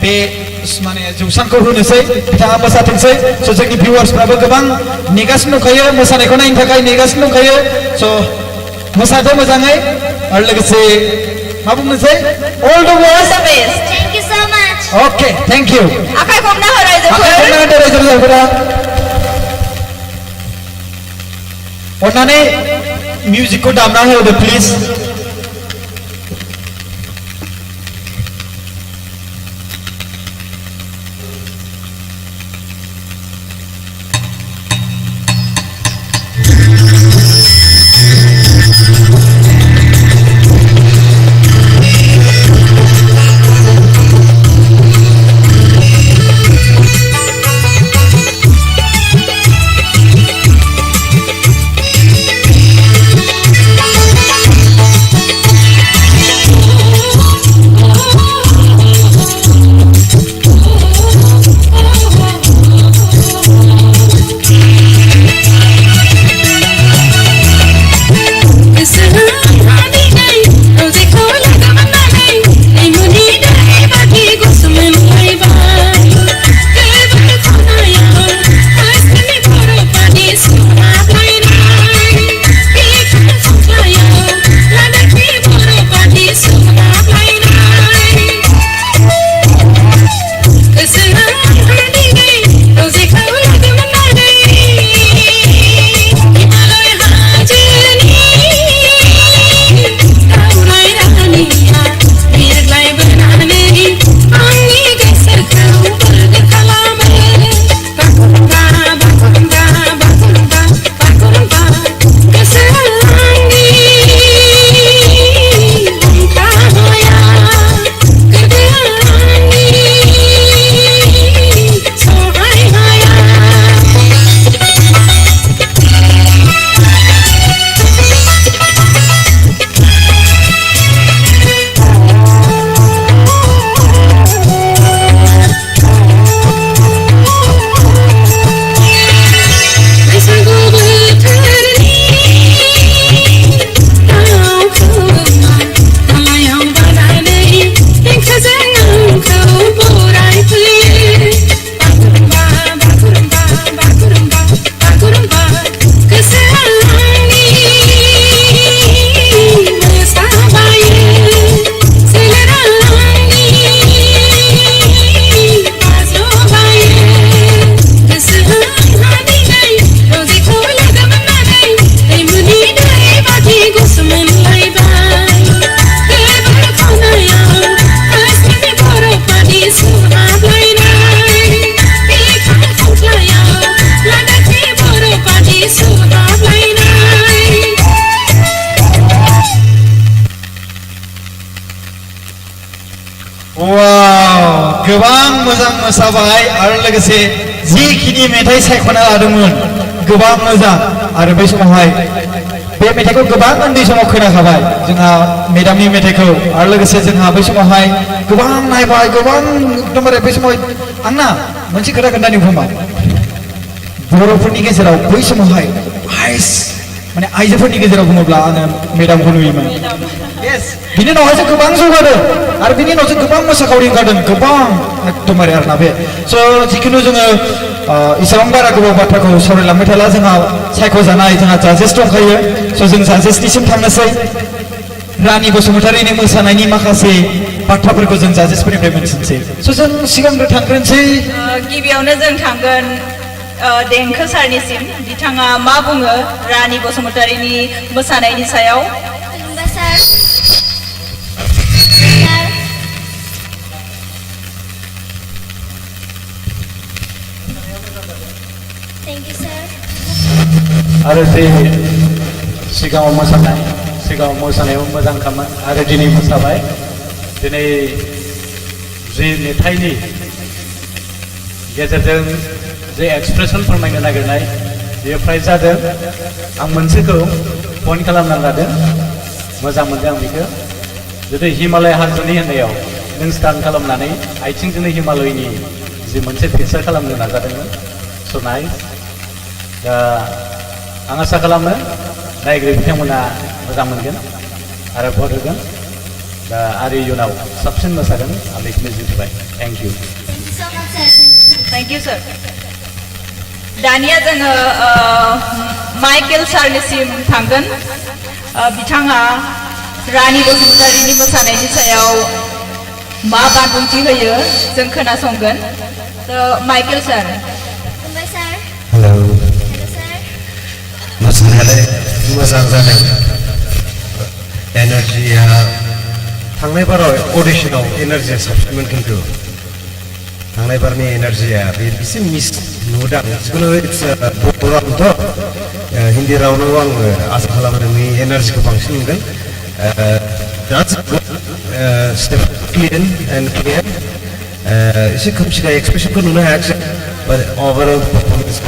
बे माने जौसांखौ होनोसै बिथाङा मोसाथोंसै स' जोंनि भिउवार्सफ्राबो गोबां नेगासिनो दंखायो मोसानायखौ नायनो थाखाय नेगासिनो दंखायो स' मोसादो मोजाङै आरो लोगोसे मा बुंनोसै all the best thank you so much okay thank you आखाइ खबना हो रायजोफोर आखाइ खबना होदो रायजो-राजाफोरा अन्नानै मिउजिकखौ दामना होदो प्लिज गोबां मोजां मोसाबाय आरो लोगोसे जिखिनि मेथाइ सायख'ना लादोंमोन गोबां मोजां आरो बै समावहाय बे मेथाइखौ गोबां उन्दै समाव खोनाखाबाय जोंहा मेडामनि मेथाइखौ आरो लोगोसे जोंहा बै समावहाय गोबां नायबाय गोबां एकदमबारे बै समाव आंना मोनसे खोथा खोन्थानि फंबाय बर'फोरनि गेजेराव बै समावहाय माने आइजोफोरनि गेजेराव बुङोब्ला आङो मेडामखौ नुयोमोन बिनि उनावहायसो गोबां जौगादों आरो बिनि उनावसो गोबां मोसाखावरि ओंखारदों गोबां एकदमबारे आरोना बे स' जिखुनु जोङो इसेबां बारा गोबाव बाथ्राखौ सावरायलांबाय थाला जोंहा सायख'जानाय जोंहा जाजेस दंखायो स' जों जाजेसनिसिम थांनोसै रानि बसुमतारिनि मोसानायनि माखासे बाथ्राफोरखौ जों जाजेसफोरनिफ्राय मोनथिनोसै स' जों सिगांग्रो थांग्रोनोसै गिबियावनो जों थांगोन देंखो सारनिसिम बिथाङा मा बुङो रानि बसुमतारिनि मोसानायनि सायाव आरो जे सिगाङाव मोसानायाव मोजांखामोन आरो दिनै मोसाबाय दिनै जे मेथाइनि गेजेरजों जे एक्सप्रेसन फोरमायनो नागिरनाय बेयो फ्राय जादों आं मोनसेखौ पइन्ट खालामनानै लादों मोजां मोनदों आं बेखौ जुदि हिमालय हाजोनि होननायाव नों स्टार्ट खालामनानै आथिंजोंनो हिमालयनि जे मोनसे पिक्चार खालामनो नाजादोंमोन स' नाइस दा आं आसा खालामो नायगिरि बिथांमोना मोजां मोनगोन आरो भट होगोन दा आरो इयुनाव साबसिन मोसागोन आं बेखौनो जिंथिबाय थेंक इउ थेंक इउ सार दानिया जोङो माइकेल सारनिसिम थांगोन बिथाङा रानी बसुमतारीनि मोसानायनि सायाव मा बानबुंथि होयो जों खोनासंगोन माइकेल सार हेलौ मोसानायालाय मोजां जादों एनार्जिया थांनाय बाराव अडिशनाव एनार्जिया साबसिनमोन खिन्थु थांनाय बारनि एनार्जिया एसे मिस नुदां जिखुनु बर' रावथ' हिन्दी रावनाव आङो आसा खालामो नोंनि एनार्जिखौ बांसिन मोनगोन स्टेप क्लिन एन्ड क्लियार एसे खोमसिगा एक्सप्रेसनखौ नुनो हायाखिसै overall performance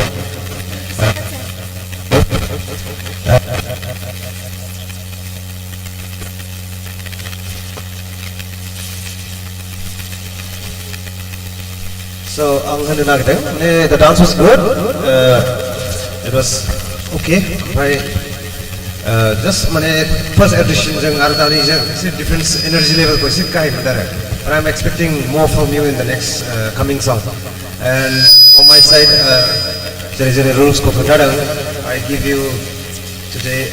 So I'm going to knock it down. The dance was good. It was okay. Just first edition different energy level. But I'm expecting more from you in the next coming song. And from my side, there is a rules. I give you today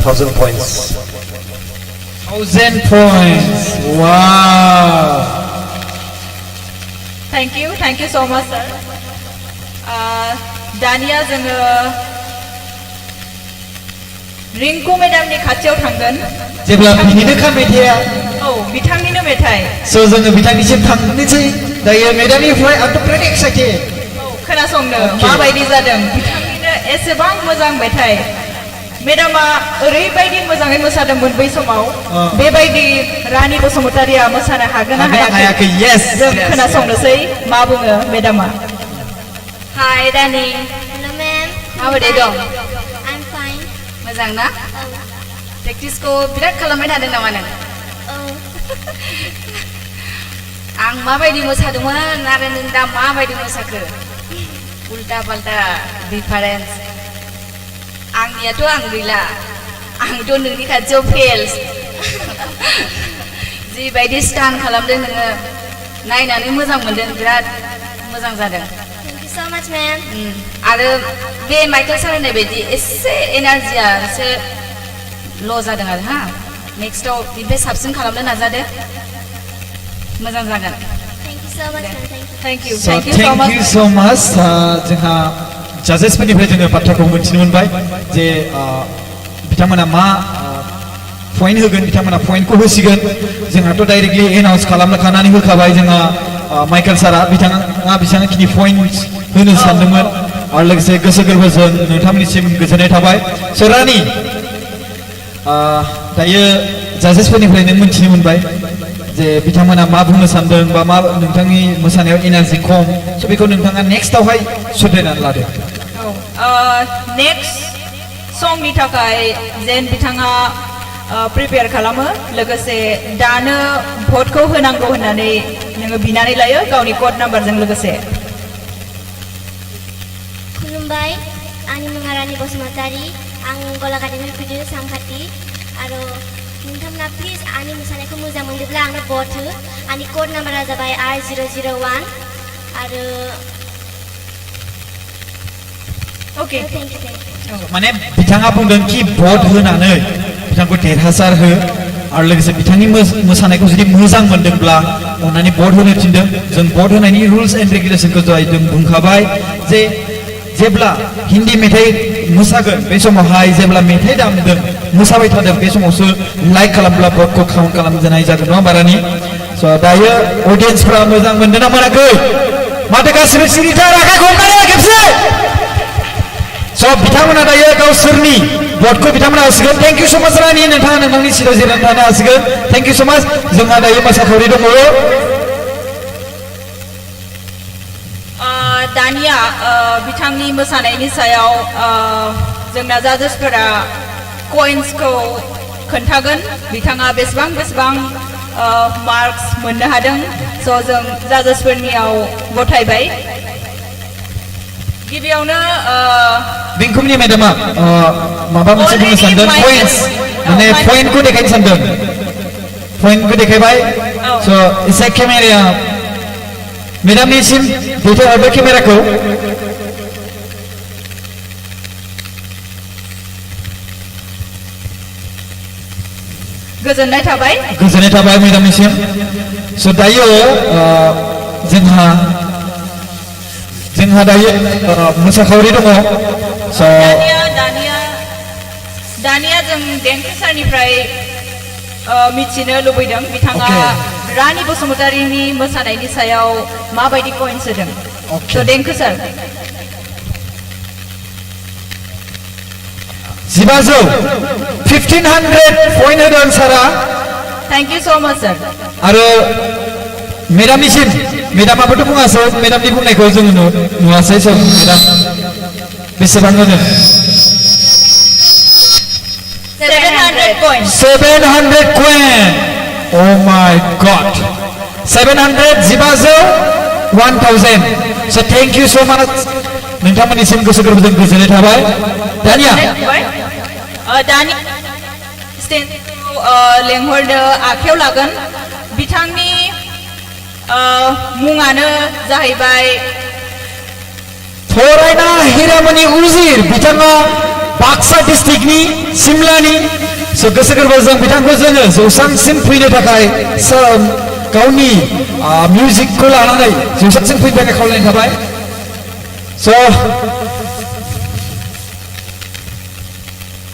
1,000 points. 1,000 points. Wow. Thank you so much sir दानिया जोङो रिंकु मेडामनि खाथियाव थांगोन जेब्ला बिनिनोखा मेथाइया औ बिथांनिनो मेथाइ स' जोङो बिथांनिसिम थांनोसै दायो मेडामनिफ्राय आंथ' बिराद एक्साइटेड औ खोनासंनो माबायदि जादों बिथांनिनो एसेबां मोजां मेथाइ मेडामा ओरैबायदि मोजाङै मोसादोंमोन बै समाव बेबायदि रानी बसुमतारीया मोसानो हागोन ना हायाखै yes जों खोनासंनोसै मा बुङो मेडामा Hi Dani Hello ma'am माबोरै दं I'm fine मोजां ना प्रेक्टिसखौ बिराद खालामबाय थादों नामा नों आं माबायदि मोसादोंमोन आरो नों दा माबायदि मोसाखो उल्टा पाल्टा डिफारेन्स आंनियाथ' आं गैला आंथ' नोंनि खाथियाव फेल्स जिबायदि स्टान खालामदों नोङो नायनानै मोजां मोनदों बिराद मोजां जादों Thank you so much ma'am आरो बे माइकेल सार होननाय बायदि एसे एनार्जिया एसे ल' जादों आरो हा नेक्स्टआव बेनिफ्राय साबसिन खालामनो नाजादो मोजां जागोन Thank you so much ma'am thank you so thank you so much जोंहा जाजेसफोरनिफ्राय जोङो बाथ्राखौ मिथिनो मोनबाय जे बिथांमोना मा पइन्ट होगोन बिथांमोना पइन्टखौ होसिगोन जोंहाथ' डाइरेक्टलि एनाउन्स खालामखानानै होखाबाय जोंहा माइकेल सारा बिथाङा बेसेबांखिनि पइन्ट होनो सानदोंमोन आरो लोगोसे गोसो गोरबोजों नोंथांमोननिसिम गोजोननाय थाबाय स' रानी दायो जाजेसफोरनिफ्राय नों मिथिनो मोनबाय जे बिथांमोना मा बुंनो सानदों बा मा नोंथांनि मोसानायाव एनार्जि खम स' बेखौ नोंथाङा नेक्स्टआवहाय सुद्रायनानै लादो नेक्स्ट संनि थाखाय जेन बिथाङा प्रिपेयार खालामो लोगोसे दानो भटखौ होनांगौ होननानै नोङो बिनानै लायो गावनि कड नाम्बारजों लोगोसे खुलुमबाय आंनि मुङा रानी बसुमतारी आं गलाघाटनिफ्राय फैदों सामखाथि आरो नोंथांमोना प्लिज आंनि मोसानायखौ मोजां मोनोब्ला आंनो भट हो आंनि कड नाम्बारा जाबाय R001 आरो ओके थेंक इउ माने बिथाङा बुंदों कि भट होनानै बिथांखौ देरहासार हो आरो लोगोसे बिथांनि मोसानायखौ जुदि मोजां मोनदोंब्ला अननानै भट होनो थिनदों जों भट होनायनि रुल्स एन्ड रेगुलेसनखौ जों बुंखाबाय जे जेब्ला हिन्दी मेथाइ मोसागोन बे समावहाय जेब्ला मेथाइ दामदों मोसाबाय थादों बे समावसो लाइक खालामब्ला भटखौ काउन्ट खालामजानाय जागोन नङा होमबा रानी स' दायो अडियेन्सफ्रा मोजां मोनदों ना मोनाखै माथो गासिबो सिरिथार आखाइ खबनानै खेबसे स' बिथांमोना दायो गावसोरनि भटखौ बिथांमोना होसिगोन थेंक इउ स' माच रानी नोंथाङा नोंथांनि सिटआव जिरायनानै थानो हासिगोन थेंक इउ स' माच जोंहा दायो मोसाखावरि दंबावो दानिया बिथांनि मोसानायनि सायाव जोंना जाजेसफोरा कइन्सखौ खोन्थागोन बिथाङा बेसेबां मार्क्स मोननो हादों स' जों जाजेसफोरनियाव गथायबाय गिबियावनो बिंकुमनि मेडामा माबा मोनसे बुंनो सानदों पइन्टस माने पइन्टखौ देखायनो सानदों पॉइंटखौ देखायबाय औ। स' एसे केमेराया मेडामनिसिम दैथायहरबाय केमेराखौ गोजोननाय थाबाय मेडामनिसिम स' दायो जोंहा दायो मोसाखावरि दङ स' दानिया जों देंखो सारनिफ्राय मिथिनो लुबैदों बिथाङा Okay. रानी बसुमतारीनि मोसानायनि सायाव माबायदि कमेन्ट्स होदों Okay. स' देंखो सार 1500 पॉइंट होदों सारा थैंक यू सो मच सर आरो मेडामनिसिम मेडामाबोथ' बुङासै मेडामनि बुंनायखौ जों नुवासै स' मेडाम बेसेबां होनो 700 points 700 coin oh my god 700 1500 1000 so thank you so much नोंथांमोननिसिम गोसो गोरबोजों गोजोननाय थाबाय दानिया दानि स्टेजखौ लेंहरनो आखायाव लागोन बिथांनि मुङानो जाहैबाय फरायना हिरामणि उजिर बिथाङा बाक्सा डिस्ट्रिक्टनि सिमलानि स' गोसो गोरबोजों बिथांखौ जोङो जौसांसिम फैनो थाखाय गावनि मिउजिकखौ लानानै जौसांसिम फैनो थाखाय खावलायनाय थाबाय स'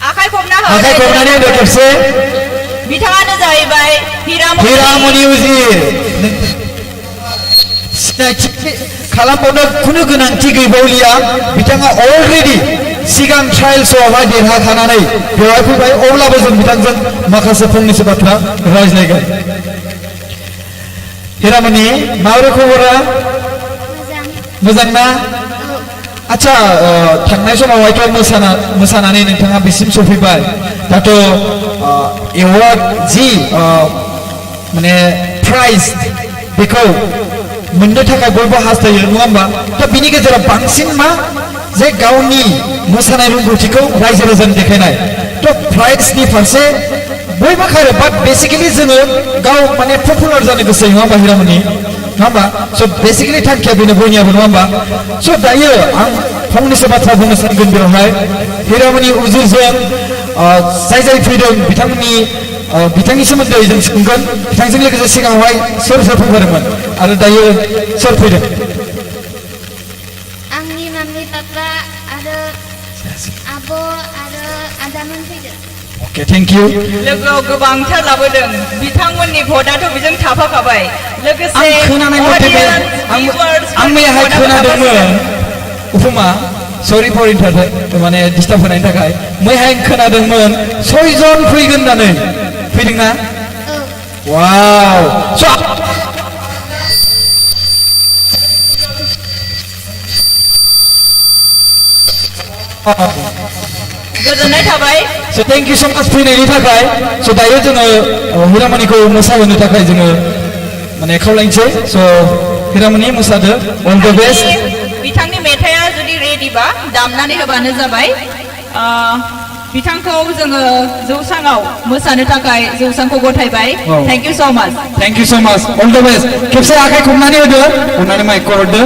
आखाइ आखाइ खबनानै होदो खेबसे बिथाङानो जाहैबाय हिरामणि उजिर सिनायथि खालामबावनो खुनु गोनांथि गैबावलिया बिथाङा अलरेडि सिगां ट्रायल श'आवहाय देरहाखानानै बेवहाय फैबाय अब्लाबो जों बिथांजों माखासे फंनैसो बाथ्रा रायज्लायगोन हिरामणि माबोरै खबरा मोजां ना आच्छा थांनाय समावहायथ' मोसानानै नोंथाङा बेसिम सफैबाय दाथ' एवार्ड जि माने प्राइज बेखौ मोननो थाखाय बयबो हास्थायो नङा होमबा दा बिनि गेजेराव बांसिन मा जे गावनि मोसानाय रोंगौथिखौ रायजो राजानो देखायनाय थ' प्राइजनि फारसे बयबो खारो बाट बेसिकेलि जोङो गाव माने पपुलार जानो गोसो नङा होमबा हिरामणि नङा होमबा स' बेसिकेलि थांखिया बेनो बयनियाबो नङा होमबा स' दायो आं फंनैसो बाथ्रा बुंनो सानगोन बेवहाय हिरामणि उजिरजों जाय फैदों बिथांनि सोमोन्दै जों सोंगोन बिथांजों लोगोसे सिगाङावहाय सोर फैफादोंमोन आरो दायो सोर फैदों आंनि माम्मी पापा आरो आब' आरो आदामोन फैदों अके थेंक इउ लोगोआव गोबांथार लाबोदों बिथांमोननि भटआथ' बेजों थाफाखाबाय लोगोसे आं खोनानाय मथे आं मैयाहाय खोनादोंमोन उफुमा सरि फर इन्टारप्ट माने डिस्टार्ब होनायनि थाखाय मैयाहाय खोनादोंमोन 6 जन फैगोन होननानै फैदोंना वाव गोजोननाय थाबाय स' थेंक इउ सो माच फैनायनि थाखाय स' दायो जोङो हिरामणिखौ मोसाहोनो थाखाय जोङो माने खावलायनोसै स' हिरामणि मोसादो अल द बेस्ट बिथांनि मेथाइआ जुदि रेडिबा दामनानै होबानो जाबाय बिथांखौ जोङो जौसाङाव मोसानो थाखाय जौसांखौ गथायबाय थेंक इउ स' माच थेंक इउ स' माच अल द बेस्ट खेबसे आखाइ खबनानै होदो अननानै माइकखौ हरदो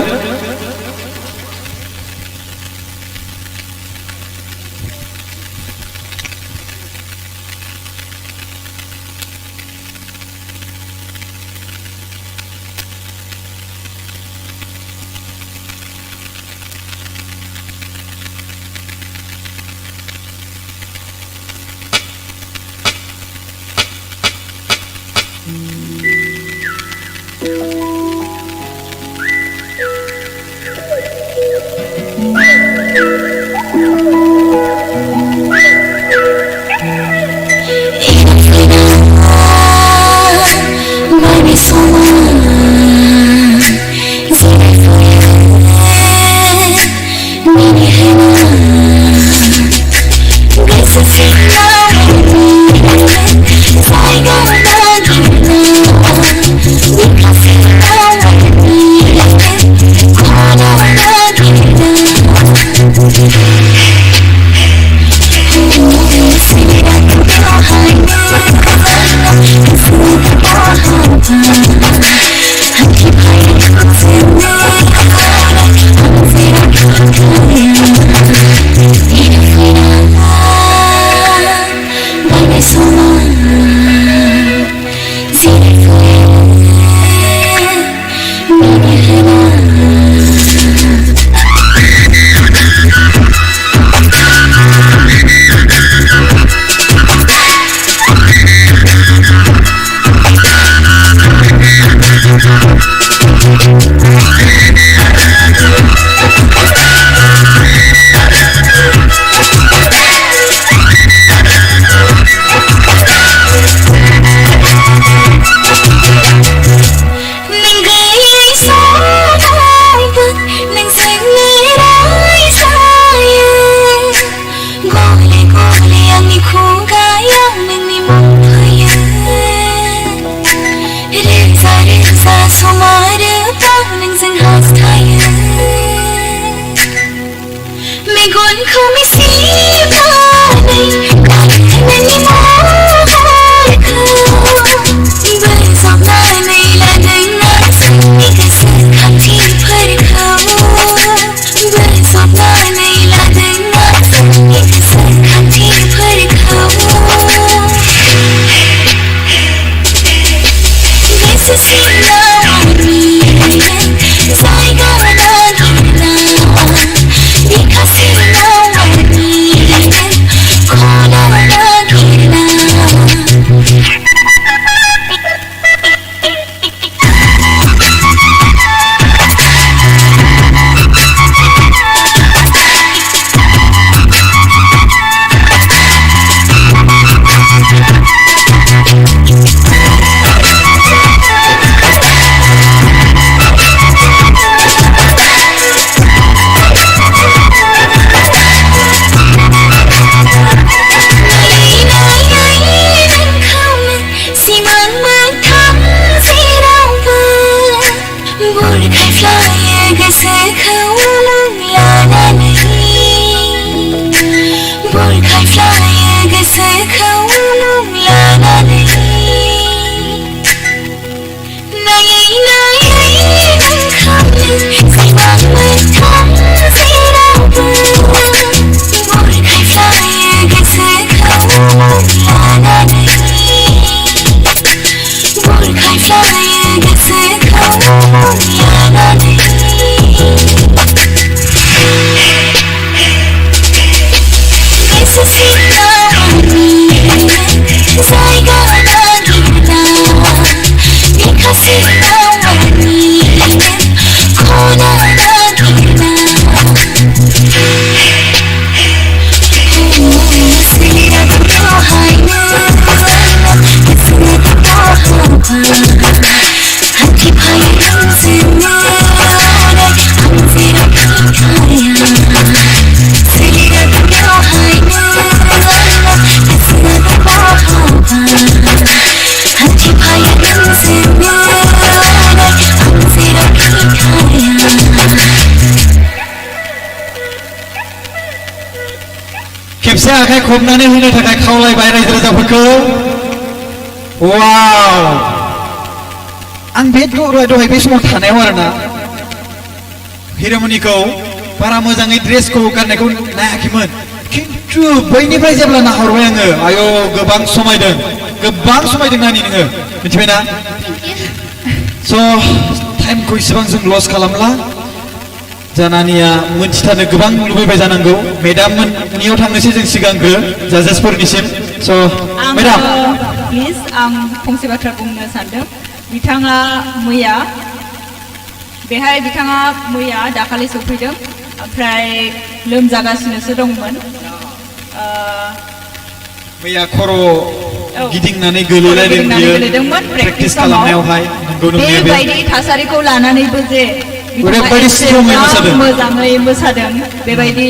बुरखायफ्लायो गोसोखौ लानानै बुरखायफ्लायो गोसोखौ लानानै नायै नायै नोंखौनो सिमां मोगथां जेरावबो बुरखायफ्लायो गोसोखौ लानानै बुरखायफ्लायो गोसोखौ लानानै गोसो सिङावनि जायगा नागिरना बिखा सिङावनि खना नागिरना गोसोखौहायनो खेबसे आखाइ खबनानै होनो थाखाय खावलायबाय रायजो राजाफोरखौ वाव आं बे दहाय बे समाव थानायाव आरोना हिर'मनिखौ बारा मोजाङै ड्रेसखौ गाननायखौ नायाखैमोन खिन्थु बैनिफ्राय जेब्ला नाहरबाय आङो आयो गोबां समायदों नानि नोङो मिथिबायना स' टाइमखौ इसेबां जों लस खालामला जानानिया मोनथिथारनो गोबां लुबैबाय जानांगौ मेडाम मोननियाव थांनोसै जों सिगांग्रो जाजेसफोरनिसिम स' मेडाम प्लिज आं फंसे बाथ्रा बुंनो सानदों बिथाङा मैया दाखालि सफैदों ओमफ्राय लोमजागासिनोसो दंमोन मैया खर' गिदिंनानै गोलैलायदोंमोन प्रेक्टिस खालामनायावहाय बेबायदि थासारिखौ लानानैबो जे ओरैबायदि स्ट्रंयै मोसादों मोजाङै मोसादों बेबायदि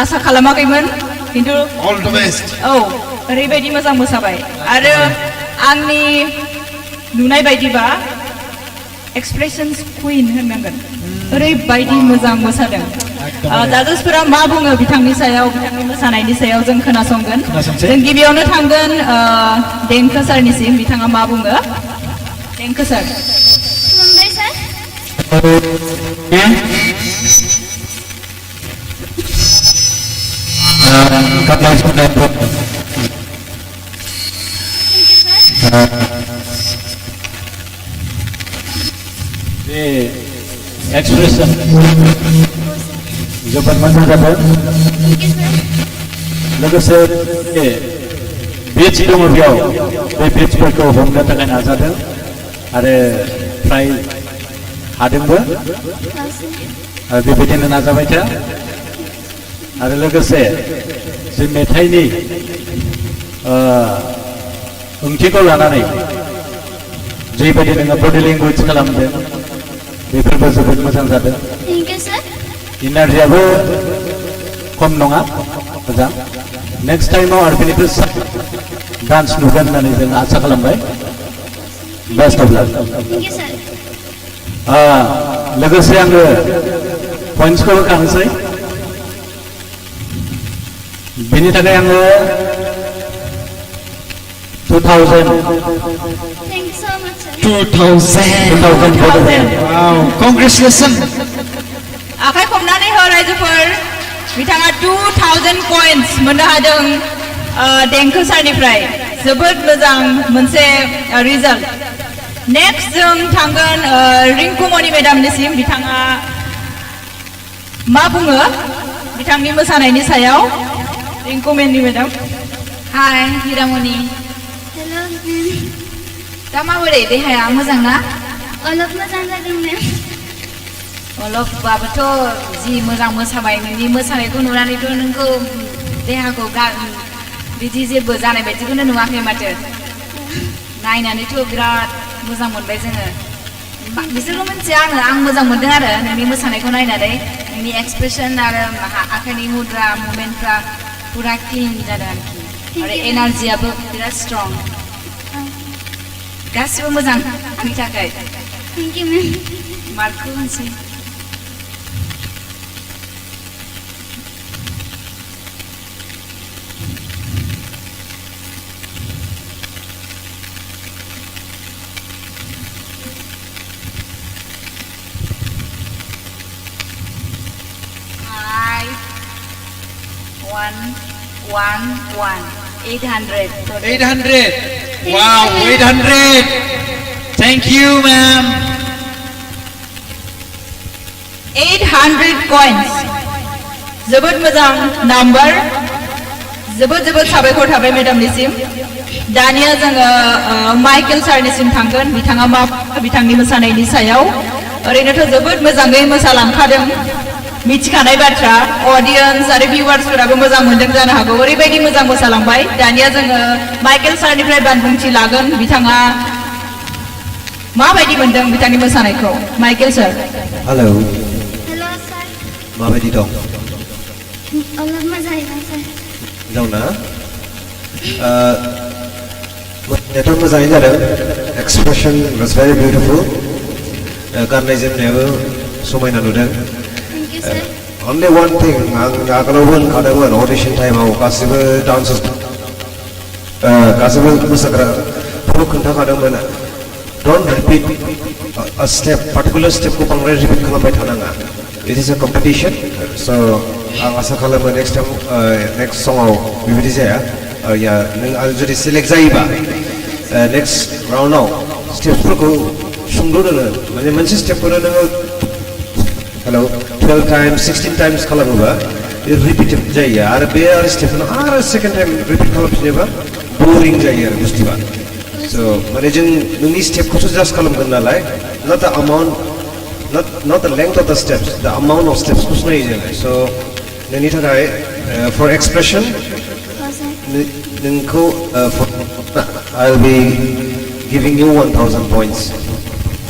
आसा खालामाखैमोन खिन्थु अल द बेस्ट औ ओरैबायदि मोजां मोसाबाय आरो आंनि नुनाय बायदिबा एक्सप्रेशन्स कुइन होननांगोन ओरैबायदि मोजां मोसादों जाजेसफोरा मा बुङो बिथांनि सायाव बिथांनि मोसानायनि सायाव जों खोनासंगोन जों गिबियावनो थांगोन देंखो सारनिसिम बिथाङा मा बुङो देंखो सार खुलुमबाय सार बे एक्सप्रेसन जोबोद मोजां जादों लोगोसे बिच दङ बेयाव बे बिचफोरखौ हमनो थाखाय नाजादों आरो फ्राय हादोंबो आरो बेबायदिनो नाजाबाय था आरो लोगोसे जों मेथाइनि ओंथिखौ लानानै जेबायदि नोङो बडि लेंगुवेज खालामदों बेफोरबो जोबोद मोजां जादों इनार्जियाबो खम नङा मोजां नेक्स्ट टाइमाव आरो बेनिफ्राय डान्स नुगोन होननानै जों आसा खालामबाय बेस्ट अफ लाक लोगोसे आङो पइन्ट्सखौ होखानोसै बेनि थाखाय आङो 2000 wow congratulations आखाइ खबनानै हो रायजोफोर बिथाङा 2000 पइन्ट्स मोननो हादों देंखो सारनिफ्राय जोबोद मोजां मोनसे रिजाल्ट नेक्स्ट जों थांगोन रिंकुमणि मेडामनिसिम बिथाङा मा बुङो बिथांनि मोसानायनि सायाव रिंकुमणि मेडाम हाय हिरामणि हेलो दा माबोरै देहाया मोजां ना अलप मोजां जादों मेम अलपबाबोथ' जि मोजां मोसाबाय नोंनि मोसानायखौ नुनानैथ' नोंखौ देहाखौ बिदि जेबो जानाय बायदिखौनो नुवाखै माथो नायनानैथ' बिराद मोजां मोनबाय जोङो बिसोरखौ मिथिया आं मोजां मोनदों आरो नोंनि मोसानायखौ नायनानै नोंनि एक्सप्रेसन आरो आखाइनि मुद्रा मुभमेन्टफ्रा पुरा क्लिन जादों आरोखि आरो एनार्जियाबो बिराद स्ट्रं गासिबो मोजां आंनि थाखाय थैंक यू मैम मार्कखौ होनोसै One, 800. 800. Wow, 800. Thank you, ma'am. 800 coins. जोबोद मोजां नाम्बार जोबोद साबायखर थाबाय मेडामनिसिम दानिया जोङो माइकेल सारनिसिम थांगोन बिथाङा मा बिथांनि मोसानायनि सायाव ओरैनोथ' जोबोद मोजाङै मोसालांखादों मिथिखानाय बाथ्रा ऑडियंस आरो भिउवार्सफोराबो मोजां मोनदों जानो हागौ ओरैबायदि मोजां मोसालांबाय दानिया जोङो माइकेल सारनिफ्राय बानबुंथि लागोन बिथाङा माबायदि मोनदों बिथांनि मोसानायखौ माइकेल सार हेलो हेलो सर माबायदि दं अलब मोजाङै दं सर दंना मोसानायाथ' मोजाङै जादों एक्सप्रेसन वाज भेरि बिउटिफुल गाननाय जोमनायाबो समायना नुदों thank you sir only one thing आं आगोलावबो होनखादोंमोन अडिशन टाइमाव गासिबो डान्सार्स गासिबो मोसाग्राफोरखौ खोन्थाखादोंमोन don't repeat a step particular स्टेपखौ बांद्राय रिपिट खालामबाय थानाङा it is a competition so आं आसा खालामो नेक्स्ट टाइम नेक्स्ट समाव बेबायदि जाया या नों आरो जुदि सेलेक्ट जायोबा नेक्स्ट राउन्डआव स्टेप्सफोरखौ सुंद' दोनो माने मोनसे स्टेपखौनो नोङो हेलो 12 times 16 times खालामोबा रिपिटेड जायो आरो बे आरो स्टेपखौनो आरो सेकेन्ड टाइम रिपिट खालामफिनोबा बोरिं जायो आरो बुस्थुआ so माने जों नोंनि स्टेपखौसो जास्ट खालामगोन नालाय not the amount not the length of the steps the amount of steps खौसो नायो जोङो so नोंनि थाखाय for expression नोंखौ I'll be giving you 1000 points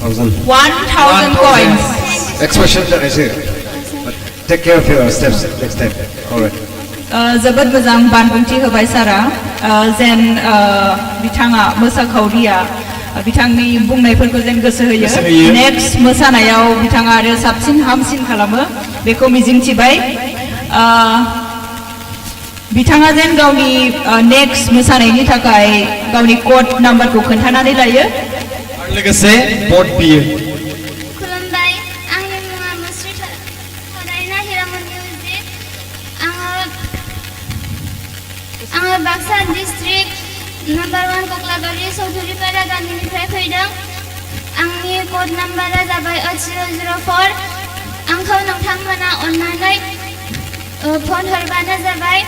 1000 coins expression थाखायसो take care of your steps next time alright जोबोद मोजां बानबुंथि होबाय सारा जेन बिथाङा मोसाखावरिया बिथांनि बुंनायफोरखौ जेन गोसो होयो नेक्स्ट मोसानायाव बिथाङा आरो साबसिन हामसिन खालामो बेखौ मिजिंथिबाय बिथाङा जेन गावनि नेक्स्ट मोसानायनि थाखाय गावनि कोड नाम्बारखौ खोन्थानानै लायो लोगोसे भट बियो खुलुमबाय आंनि मुङा मुस्रि थरायना हिरामनि उजि आङो बाक्सा डिस्ट्रिक्ट नम्बर 1 कक्लाबारि चौधुरीपारा गामिनिफ्राय फैदों आंनि कोड नाम्बारा जाबाय 8004 आंखौ नोंथांमोना अननानै फन हरबानो जाबाय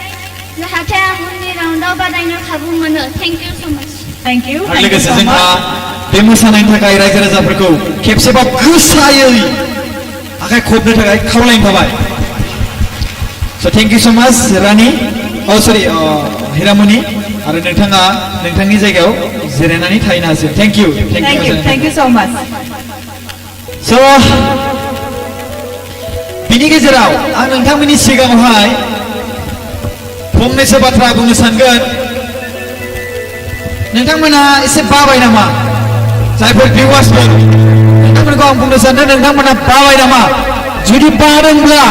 जाहाथे आं उननि राउन्डआव बादायनो खाबु मोनो थेंक इउ सो माच थेंक इउ आरो लोगोसे जोंहा बे मोसानायनि थाखाय रायजो राजाफोरखौ खेबसेबाव गोसायै आखाइ खबनो थाखाय खावलायनो थाबाय so thank you so much रानि हिरामनि आरो नोंथाङा नोंथांनि जायगायाव जिरायनानै थाहैनो हासिगोन थेंक इउ थेंक इउ सो माच so बिनि गेजेराव आं नोंथांमोननि सिगाङावहाय फंनैसो बाथ्रा बुंनो सानगोन नोंथांमोना एसे बाबाय नामा जायफोर भिउवार्सफोर नोंथांमोनखौ आं बुंनो सानदों नोंथांमोना बाबाय नामा जुदि बादोंब्ला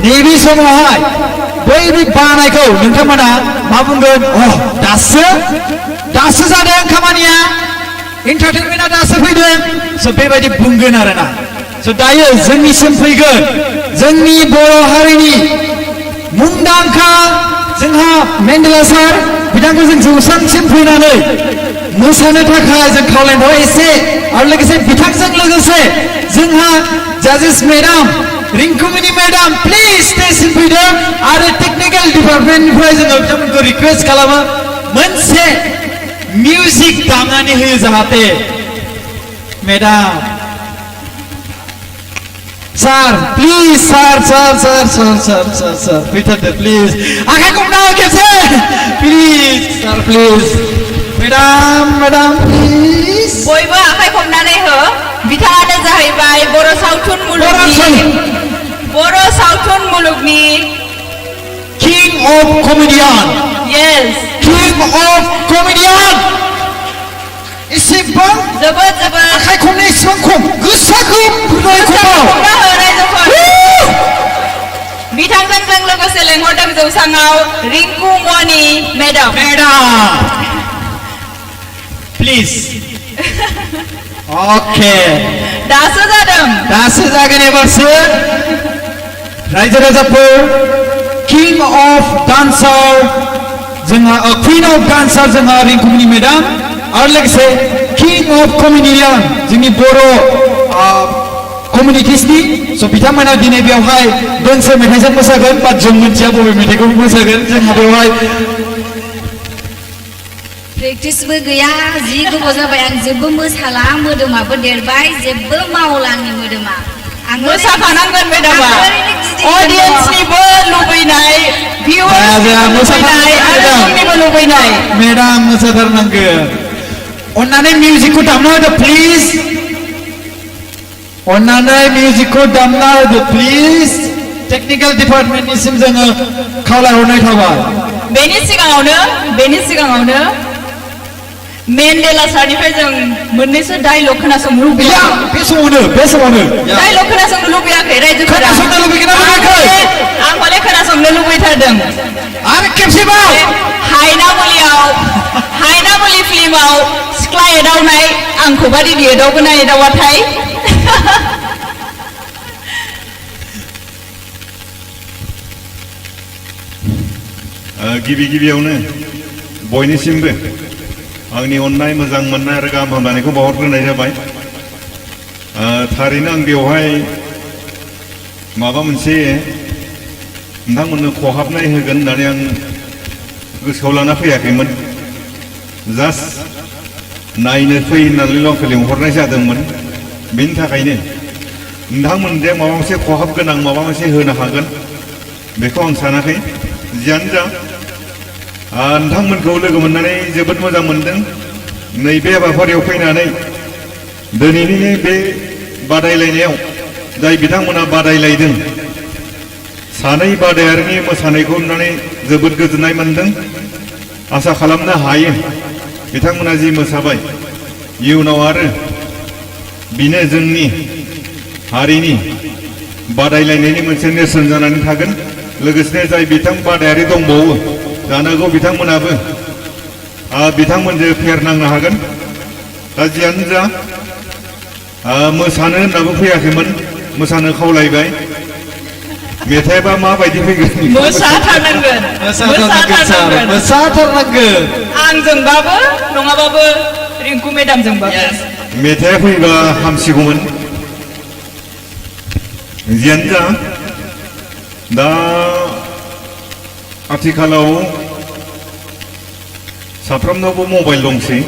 नैबे समावहाय बै बानायखौ नोंथांमोना मा बुंगोन दासो जादों खामानिया एन्टारटेनमेन्टआ दासो फैदों स' बेबायदि बुंगोन आरोना स' दायो जोंनिसिम फैगोन जोंनि बर' हारिनि मुंदांखा जोंहा मेन्डेला सार बिथांखौ जों जौस्रांसिम फैनानै मोसानो थाखाय जों खावलायनो एसे आरो लोगोसे बिथांजों लोगोसे जोंहा जाजेस मेडाम रिंकुमनि मेडाम प्लिज स्टेजसिम फैदो आरो टेकनिकेल डिपार्टमेन्टनिफ्राय जोङो बिथांमोनखौ रिक्वेस्ट खालामो मोनसे मिउजिक दामनानै होयो जाहाथे मेडाम Sir, please, sir, फैथारदो प्लिज आखाइखौ नाव खेबसे please sir, please madam please बयबो आखाइ हमनानै हो बिथाङानो जाहैबाय बर' सावथुन मुलुगनि king of comedian yes king of comedian एसेबां जोबोद जोबोद आखाइ खमनाय एसेबां खम गोसाखौ होनाय खमाव खुगा होनाय जखन बिथांजों लोगोसे लेंहरदों जौसाङाव रिंकु मनि मेडाम प्लिज अके दासो जागोन एबारसो रायजो राजाफोर किं अफ डान्सार जोंहा क्वीन अफ डान्सार जोंहा रिंकुमनि मेडाम आरो लोगोसे किं अफ कमेडियान जोंनि बर' कमिउनिटिसनि स' बिथांमोना दिनै बेवहाय दोंसे मेथाइजों मोसागोन बा जों मिथिया बबे मेथाइखौ मोसागोन जोंहा बेवहाय प्रेक्टिसबो गैया जि गोबाव जाबाय आं जेबो मोसाला मोदोमाबो देरबाय जेबो मावला आंनि मोदोमा आं मोसाखानांगोन मेडामा अडियन्सनिबो लुबैनाय जाया, भिउअर्सनिबो लुबैनाय आरो जोंनिबो लुबैनाय मेडाम मोसाथारनांगोन अन्नानै मिउजिकखौ दामना होदो प्लिज अन्नानै मिउजिकखौ दामना होदो प्लिज टेक्निकेल डिपार्टमेन्टनिसिम जोङो खावलायहरनाय थाबाय बेनि सिगाङावनो मेन्डेला सारनिफ्राय जों मोननैसो डायलग खोनासंनो लुबैया बे समावनो डायलग खोनासंनो लुबैयाखै रायजोफोरा खोनासंनो लुबैगोन ना लुबैयाखै आं माने खोनासंनो लुबैथारदों आरो खेबसेबाव हायनामुलि फिल्माव सिख्ला एदावनाय आंखौ बादि एदावगोना एदावाथाय गिबियावनो बयनिसिमबो आंनि अननाय मोजां मोननाय आरो गाहाम हामलायनायखौ बावहरग्रोनाय जाबाय थारैनो आं बेवहाय माबा मोनसे नोंथांमोननो खहाबनाय होगोन होननानै आं गोसोआव लाना फैयाखैमोन जास्ट नायनो फै होननानैल' आंखौ लिंहरनाय जादोंमोन बेनि थाखायनो नोंथांमोनजों माबा मोनसे खहाब गोनां माबा मोनसे होनो हागोन बेखौ आं सानाखै जियानो जा नोंथांमोनखौ लोगो मोननानै जोबोद मोजां मोनदों नैबे हाबाफारियाव फैनानै दिनैनि बे बादायलायनायाव जाय बिथांमोना बादायलायदों सानै बादायारिनि मोसानायखौ नुनानै जोबोद गोजोननाय मोनदों आसा खालामनो हायो बिथांमोना जि मोसाबाय इयुनाव आरो बिनो जोंनि हारिनि बादायलायनायनि मोनसे नेरसोन जानानै थागोन लोगोसे जाय बिथां बादायारि दंबावो जानो हागौ बिथांमोनाबो बिथांमोनजों फेर नांनो हागोन दा जियानो जा मोसानो होननाबो फैयाखैमोन मोसानो खावलायबाय मेथाइबा माबायदि फैगोन मोसाथारनांगोन आंजोंबाबो नङाबाबो रिंकु मेडामजोंबाबो मेथाइआ फैबा हामसिगौमोन जियानो जा दा आथिखालाव साफ्रोमनावबो मबाइल दंसै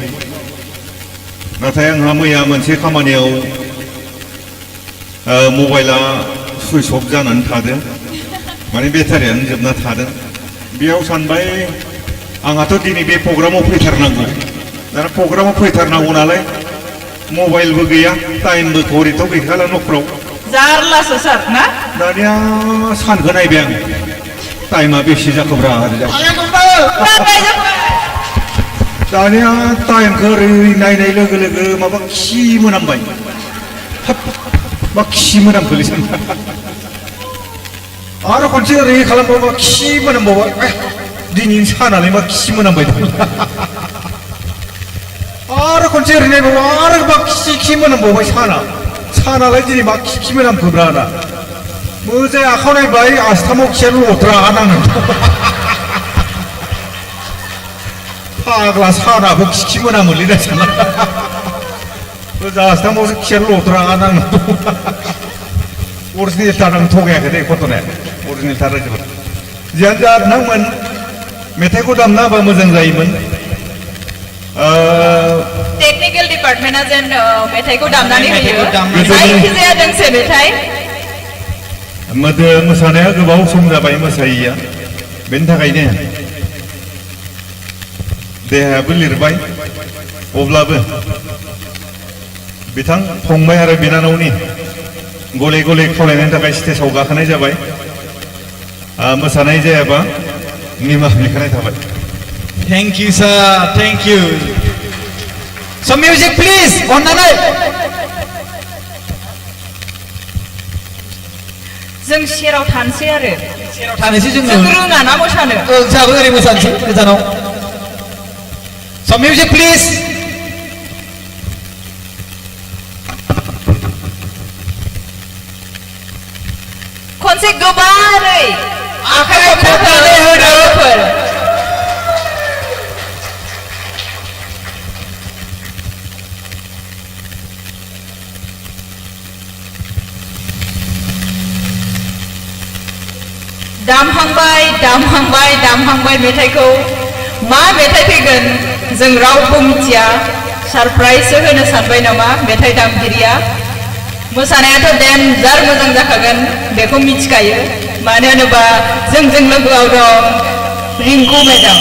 नाथाय आंहा मैया मोनसे खामानियाव मबाइला सुइच अफ जानानै थादों माने बेटारियानो जोबना थादों बेयाव सानबाय आंहाथ' दिनै बे प्रग्रामाव फैथारनांगौ दाना प्रग्रामाव फैथारनांगौ नालाय मबाइलबो गैया टाइमबो घरिथ' गैखाला न'फ्राव जारलासो सार ना दानिया सानखौ नायबाय आं टाइमा बेसे जाखोब्रा दानिया टाइमखौ ओरै नायनाय लोगो लोगो माबा खि मोनामबाय मा खि मोनामखोलै सान आरो खनसे ओरै खालामबावबा खि मोनामबावबाय दिनैनि सानालाय मा खि मोनामबाय आरो खनसे ओरै नायबावबा आरो मा खि मोनामबावबाय सानालाय दिनै मा खि मोनामखोब्रा आदा मोजां आखायाव नायबाय आस्थामाव खिया लद्रा नाङो फाग्ला सानाबो खि मोनामोनलै दा साना मोजां आस्थामावसो खिया लद्रा नाङो अरिजिनेल थार आं थगायाखै दे घटनाया अरिजिनेल थार रायजोफोर जियानो जा नोंथांमोन मेथाइखौ दामना होबा मोजां जायोमोन टेक्निकेल डिपार्टमेन्टआ जेन मेथाइखौ दामनानै होयो जायखिजाया दोंसे मेथाइ मोसानाया गोबाव सम जाबाय मोसायैया बेनि थाखायनो देहायाबो लिरबाय अब्लाबो बिथां फंबाय आरो बिनानावनि गले गले खावलायनायनि थाखाय स्टेजाव गाखोनाय जाबाय मोसानाय जायाबा निमाहा बिखानाय थाबाय thank you sir thank you So music please अननानै जों सेराव थानोसै आरो थानोसै जोङो जों रोङा ना मोसानो जोंहाबो ओरै मोसानोसै गोजानाव So music please खनसे गोबारै आखाइ खबनानै होदोफोर दामहांबाय मेथाइखौ मा मेथाइ फैगोन जों रावबो मिथिया सरप्राइज होनो सानबाय नामा मेथाइ दामगिरिया मोसानायाथ' देनजार मोजां जाखागोन बेखौ मिथिखायो मानो होनोबा जोंजों लोगोआव दं Rinku madam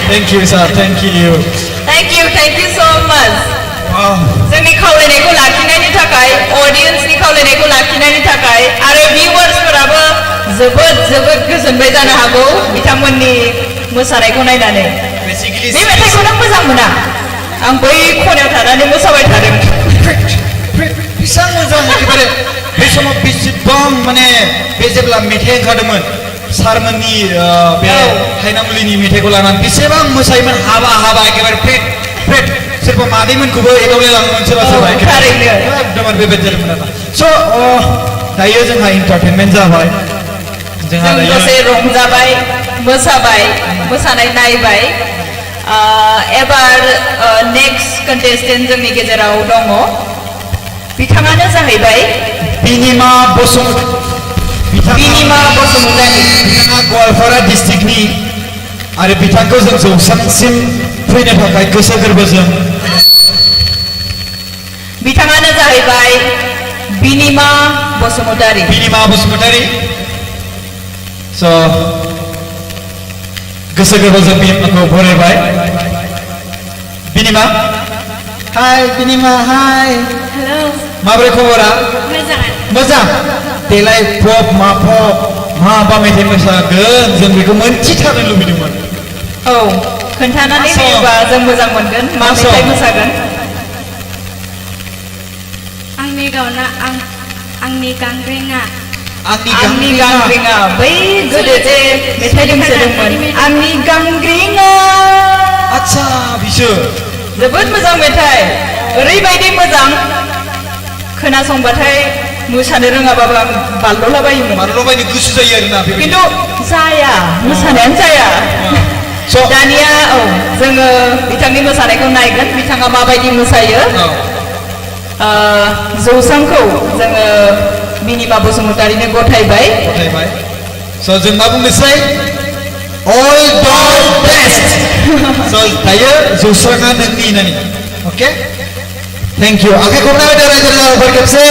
Thank you sir, thank you. Thank you so much. जोंनि खावलायनायखौ लाखिनायनि थाखाय अडियन्सनि खावलायनायखौ लाखिनायनि थाखाय आरो भिउवार्सफोराबो जोबोद गोजोनबाय जानो हागौ बिथांमोननि मोसानायखौ नायनानै Basically, बे मेथाइखौनो मोजां मोना आं बै खनायाव थानानै मोसाबाय थादों बेसेबां मोजां एखेबारे बे समाव बेसेबां माने बे जेब्ला मेथाइ ओंखारदोंमोन सारमोननि बे हायनामुलिनि मेथाइखौ लानानै बेसेबां मोसायोमोन हाबा एखेबारे फ्रेट सोरबा मादैमोनखौबो एदावलायलाङोमोन सोरबा थारैनो एकदम बेबायदि जादोंमोन आरो स' दायो जोंहा इन्टारटेनमेन्ट जाबाय जोंहा जों दसे रंजाबाय मोसाबाय मोसानाय नायबाय एबार नेक्स्ट कन्टेस्टेन्ट जोंनि गेजेराव दङ बिथाङानो जाहैबाय बिनिमा बसुमतारी बिथाङा गवालपारा डिस्ट्रिक्टनि आरो बिथांखौ जों जौसांसिम फैनो थाखाय गोसो गोरबोजों बिथाङानो जाहैबाय बिनिमा बसुमतारी स' गोसो गोरबोजों बिनिमाखौ बरायबाय बिनिमा हाय हाय माबोरै खबरा मोजां देलाय माबा मेथाइ मोसागोन जों बेखौ मोनथिथारनो लुबैदोंमोन औ खोन्थानानै होयोबा जों मोजां मोनगोन मा मेथाइ मोसागोन आंनि गांग्रिङा बै गोदो जे मेथाइ दोंसोदोंमोन आंनि गांग्रिङा आच्छा बिसो जोबोद मोजां मेथाइ ओरैबायदि मोजां खोनासंबाथाय मोसानो रोङाबाबो आं बारल'लाबायोमोन गोसो जायो आरोना खिन्थु जाया मोसानायानो जाया दानिया जोङो बिथांनि मोसानायखौ नायगोन बिथाङा माबायदि मोसायो जौसांखौ जोङो बिनिमा बसुमतारीनो गथायबाय स' जों मा बुंनोसै all the best स' दायो जौस्राङा नोंनि होननानै अके थेंक इउ आखाइ खबनाय होदो रायजो राजाफोर खेबसे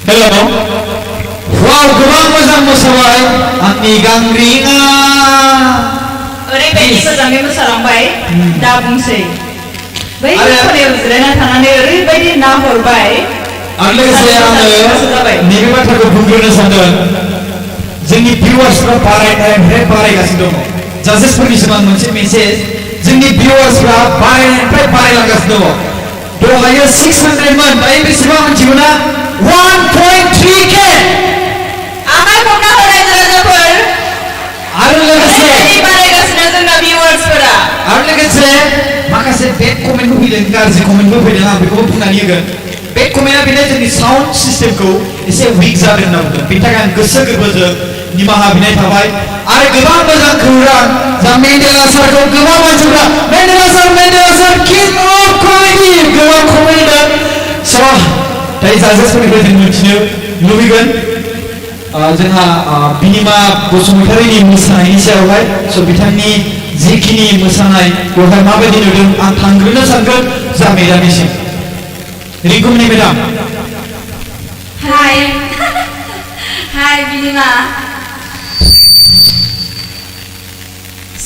हेल' वाव गोबां मोजां मोसाबाय आंनि गांग्रिङा ओरैबायदि मोजाङै मोसालांबाय दा बुंसै बै आरो- खनायाव जिरायना थानानै ओरैबायदि नाहरबाय आरो लोगोसे आङो नैबे बाथ्राखौ बुंग्रोनो सानदों जोंनि भिउवार्सफ्रा बारायनायनिफ्राय बारायगासिनो दङ जाजेसफोरनिसिम आं मोनसे मेसेज जोंनि भिउवार्सफ्रा बारायनायनिफ्राय बारायलांगासिनो दङ दहायो 600 मोन दायो बेसेबां मिथिगौ ना 1.3K आखाइ खबना होनाय राजाफोर आरो लोगोसे ओरैबायदि बारायगासिनो जोंना भिउवार्सफोरा आरो लोगोसे माखासे बेड कमेन्टबो फैदों गाज्रि कमेन्टबो फैदों आं बेखौबो बुंनानै होगोन बेड कमेन्टआ बेनो जोंनि साउन्ड सिस्टेमखौ एसे उइक जादों होनना बुंदों बेनि थाखाय आं गोसो गोरबोजों निमाहा बिनाय थाबाय आरो गोबां मोजां खौरां जा मेन्डेला सारखौ गोबां मानसिफ्रा Mandela sir king of comedy गोबां कमेडि स' दायो जाजेसफोरनिफ्राय जों मिथिनो लुबैगोन जोंहा बिनिमा बसुमतारीनि मोसानायनि सायावहाय स' बिथांनि जिखिनि मोसानाय बेवहाय माबायदि नुदों आं थांग्रोनो सानगोन जा मेदामनिसिम रिंकुमनि मेदाम हाय हाय बिनिमा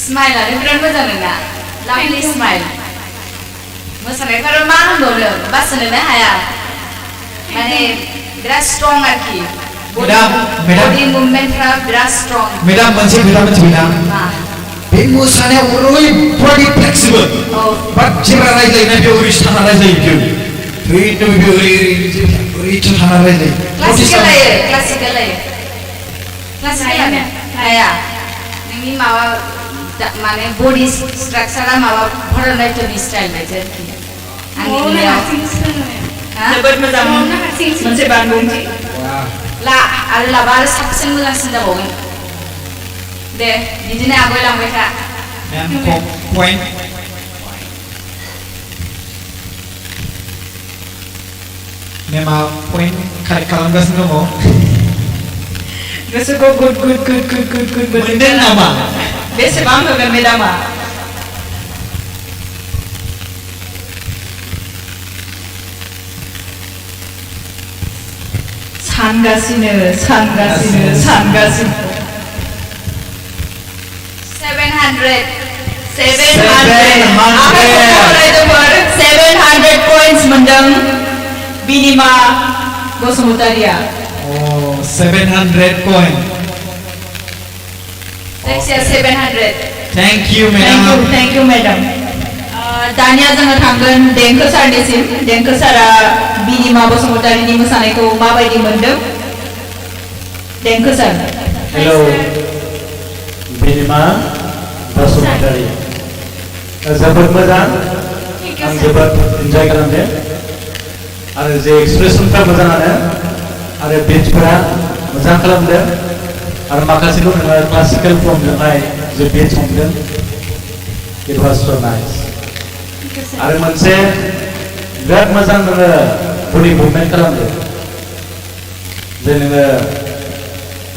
स्माइलानो बिराद मोजां नोंना लाभलि स्माइल मोसानायफोरा मा होनबावनो बासोनोनो हाया माने बिराद स्ट्रं आरोखि मेदाम बडि मुभमेन्टफ्रा बिराद स्ट्रं मेदाम मोनसे खोथा मिथिबायना मा बे मोसानायाव ओरैबादि फ्लेक्सिबोल औ बाट जेब्ला रायज्लायना बेयाव ओरै थाना रायज्लायो बियो ओरै थाना रायज्लायो क्लासिकेल लायो हाया नोंनि माबा माने बडि स्ट्राक्चारा माबा भरतनाट्यमनि स्टाइल बायदि आरोखि आंनि नुनायाव जोबोद मोजां मोनसे बानबुंथि आरो लाबा आरो साबसिन मोजांसिन जाबावगोन दे बिदिनो आवगायलांबाय था पइन्ट मेमा पइन्ट कालेक्ट खालामगासिनो दङ गोसोखौ गुद मोनदों नामा बेसेबां होगोन मेदामा सानगासिनो 700 points मोनदों बिनिमा बसुमतारीया 700 पॉइंट जायखिजाया 700 thank you madam thank you madam दानिया जोङो थांगोन देंखो सारनिसिम देंखो सारा बिनिमा बसुमतारीनि मोसानायखौ माबायदि मोनदों देंखो सार हेलौ बिनिमा बसुमतारी जोबोद मोजां आं जोबोद इन्जय खालामदों आरो जे एक्सप्रेसनफ्रा मोजाङानो आरो बिट्सफोरा मोजां खालामदों आरो माखासेखौ नोङो क्लासिकेल फर्मजोंहाय जे बिट्स हमदों इट वाज सो नाइस आरो मोनसे बिराद मोजां नोङो बडि मुभमेन्ट खालामदों जे नोङो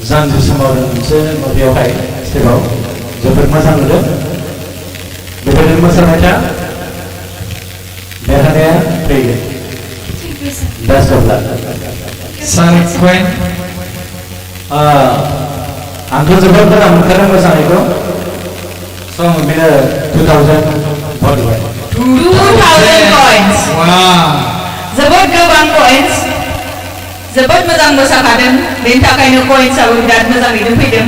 जानजि सोमावदों मोनसे माबायावहाय स्टेपाव जोबोद मोजां नुदों बेबायदिनो मोसाबाय था देरहानाया फैगोन best of luck sir point आंथ' जोबोद मोजां मोनखादों मोसानायखौ स' आं बेनो 2000 भट होबाय 2000 points वाव जोबोद गोबां points जोबोद मोजां मोसाखादों बेनि थाखायनो pointsआबो बिराद मोजाङैनो फैदों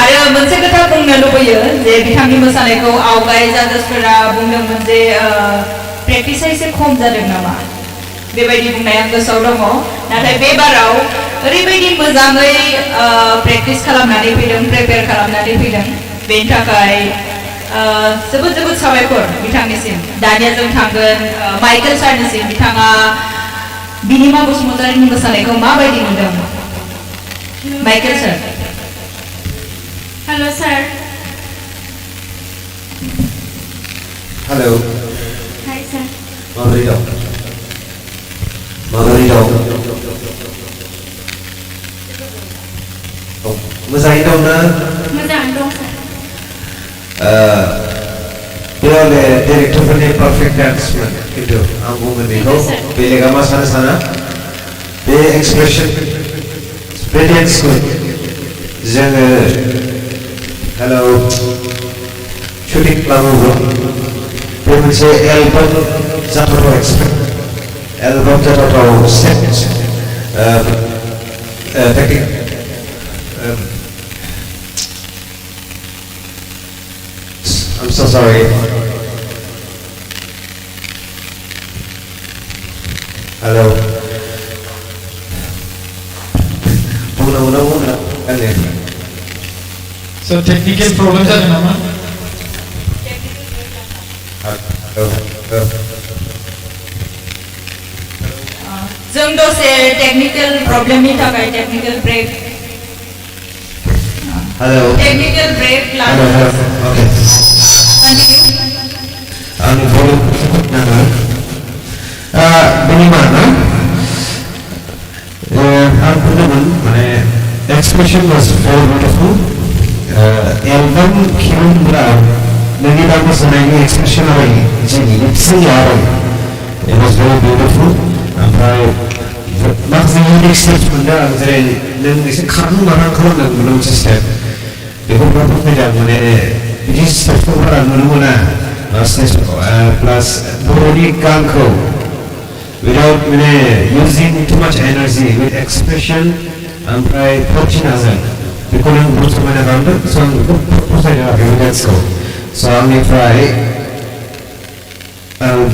आरो मोनसे खोथा बुंनो लुबैयो जे बिथांनि मोसानायखौ आवगाय जाजेसफोरा बुंदोंमोन जे प्रेक्टिसआ एसे खम जादों नामा बेबायदि बुंनाय आं गोसोआव दङ नाथाय बे बाराव ओरैबायदि मोजाङै प्रेक्टिस खालामनानै फैदों प्रिपेयार खालामनानै फैदों बेनि थाखाय जोबोद जोबोद साबायखर बिथांनिसिम दानिया जों थांगोन माइकेल सारनिसिम बिथाङा बिनिमा बसुमतारीनि मोसानायखौ माबायदि नुदों माइकेल सार हेलो सर हेलो हाय सर माबोरै दं माबोरै दं मोजाङै दं ना मोजाङै दं सर बेयाव डाइरेक्टरफोरनि पारफेक्ट डान्समोन खिन्थु आं बुङो बेखौ बेलेगा मा सानो साना बे बे एक्सप्रेसन ब्रिलियन्सखौ जोङो हेलौ शुटिं खालामोब्ला बे मोनसे एलबाम जाथावथाव एलबाम जाथावथाव set technique I'm so sorry. Hello. Muna. So technical problem जादों नामा? जों दसे टेक्निकल प्रब्लेमनि थाखाय technical break Hello. Technical break लानो Hello. Okay. Ang volume naman. Binimana. Ang naman, expression was very beautiful. Album Kimura, nagita ko sa naging expression ay singyari. It was very beautiful. Bakit yung steps mo na, nang karang marang ko lang ng step. Di ko dapat nila, this step ko parang muna. Plus body kanko without using too much energy with expression and pride fortunate because I'm going to my around so let's go so I'm going to try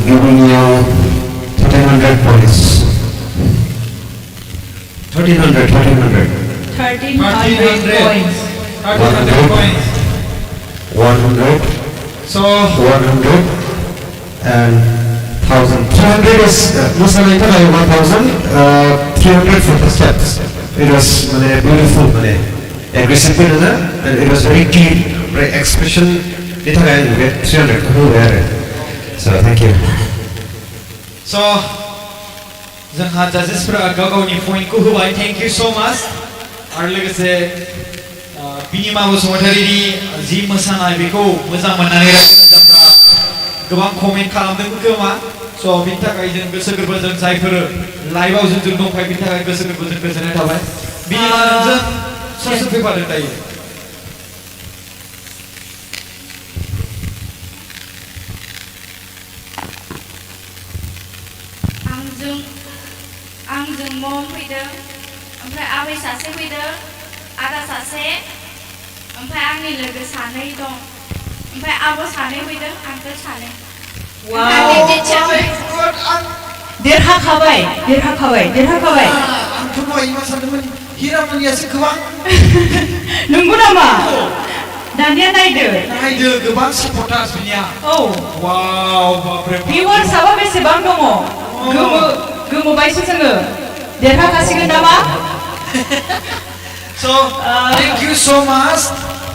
giving you 1300 points 1300 1300 points 1300 points. 100 So 100 and 1000. 300 is Muslim 1,300 for the steps. It was beautiful, aggressive, and it was very clean, very expression. 300. So thank you. So जोंहा जाजेसफोरा गाव-गावनि पइन्टखौ होबाय. Thank you so much. आरो लोगोसे बिनिमा बसुमतारीनि जि मोसानाय बेखौ मोजां मोननानै रायजो-राजाफ्रा गोबां कमेन्ट खालामदों खोमा. स' बिनि थाखाय जों गोसो गोरबोजों जायफोर लाइभआव जोंजों दंफायो बिनि थाखाय गोसो गोरबोजों गोजोननाय थाबाय. बिनिमा नोंजों सोर फैफादों दायो? आंजों मम फैदों ओमफ्राय आबै सासे फैदों आदा सासे ओमफ्राय आंनि लोगो सानै दं ओमफ्राय आब' सानै फैदों आंगोल सानै देरहाखाबाय आंथ' दहाय मा सानदोंमोन हिरामनियासो गोबां नंगौ नामा दानिया नायदो गोबां सापर्टार्स बिनिया औ वाव बापरे भिउवार्सआबो बेसेबां दङ गोमोबायसो जोङो देरहाखासिगोन नामा So thank you so much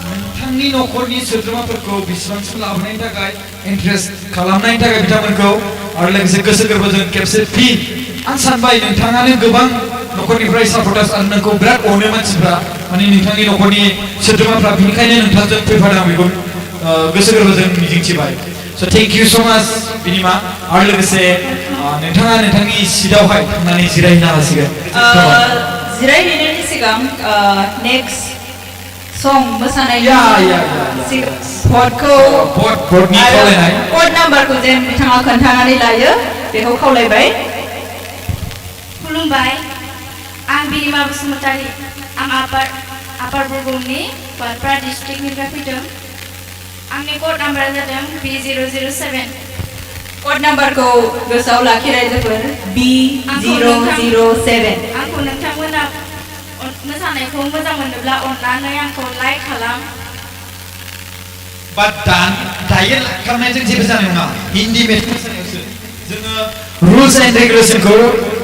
नोंथांनि नखरनि सोद्रोमाफोरखौ बिसिबांसिम लाबोनायनि थाखाय इन्ट्रेस्ट खालामनायनि थाखाय बिथांमोनखौ आरो लोगोसे गोसो गोरबोजों खेबसे फिन आं सानबाय नोंथाङानो गोबां नखरनिफ्राय सापर्टार्स आरो नोंखौ बिराद अनो मानसिफ्रा माने नोंथांनि नखरनि सोद्रोमाफ्रा बिनिखायनो नोंथांजों फैफादों बेखौ गोसो गोरबोजों मिजिंथिबाय. So thank you so much बिनिमा आरो लोगोसे नोंथाङा नोंथांनि सिटआवहाय थांनानै जिरायहैनो हासिगोन. जिरायहैनायनि सिगां नेक्स्ट सं मोसानायनि भटखौ भटनि खावलायनाय भट नाम्बारखौ जेन बिथाङा खोन्थानानै लायो बेखौ खावलायबाय. खुलुमबाय आं बिनिमा बसुमतारी आं आपार बरगुमनि गवालपारा डिस्ट्रिक्टनिफ्राय फैदों आंनि कड नाम्बारा जादों B007 कड नाम्बारखौ गोसोआव लाखि रायजोफोर B007 आंखौ नोंथांमोना मोसानायखौ मोजां मोनोब्ला अननानै आंखौ लाइक खालाम. बाट दायो खालामनायजों जेबो जानाय नङा हिन्दी मेथाइ मोसानायावसो जोङो रुल्स एन्ड रेगुलेसनखौ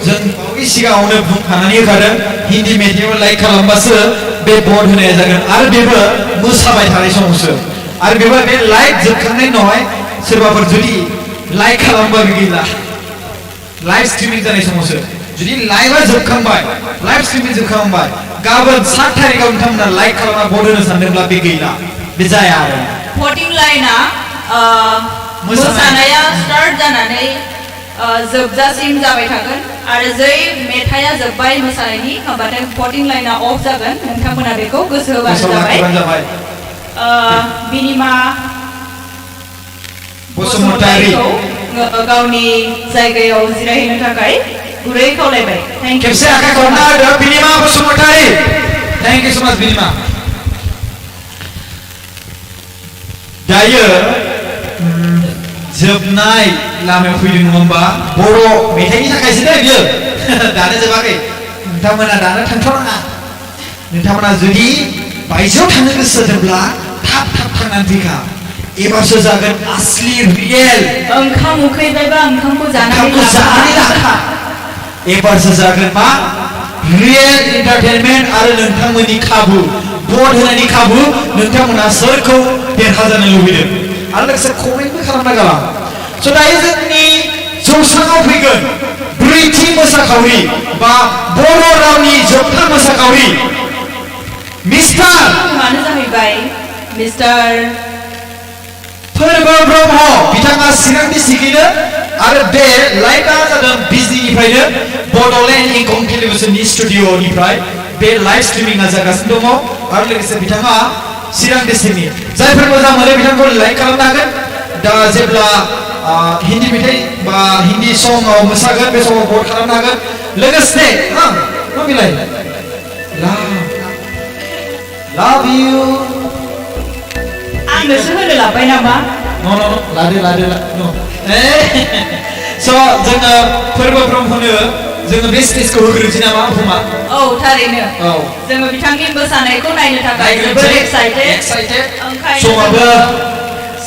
जों बावै सिगाङावनो बुंखानानै होखादों हिन्दी मेथाइआव लाइक खालामबासो बे भट होनाया जागोन आरो बेबो मोसाबाय थानाय समावसो आरो बेबो बे लाइभ जोबखांनायनि उनावहाय सोरबाफोर जुदि लाइक खालामबाबो गैला लाइभ स्ट्रिमिं जानाय समावसो जुदि लाइभआ जोबखांबाय लाइभ स्ट्रिमिं जोबखांबाय गाबोन 7 तारिखआव नोंथांमोना लाइक खालामना भट होनो सानदोंब्ला बे गैला बे जाया आरो भटिं लाइनआ मोसानाया स्टार्ट जानानै जोबजासिम जाबाय थागोन आरो जै मेथाइया जोब्बाय मोसानायनि होमबाथाय भटिं लाइना अफ जागोन नोंथांमोना बेखौ गोसो होबानो जाबाय बिनिमा बसुमतारीखौ गावनि जायगायाव जिरायहैनो थाखाय गुरै खावलायबाय थैंक यू खेबसे आखाइ खरना होदो Binima Basumatary thank you so much Binima दायो जोबनाय लामायाव फैदों नङा होमबा बर' मेथाइनि थाखायसो दै बियो दानो जोबाखै नोंथांमोना दानो थांथ'नाङा नोंथांमोना जुदि बायजोआव थांनो गोसो जादोंब्ला थाब थाब थांनानै फैखा एबारसो जागोन असलि रियेल ओंखाम उखैबायबा ओंखामखौ जानानै लाखा एबारसो जागोन मा रियेल एन्टारटेनमेन्ट आरो नोंथांमोननि खाबु भट होनायनि खाबु नोंथांमोना सोरखौ देरहाजानो लुबैदों आरो लोगोसे कमेन्टबो खालामना गालां स' दायो जोंनि जौसाङाव फैगोन ब्रैथि मोसाखावरि बा बर' रावनि जोबथा मोसाखावरि मिस्टार मानो जाहैबाय मिस्टार फोरबो ब्रह्म बिथाङा चिरां डिस्ट्रिक्टनिनो आरो बे लाइभआ जादों बिजनिनिफ्रायनो बड'लेण्ड इंखं टेलिभिजननि स्टुडिअ'निफ्राय बे लाइभ स्ट्रिमिंआ जागासिनो दङ आरो लोगोसे बिथाङा चिरां डिस्ट्रिक्टनि जायफोर मोजां मोनो बिथांखौ लाइक खालामनो हागोन दा जेब्ला हिन्दी मेथाइ बा हिन्दी सङाव मोसागोन बे समाव भट खालामनो हागोन लोगोसे मा बिलाय लाभ इउ आंनोसो होनो लाबाय नामा No, लादो no स' जोङो फोरबो ब्रह्मनो जोङो बे स्टेजखौ होग्रोनोसै नामा बुमा औ थारैनो जोङो बिथांनि मोसानायखौ नायनो थाखाय जोबोद एक्साइटेड समाबो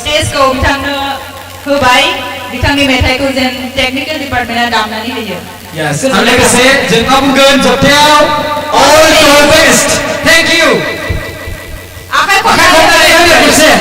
स्टेजखौ बिथांनो होबाय बिथांनि मेथाइखौ जेन टेकनिकेल डिपार्टमेन्टआ दामनानै होयो यस आरो लोगोसे जों मा बुंगोन जोबथायाव all your best thank you आखाइ खरनानै होदो खेबसे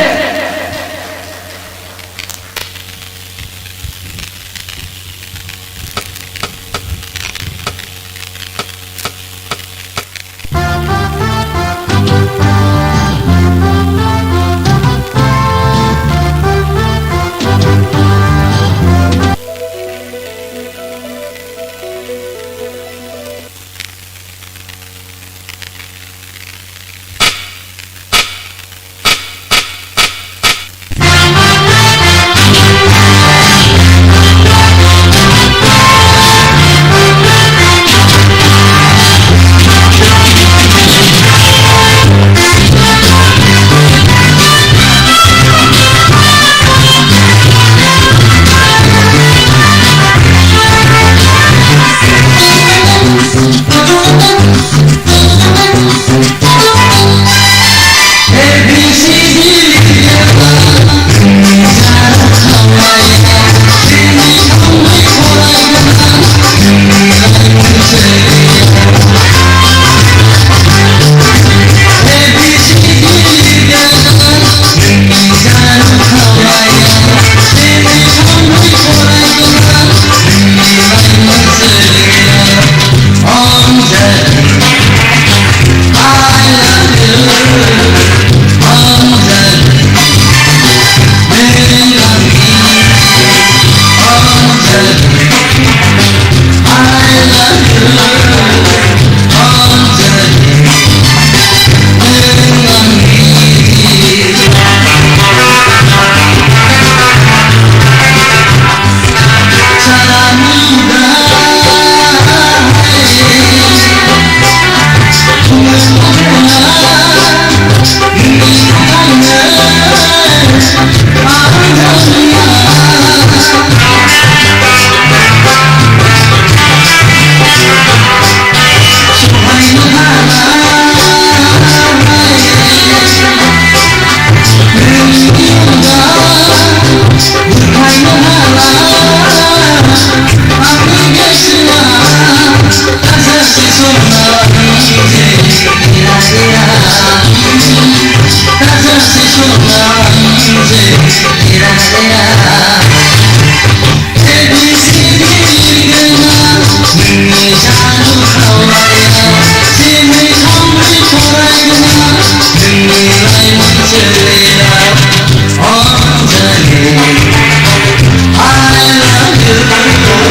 I love you.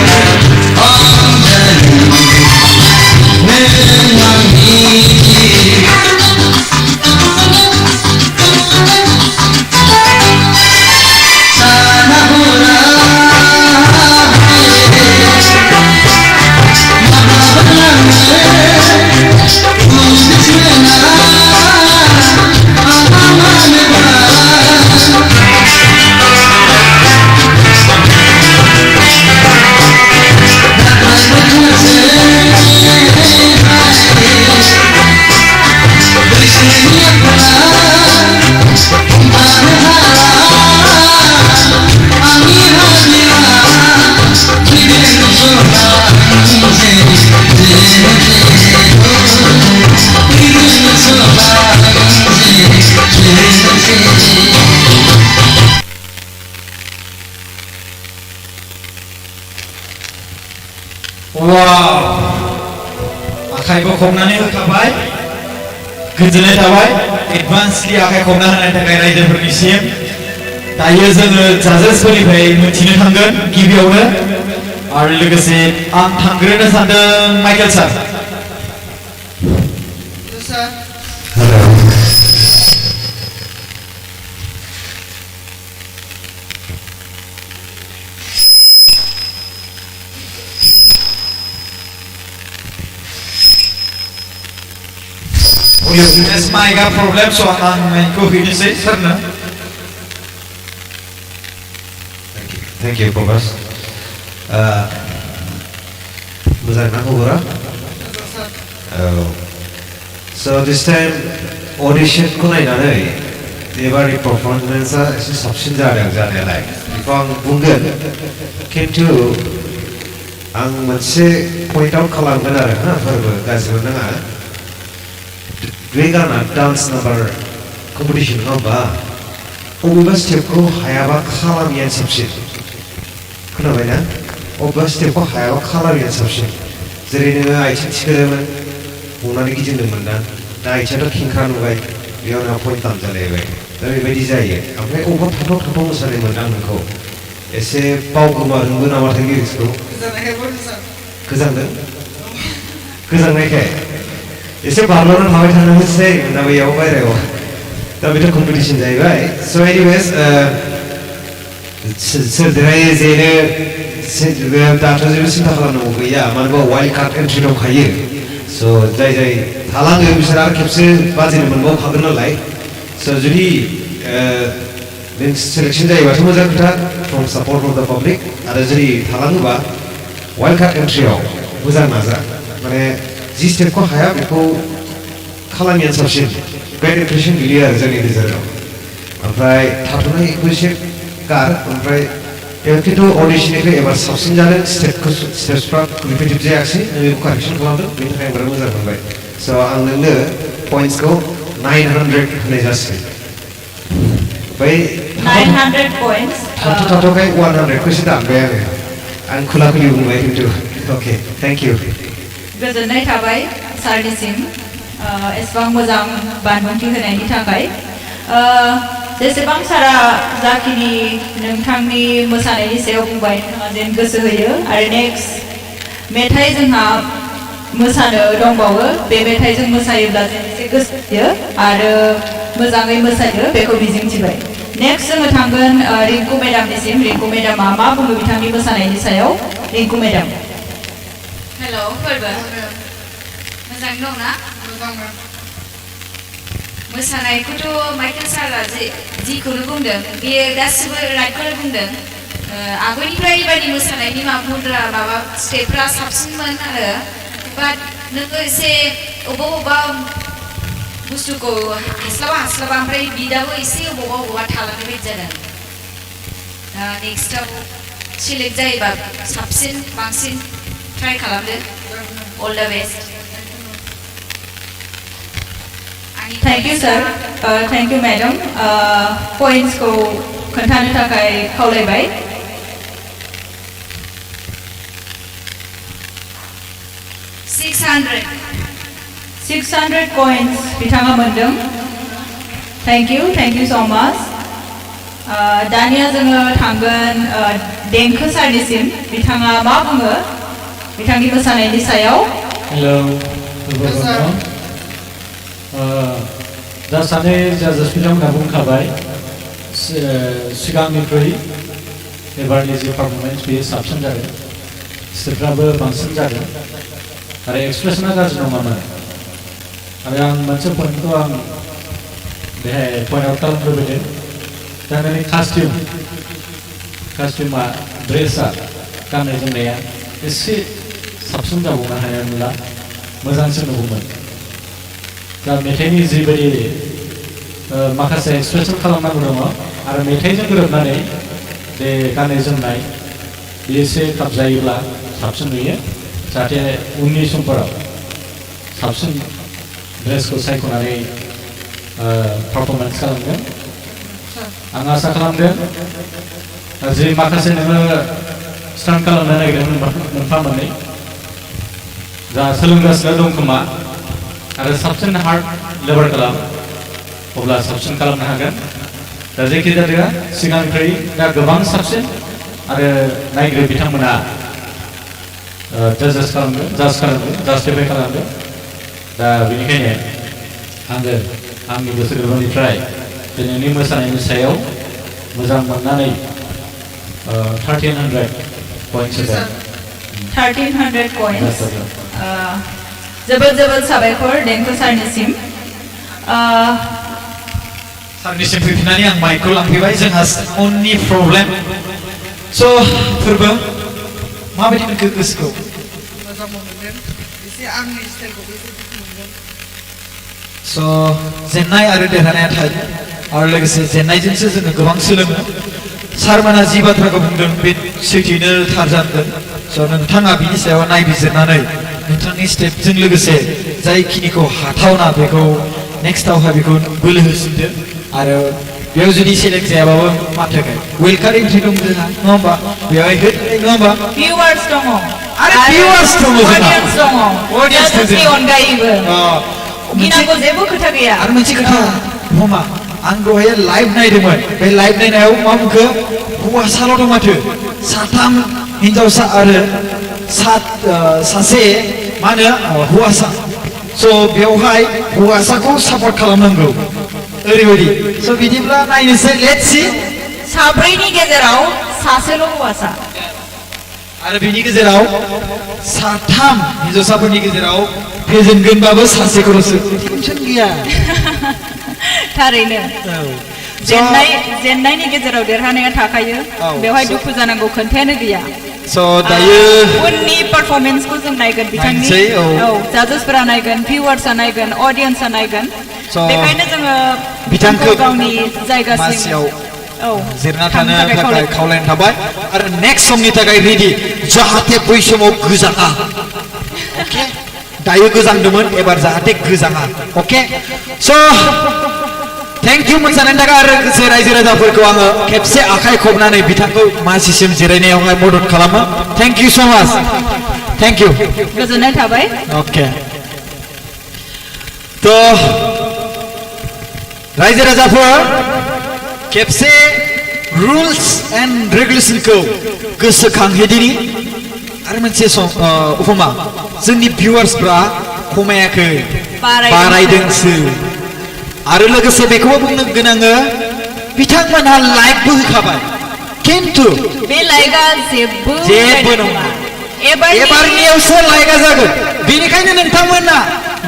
आखाइखौ खबनानै होखाबाय गोजोननाय थाबाय एडभान्सलि आखाइ खबना होनायनि थाखाय रायजोफोरनिसिम दायो जोङो जाजेसफोरनिफ्राय मिथिनो थांगोन गिबियावनो आरो लोगोसे आं थांग्रोनो सानदों Michael sir Yes, my got problem, so I'm going to say, sir, no? Thank you, Bobas. Muzak na hubura? So this time audition ko na inanay. Every performance is subsin jadang janelai. Ifang bungan kintu ang manse point out kalangan ara na farba gasiba na. Vegana dance number competition number अबेबा स्टेपखौ हायाबा खालामिया साबसिन खोनाबायना अबेबा स्टेपखौ हायाबा खालामिया साबसिन जेरै नोङो आथिं थिखोदोंमोन बुंनानै गिदिंदोंमोन दा आथिङाथ' खेंख्रा नुबाय बेयाव नोंहा पइन्ट दानजालायबाय दा बेबायदि जायो ओमफ्राय अबेबा थाथाव थाथाव मोसानाय मोनदां नोंखौ एसे बावगोमादोंबो नामाथाय लिरिक्सखौ गोजांनायखाय एसे बारलावना थाबाय थानांगौसै ना बैयाव बायरायाव दा बेथ' कम्पिटिसन जाहैबाय स' एनिवेज सोरदेराय जेनो दाथ' जेबो सिन्था खालामनांगौ गैया मानो होनबा वाइल्ड कार्ड एन्ट्रि दंखायो स' जाय थालाङो बिसोर आरो खेबसे बाजिनो मोनबावखागोन नालाय स' जुदि नों सेलेक्सन जायोबाथ' मोजां खोथा फ्रम सापर्ट अफ द पाब्लिक आरो जुदि थालाङोबा वाइल्ड कार्ड एन्ट्रियाव मोजां नाजा माने जि स्टेपखौ हाया बेखौ खालामियानो साबसिन ग्रेट इम्प्रेसन गोलैयो आरो जोंनि गेजेराव ओमफ्राय थाथ'नायखौ एसे गार ओमफ्राय खिन्थु अडिशननिफ्राय एबार साबसिन जादों स्टेप्सफ्रा रिपिटेड जायाखिसै नों बेखौ कारेक्सन खालामदों बेनि थाखाय बिराद मोजां मोनबाय स' आं नोंनो पइन्ट्सखौ 900 होनाय जासिगोन ओमफ्राय 900 points थाथ'खाय 100खौ एसे दानबाय आं खुला खुलि बुंबाय खिन्थु अके थेंक इउ गोजोननाय थाबाय सारनिसिम एसेबां मोजां बानबुंथि होनायनि थाखाय जेसेबां सारा जाखिनि नोंथांनि मोसानायनि सायाव बुंबाय नोंथाङा जेन गोसो होयो आरो नेक्स्ट मेथाइ जोंहा मोसानो दंबावो बे मेथाइजों मोसायोब्ला जों एसे गोसो होयो आरो मोजाङै मोसायो बेखौ मिजिंथिबाय नेक्स्ट जोङो थांगोन रिंकु मेडामनिसिम रिंकु मेडामा मा बुङो बिथांनि मोसानायनि सायाव रिंकु मेडाम हेल' फोरबो मोजां दंना मोसानायखौथ' माइकेल सारा जिखौनो बुंदों बेयो गासिबो राइटखौनो बुंदों आगोलनिफ्राय बेबायदि मोसानायनि माबा स्टेपफ्रा साबसिनमोन आरो बाट नोङो एसे अबेबा बुस्थुखौ हास्लाबा ओमफ्राय बिदाबो एसे अबेबा थालांनाय बायदि जादों नेक्स्टआव सिलेक्ट जायोबा साबसिन बांसिन ट्राइ खालामदो all the best thank you sir thank you madam points को खोन्थानो थाखाय खावलायबाय 600 points बिथाङा मोनदों थैंक यू सो मच दानिया जोङो थांगोन देंखो सारनिसिम बिथाङा मा बुङो बिथांनि मोसानायनि सायाव हेलो दा सानै जाजेस बिथांमोनहा बुंखाबाय सिगांनिख्रुइ एबारनि जि पारफरमेन्स बेयो साबसिन जादों स्टेपफ्राबो बांसिन जादों आरो एक्सप्रेसना गाज्रि नङामोन आरो आं मोनसे पइन्टखौ आं बेहाय पइन्ट आउट खालामनो लुबैदों दा नोंनि कास्टिउमा ड्रेसा गाननाय जोमनाया एसे साबसिन जाबावनो हायामोनब्ला मोजांसिन नुगौमोन दा मेथाइनि जिबायदि माखासे एक्सप्रेसन खालामनांगौ दङ आरो मेथाइजों गोरोबनानै बे गाननाय जोमनाय बेयो एसे खाबजायोब्ला साबसिन नुयो जाहाथे उननि समफोराव साबसिन ड्रेसखौ सायख'नानै पारफरमेन्स खालामगोन आं आसा खालामदों जि माखासे नोङो स्टान्ट खालामनो नागिरदों मोनफा मोननै जा सोलोंगासिनो दं खोमा आरो साबसिन हार्ड लेबार खालाम अब्ला साबसिन खालामनो हागोन दा जायखिजाया सिगांनिख्रुइ दा गोबां साबसिन आरो नायगिरि बिथांमोना जास्टिफाइ खालामदों दा बेनिखायनो आङो आंनि गोसो गोरबोनिफ्राय दिनैनि मोसानायनि सायाव मोजां मोननानै 1300 points होबाय 1300 coins जोबोद साबायखर देंखो सारनिसिम सारनिसिम फैफिननानै आं माइकखौ लांफैबाय जोंहा साउन्डनि प्रब्लेम स' फोरबो माबायदि मोनखो गोसोखौ मोजां मोनदों एसे आंनि स्टाइलखौबो एसे दुखु मोनदों स' जेननाय आरो देरहानाया थायो आरो लोगोसे जेननायजोंसो जोङो गोबां सोलोङो सारमोना जि बाथ्राखौ बुंदों बे सैथोयैनो थार जादों स' नोंथाङा बिनि सायाव नायबिजिरनानै नोंथांनि स्टेपजों लोगोसे जायखिनिखौ हाथावना बेखौ नेक्स्टआवहाय बेखौ बोलो होसिनदो आरो बेयाव जुदि सेलेक्ट जायाबाबो माथो वेलकाम एन्ट्रि दं जोंहा नङा होमबा बेवहाय नङा होमबा भिउवार्स दङ आरो भिउवार्स दङ जोंहा अडियन्स दङ अडियन्सनि अनगायैबो गिनांगौ जेबो खोथा गैया आरो मोनसे खोथा हमा आं दहाय लाइभ नायदोंमोन बे लाइभ नायनायाव मा बुंखो हौवासाल' दं माथो साथाम हिन्जावसा आरो सासे मा होनो हौवासा स' बेवहाय हौवासाखौ सापर्ट खालामनांगौ ओरैबायदि स' बिदिब्ला नायनोसै लेट्स सी साब्रैनि गेजेराव सासेल' हौवासा आरो बिनि गेजेराव साथाम हिन्जावसाफोरनि गेजेराव फेजेनगोनबाबो सासेखौल'सो टेनसन गैया थारैनो जेननायनि गेजेराव देरहानाया थाखायो बेवहाय दुखु जानांगौ खोन्थायानो गैया स' दायो उननि पारफरमेन्सखौ जों नायगोन बिथांनि जाजेसफोरा नायगोन भिउवार्सआ नायगोन अडियन्सआ नायगोन बेखायनो जोङो बिथांखौ गावनि जायगासिम जिरना थानो थाखाय खावलायनाय थाबाय आरो नेक्स्ट समनि थाखाय रेडि जाहाथे बै समाव गोजाङा अके दायो गोजांदोंमोन एबार जाहाथे गोजाङा अके स' थेंक इउ मोसानायनि थाखाय आरो लोगोसे रायजो राजाफोरखौ आङो खेबसे आखाइ खबनानै बिथांखौ मासिसिम जिरायनायावहाय मदद खालामो थेंक इउ स' माच थेंक इउ गोजोननाय थाबाय अके थ' रायजो राजाफोर खेबसे रुल्स एन्ड रेगुलेसनखौ गोसोखांहोदिनि आरो मोनसे उपमा जोंनि भिउवार्सफ्रा खमायाखै बारायदोंसो आरो लोगोसे बेखौबो बुंनो गोनाङो बिथांमोनहा लाइकबो होखाबाय खिन्थु बे लाइकआ जेबो नङा एबारनियावसो लाइकआ जागोन बेनिखायनो नोंथांमोना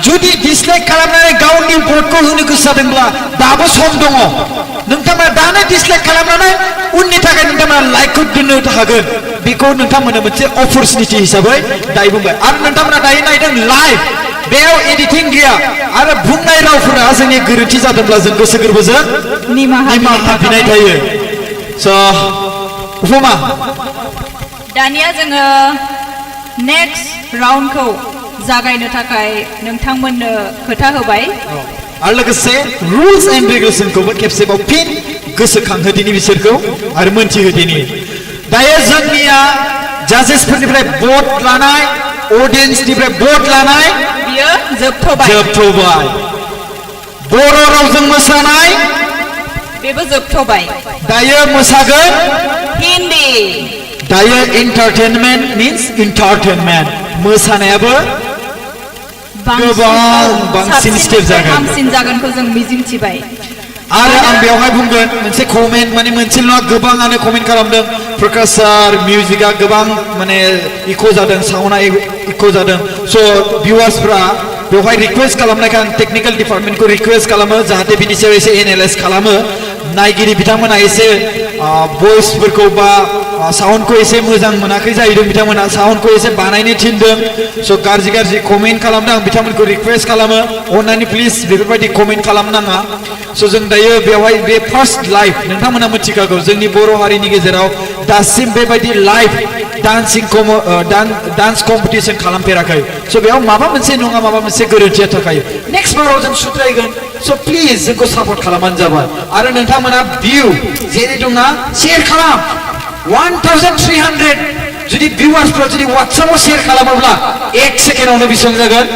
जुदि डिसलाइक खालामनानै गावनि भटखौ होनो गोसो जादोंब्ला दाबो सम दङ नोंथांमोना दानो डिसलाइक खालामनानै उननि थाखाय नोंथांमोना लाइकखौ दोननो हागोन बेखौ नोंथांमोना मोनसे अपरचुनिटि हिसाबै दायो बुंबाय आरो नोंथांमोना दायो नायदों लाइभ बेयाव एडिटिं गैया आरो बुंनाय रावफोरा जोंनि गोरोन्थि जादोंब्ला जों गोसो गोरबोजों निमाहा बिनाय थायो स' उपमा दानिया जोङो नेक्स्ट राउन्डखौ जागायनो थाखाय नोंथांमोननो खोथा होबाय आरो लोगोसे रुल्स एन्ड रेगुलेसनखौबो खेबसेबाव फिन गोसोखांहोदिनि बिसोरखौ आरो मोनथिहोदिनि दायो जोंनिया जाजेसफोरनिफ्राय भट लानाय अडियन्सनिफ्राय भट लानाय बियो जोबथ'बाय बर' रावजों मोसानाय बेबो जोबथ'बाय दायो मोसागोन हिन्दी दायो एन्टारटेनमेन्ट मिन्स एन्टारटेनमेन्ट मोसानायाबो बांसिन स्टेप जागोन हामसिन जागोनखौ जों मिजिंथिबाय आरो आं बेवहाय बुंगोन मोनसे कमेन्ट माने मोनसेल' नङा गोबाङानो कमेन्ट खालामदों प्रकाश सार मिउजिकआ गोबां माने इक' जादों साउन्डआ इक' जादों स' भिउवार्सफ्रा बेवहाय रिक्वेस्ट खालामनायखाय आं टेकनिकेल डिपार्टमेन्टखौ रिक्वेस्ट खालामो जाहाथे बिनि सायाव एसे एनालाइज खालामो नायगिरि बिथांमोना एसे भइसफोरखौ बा साउन्डखौ एसे मोजां मोनाखै जाहैदों बिथांमोना साउन्डखौ एसे बानायनो थिनदों स' गाज्रि कमेन्ट खालामदों आं बिथांमोनखौ रिक्वेस्ट खालामो अननानै प्लिज बेफोरबायदि कमेन्ट खालामनाङा स' जों दायो बेवहाय बे फार्स्ट लाइभ नोंथांमोना मिथिखागौ जोंनि बर' हारिनि गेजेराव दासिम बेबायदि लाइभ डान्स कम्पिटिसन खालामफेराखै स' बेयाव माबा मोनसे नङा माबा मोनसे गोरोन्थिया थाखायो नेक्स्ट बाराव जों सुद्रायगोन स' प्लिज जोंखौ सापर्ट खालामबानो जाबाय आरो नोंथांमोना भिउ जेरै दंना शेयार खालाम 1300 जुदि भिउवार्सफ्रा जुदि वाट्सएपआव शेयार खालामोब्ला 1 सेकेन्डआवनो बेसेबां जागोन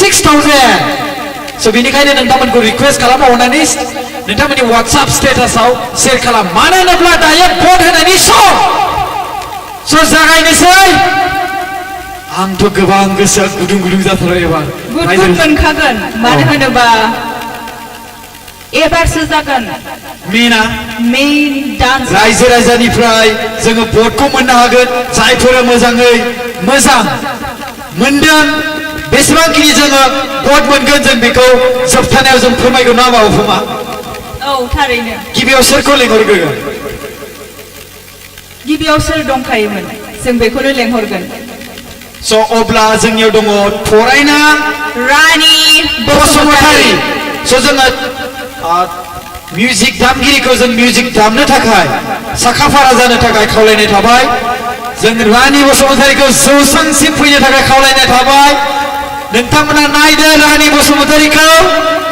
6000 स' बेनिखायनो नोंथांमोनखौ रिक्वेस्ट खालामो अननानै नोंथांमोननि वाट्सएप स्टेटासआव शेयार खालाम मानो होनोब्ला दायो भट होनायनि सम स' जागायनोसै आंथ' गोबां गोसोआ गुदुं जाथारबाय एबार गुद मोनखागोन मानो होनोबा एबारसो जागोन मेन डान्स रायजो राजानिफ्राय जोङो भटखौ मोननो हागोन जायफोरा मोजाङै मोजां मोनदों बेसेबांखिनि जोङो भट मोनगोन जों बेखौ जोबथानायाव जों फोरमायगोन ना बाबुमा औ थारैनो गिबियाव सोरखौ लेंहरगोन गिबियाव सोर दंखायोमोन जों बेखौनो लेंहरगोन स' अब्ला जोंनियाव दङ फरायना रानी बसुमतारी स' जोङो मिउजिक दामगिरिखौ जों मिउजिक दामनो थाखाय साखाफारा जानो थाखाय खावलायनाय थाबाय जों रानी बसुमतारीखौ जौसांसिम फैनो थाखाय खावलायनाय थाबाय नोंथांमोना नायदो रानी बसुमतारीखौ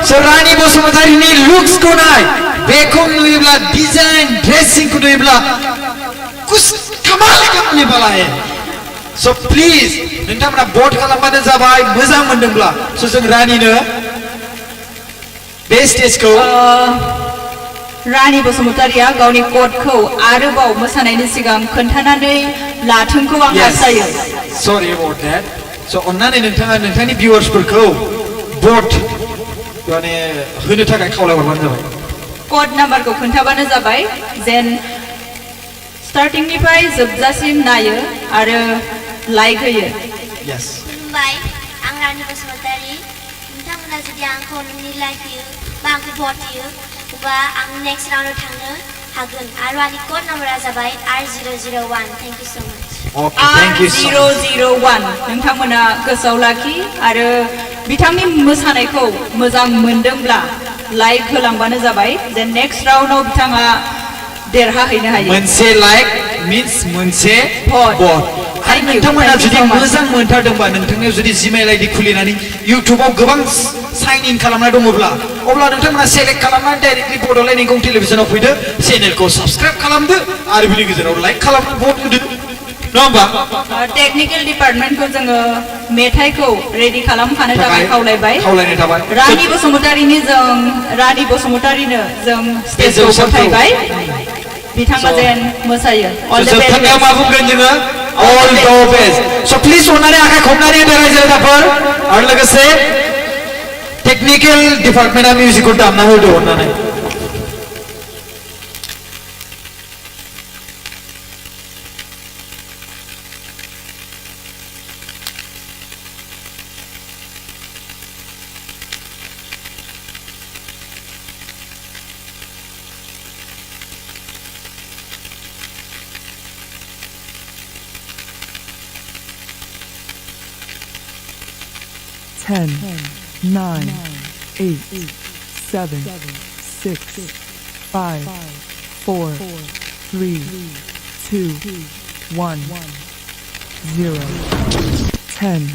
स' रानी बसुमतारीनि लुक्सखौ नाय बेखौ नुयोब्ला डिजाइन ड्रेसिंखौ नुयोब्ला कुछ कमाल करने वाला है स' प्लिज नोंथांमोना भट खालामबानो जाबाय मोजां मोनदोंब्ला स' जों रानीनो बे स्टेजखौ रानी बसुमतारीया गावनि क'डखौ आरोबाव मोसानायनि सिगां खोन्थानानै लाथोंखौ आं हास्थायो सरि अबाउट दैट स' अन्नानै नोंथाङा नोंथांनि भिउवार्सफोरखौ भट माने होनो थाखाय खावलायहरबानो जाबाय क'ड नाम्बारखौ खोन्थाबानो जाबाय जेन स्टार्टिंनिफ्राय जोबजासिम नायो आरो लाइक होयो खुलुमबाय आं रानी बसुमतारी नोंथांमोना जुदि आंखौ नोंनि लाइक होयो बा आंखौ भट होयो अब्ला आं नेक्स्ट राउन्डआव थांनो हागोन आरो आंनि क'ड नाम्बारा जाबाय R001 थेंक इउ सो माच R001 नोंथांमोना गोसोआव लाखि आरो बिथांनि मोसानायखौ मोजां मोनदोंब्ला लाइक होलांबानो जाबाय जेन नेक्स्ट राउन्डआव बिथाङा देरहाहैनो हायो मोनसे लाइक मिन्स मोनसे भट आरो नोंथांमोना जुदि मोजां मोनथारदोंबा नोंथांनियाव जुदि जिमेल आइडि खुलिनानै इउटुबाव गोबां साइन इन खालामना दङब्ला अब्ला नोंथांमोना सेलेक्ट खालामनानै डाइरेक्टलि बड'लेण्ड इंखं टेलिभिजनाव फैदो चेनेलखौ साबस्क्राइब खालामदो आरो बिनि गेजेराव लाइक खालामनो भट होदो नङा होमबा टेकनिकेल डिपार्टमेन्टखौ जोङो मेथाइखौ रेडि खालामखानो थाखाय खावलायनाय थाबाय रानी बसुमतारीनो जों स्टेजखौ गथायबाय बिथाङा जेन मोसायो जोबथारनायाव मा बुंगोन जोङो ऑल द बेस्ट स' प्लिज अननानै आखाइ खबनानै होदो रायजो राजाफोर आरो लोगोसे टेकनिकेल डिपार्टमेन्टआ मिउजिकखौ दामना होदो अननानै Ten, 9, 8, 7, 6, 5, 4, 3, 2, 1, 0. 10.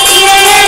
Yeah.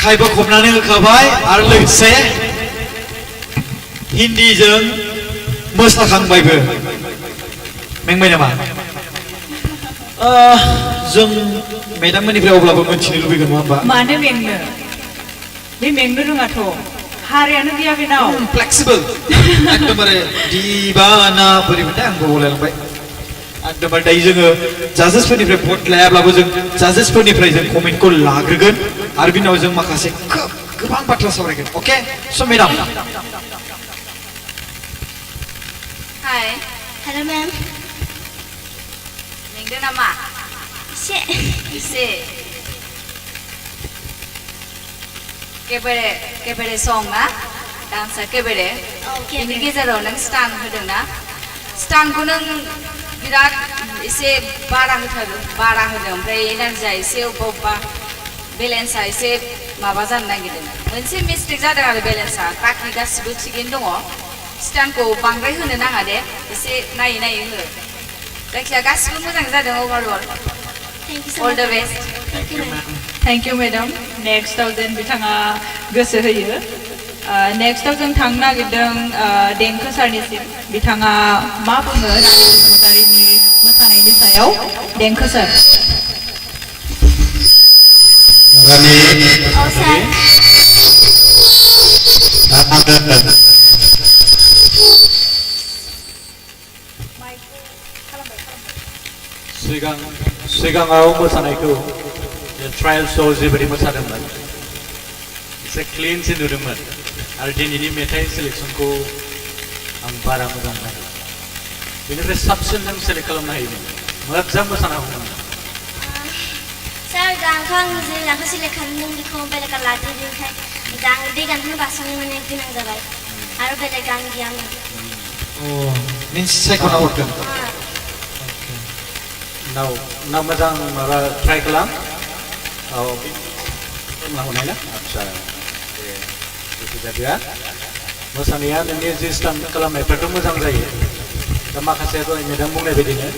आखाइबो खबनानै होखाबाय आरो लोगोसे हिन्दीजों मोसाखांबायबो मेंबाय नामा जों मेडाममोननिफ्राय अब्लाबो मिथिनो लुबैगोन नङा होमबा मानो मेंनो बे मेंनो रोङाथ' हारायानो गैया बेनाव फ्लेक्सिबल एकदमबारे दिबाना बोरैमोनथाय आंबो बावलायलांबाय एकदमबारे दायो जोङो जाजेसफोरनिफ्राय भट लायाब्लाबो जों जाजेसफोरनिफ्राय जों कमेन्टखौ लाग्रोगोन आरो बिनि उनाव जों माखासे गोबां बाथ्रा सावरायगोन अके स' मेडाम हाय हेलो मैम मेंदों नामा इसे एसे केबेरे सं ना डान्सआ केबेरे बेनि गेजेराव नों स्टान होदों ना स्टानखौ नों बिराद एसे बारा होदों ओमफ्राय एनार्जिया एसे अबेबा बेलेन्सआ एसे माबा जानो नागिरदों मोनसे मिस्टेक जादों आरो बेलेन्सआ बाखि गासिबो थिगैनो दङ स्टानखौ बांद्राय होनो नाङा दे एसे नायै नायै हो जायखिया गासिबो मोजां जादों overall all the best thank you madam नेक्स्टआव जेन बिथाङा गोसो होयो नेक्स्टआव जों थांनो नागिरदों देंखो सारनिसिम बिथाङा मा बुङो रानि बसुमतारीनि मोसानायनि सायाव देंखो सार रानि औ सार सिगाङाव मोसानायखौ ट्रायल श' जेबायदि मोसादोंमोन एसे क्लिनसिन नुदोंमोन आरो दिनैनि मेथाइ सेलेक्सनखौ आं बारा मोजां मोनाखै बेनिफ्राय साबसिन जों सेलेक्ट खालामनो हायोमोन मोजां मोसानो हागौमोन सार गानखौ आं जे गानखौ सेलेक्ट खालामदों बेखौ बेलेगा लादेरखाय दै गानखौनो बारस'नो माने गोनां जाबाय आरो बेलेग गान गैयामोन मिन्स सायख'ना हरदों नाव मोजां माबा ट्राइ खालाम औ होनाय ना आदसा जायखिजाया मोसानाया नोंनि जि स्टान्ट खालामनायफ्राथ' मोजां जायो दा माखासे दहाय मेडाम बुंनाय बायदिनो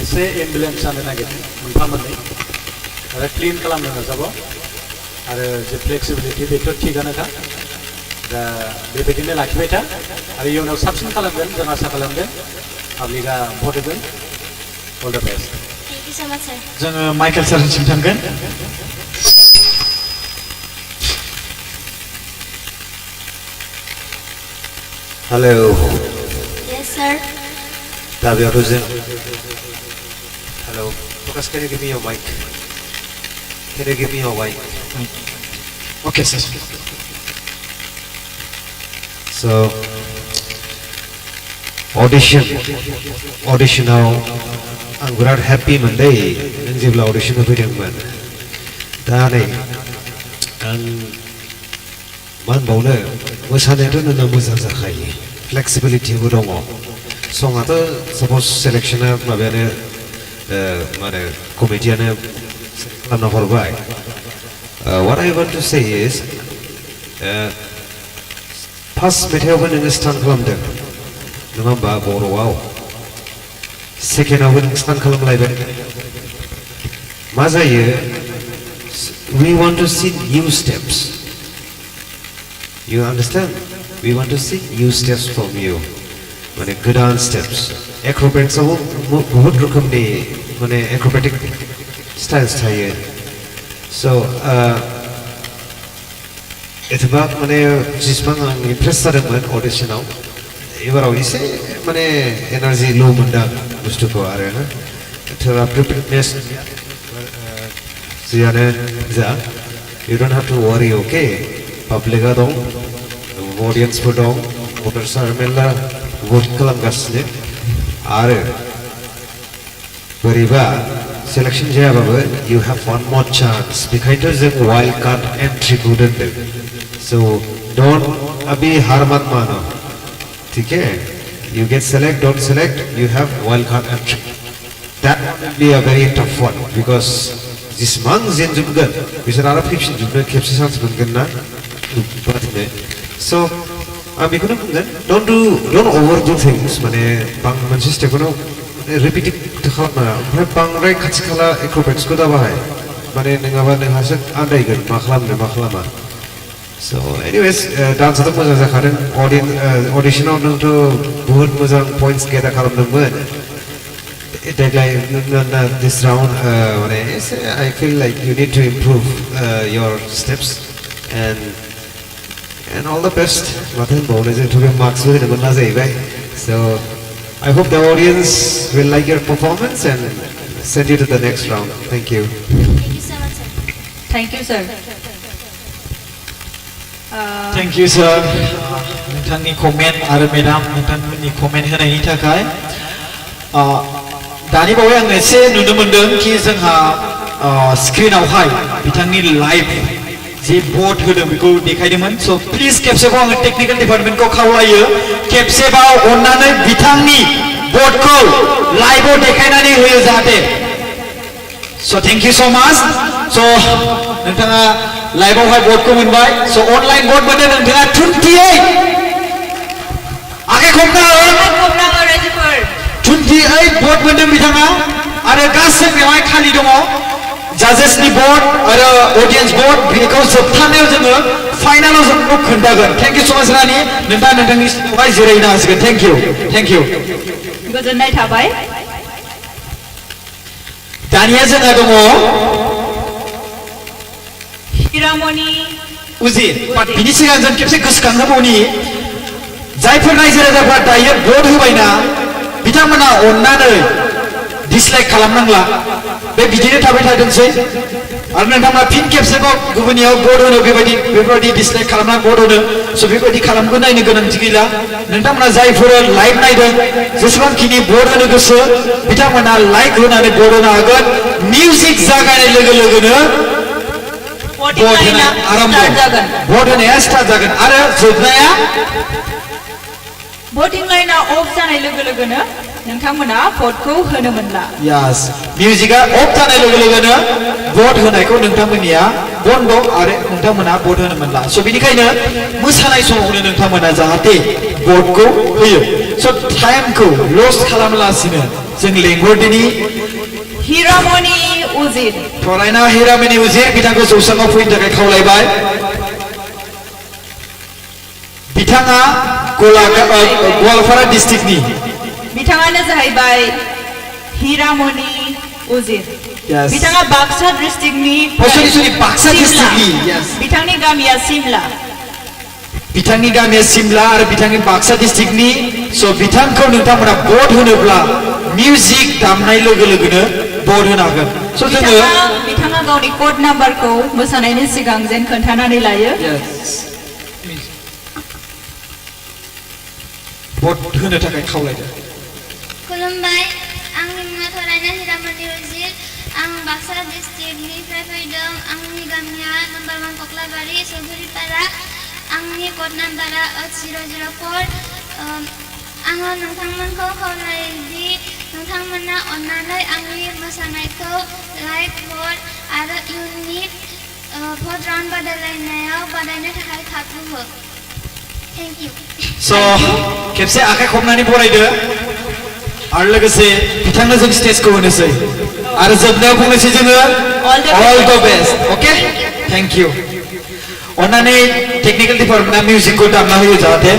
एसे एम्बुलेन्स जानो नागिरदों मोनफा मोननै आरो क्लिन खालामनो नाजाबाव आरो जे फ्लेक्सिबिलिटि बेथ' थिगानोखा दा बेबायदिनो लाखिबाय था आरो इयुनाव साबसिन खालामगोन जों आसा खालामदों पाब्लिकआ भट होगोन अल द बेस्ट थेंक इउ सो माच सार जोङो माइकेल सारनिसिम थांगोन हेलो यस सर दा बेयावथ' जों hello focus can you give me your mic can you give me your mic okay sir so auditionआव आं बिराद हेपि मोनदै नों जेब्ला अडिसन होफैदोंमोन दा नै आं मा होनबावनो मोसानायाथ' नोंना मोजां जाखायो फ्लेक्सिबिलिटिबो दङ सङाथ' साप'ज सेलेक्सना माबायानो मा होनो कमिटियानो खालामना हरबाय what I want to say is first मेथाइआवबो नोङो स्टान्ट खालामदों नङा होमबा बर'आव सेकेन्डआवबो नों स्टान्ट खालामलायबाय मा जायो we want to see new steps you understand we want to see new steps from you माने गोदान स्टेप्स एक्रोबेट्सआवबो बहुत रोखोमनि माने एक्रोबेटिक स्टाइल्स थायो स' एथबां माने जेसेबां आं इमप्रेस जादोंमोन अडिशनाव एबाराव एसे माने एनार्जि ल' मोनदां बुस्थुखौ आरो ना थोरा प्रिपेयारनेस जियानो जा you don't have to worry okay पाब्लिकआ दं अडियन्सफोर दं भटार्सआ मेरला भट खालामगासिनो आरो बोरैबा सेलेक्सन जायाबाबो you have one more chance बेखायनोथ' जों वाइल्ड कार्ड एन्ट्रिखौ दोनदों so don't अभी हार मत मानो ठीक है you get don't select you have wild card entry that will be a very tough one because जिसिबां जेनजोबगोन बिसोर आरो फैफिनजोबनो खेबसे चान्स मोनगोन ना so आं बेखौनो बुंगोन don't overdo things माने मोनसे स्टेपखौनो रिपिटिभ खालामनाङा ओमफ्राय बांद्राय खाथि खाला एक्रोबेट्सखौ दा बाहाय माने नङाबा नोंहासो आन्दायगोन मा खालामनो मा खालामा so anyways डान्सआथ' मोजां जाखादों अडिशनाव नोंथ' बुहुत मोजां पइन्ट्स गेदार खालामदोंमोन देग्लाय this round माने एसे I feel like you need to improve your steps and all the best माथो होनबावनो जोंथ' बे मार्क्सबो होनो मोनला जाहैबाय so I hope the audience will like your performance and send you to the next round. Thank you. Thank you so much, sir. Thank you, sir. Thank you, sir. नोंथांनि comment आरो madam नोंथांमोननि comment होनायनि थाखाय दानि बावै आं एसे नुनो मोनदों कि जोंहा स्क्रिनावहाय बिथांनि लाइभ जे बोर्ड होदों बेखौ देखायदोंमोन स' प्लिज खेबसेबाव आङो टेक्निकेल डिपार्टमेन्टखौ खावलायो खेबसेबाव अननानै बिथांनि बोर्डखौ लाइभआव देखायनानै होयो जाहाथे स' थेंक इउ स' माच स' नोंथाङा लाइभआवहाय बोर्डखौ मोनबाय स' अनलाइन बोर्ड मोनदों नोंथाङा 28 आगे खमनाङो 28 बोर्ड मोनदों बिथाङा आरो गासै बेवहाय खालि दङ जाजेसनि बोर्ड आरो अडियन्स बोर्ड बेखौ जोबथारनायाव जोङो फाइनालाव जोंखौ खोन्थागोन थेंक इउ स' माच रानि नोंथाङा नोंथांनि सिटआवहाय जिरायनो हासिगोन थेंक इउ गोजोननाय थाबाय दानिया जोंहा दङ हिरामणि उजिर बिनि सिगां जों खेबसे गोसोखांहोबावनि जायफोर रायजो राजाफ्रा दायो भट होबायना बिथांमोना अननानै डिसलाइक खालामनांला बे बिदिनो थाबाय थाथोंसै आरो नोंथांमोना फिन खेबसेबाव गुबुननियाव भट होनो बेबायदि डिसलाइक खालामना भट होनो स' बेबायदि खालामनो नायनो गोनांथि गैला नोंथांमोना जायफोर लाइभ नायदों जेसेबांखिनि भट होनो गोसो बिथांमोना लाइक होनानै भट होनो हागोन मिउजिक जागायनाय लोगो लोगोनो भट होनाया आरम्भ भट होनाया स्टार्ट जागोन आरो जोबनाया भटिं लाइनआ अफ जानाय लोगो लोगोनो नोंथांमोना भटखौ होनो मोनला यस मिउजिकआ अफ जानाय लोगो लोगोनो भट होनायखौ नोंथांमोननिया बन्द आरो नोंथांमोना भट होनो मोनला स' बेनिखायनो मोसानाय समावनो नोंथांमोना जाहाथे भटखौ होयो स' टाइमखौ लस्ट खालामालासिनो जों लेंहरदिनि हिरामणि उजिर फरायना हिरामणि उजिर बिथांखौ जौसाङाव फैनो थाखाय खावलायबाय बिथाङा गवालपारा डिस्ट्रिक्टनि बिथाङानो जाहैबाय हिरामणि उजिर बिथाङा बाक्सा डिस्ट्रिक्टनि बाक्सा डिस्ट्रिक्टनि बिथांनि गामिया सिमला बिथांनि गामिया सिमला आरो बिथांनि बाक्सा डिस्ट्रिक्टनि स' बिथांखौ नोंथांमोना भट होनोब्ला मिउजिक दामनाय लोगो लोगोनो भट होनो हागोन स' जोङो बिथाङा गावनि कड नाम्बारखौ मोसानायनि सिगां जेन खोन्थानानै लायो भट होनो थाखाय खावलायदों खुलुमबाय आंनि मुङा थरायना हिरामणि उजिर आं बाक्सा डिस्ट्रिक्टनिफ्राय फैदों आंनि गामिया नम्बर 1 कक्लाबारि सौधुरिपारा आंनि कड नाम्बारा 8004 आङो नोंथांमोनखौ खावलायोदि नोंथांमोना अन्नानै आंनि मोसानायखौ लाइभ भट आरो इयुननि भट राउन्ड बादायलायनायाव बादायनो थाखाय खाबु हो थेंक इउ स' खेबसे आखाइ खबनानै बरायदो आरो लोगोसे बिथांनो जों स्टेजखौ होनोसै आरो जोबनायाव बुंनोसै जोङो all the best okay thank you अन्नानै टेक्निकेल डिपार्टमेन्टआ मिउजिकखौ दामना होयो जाहाथे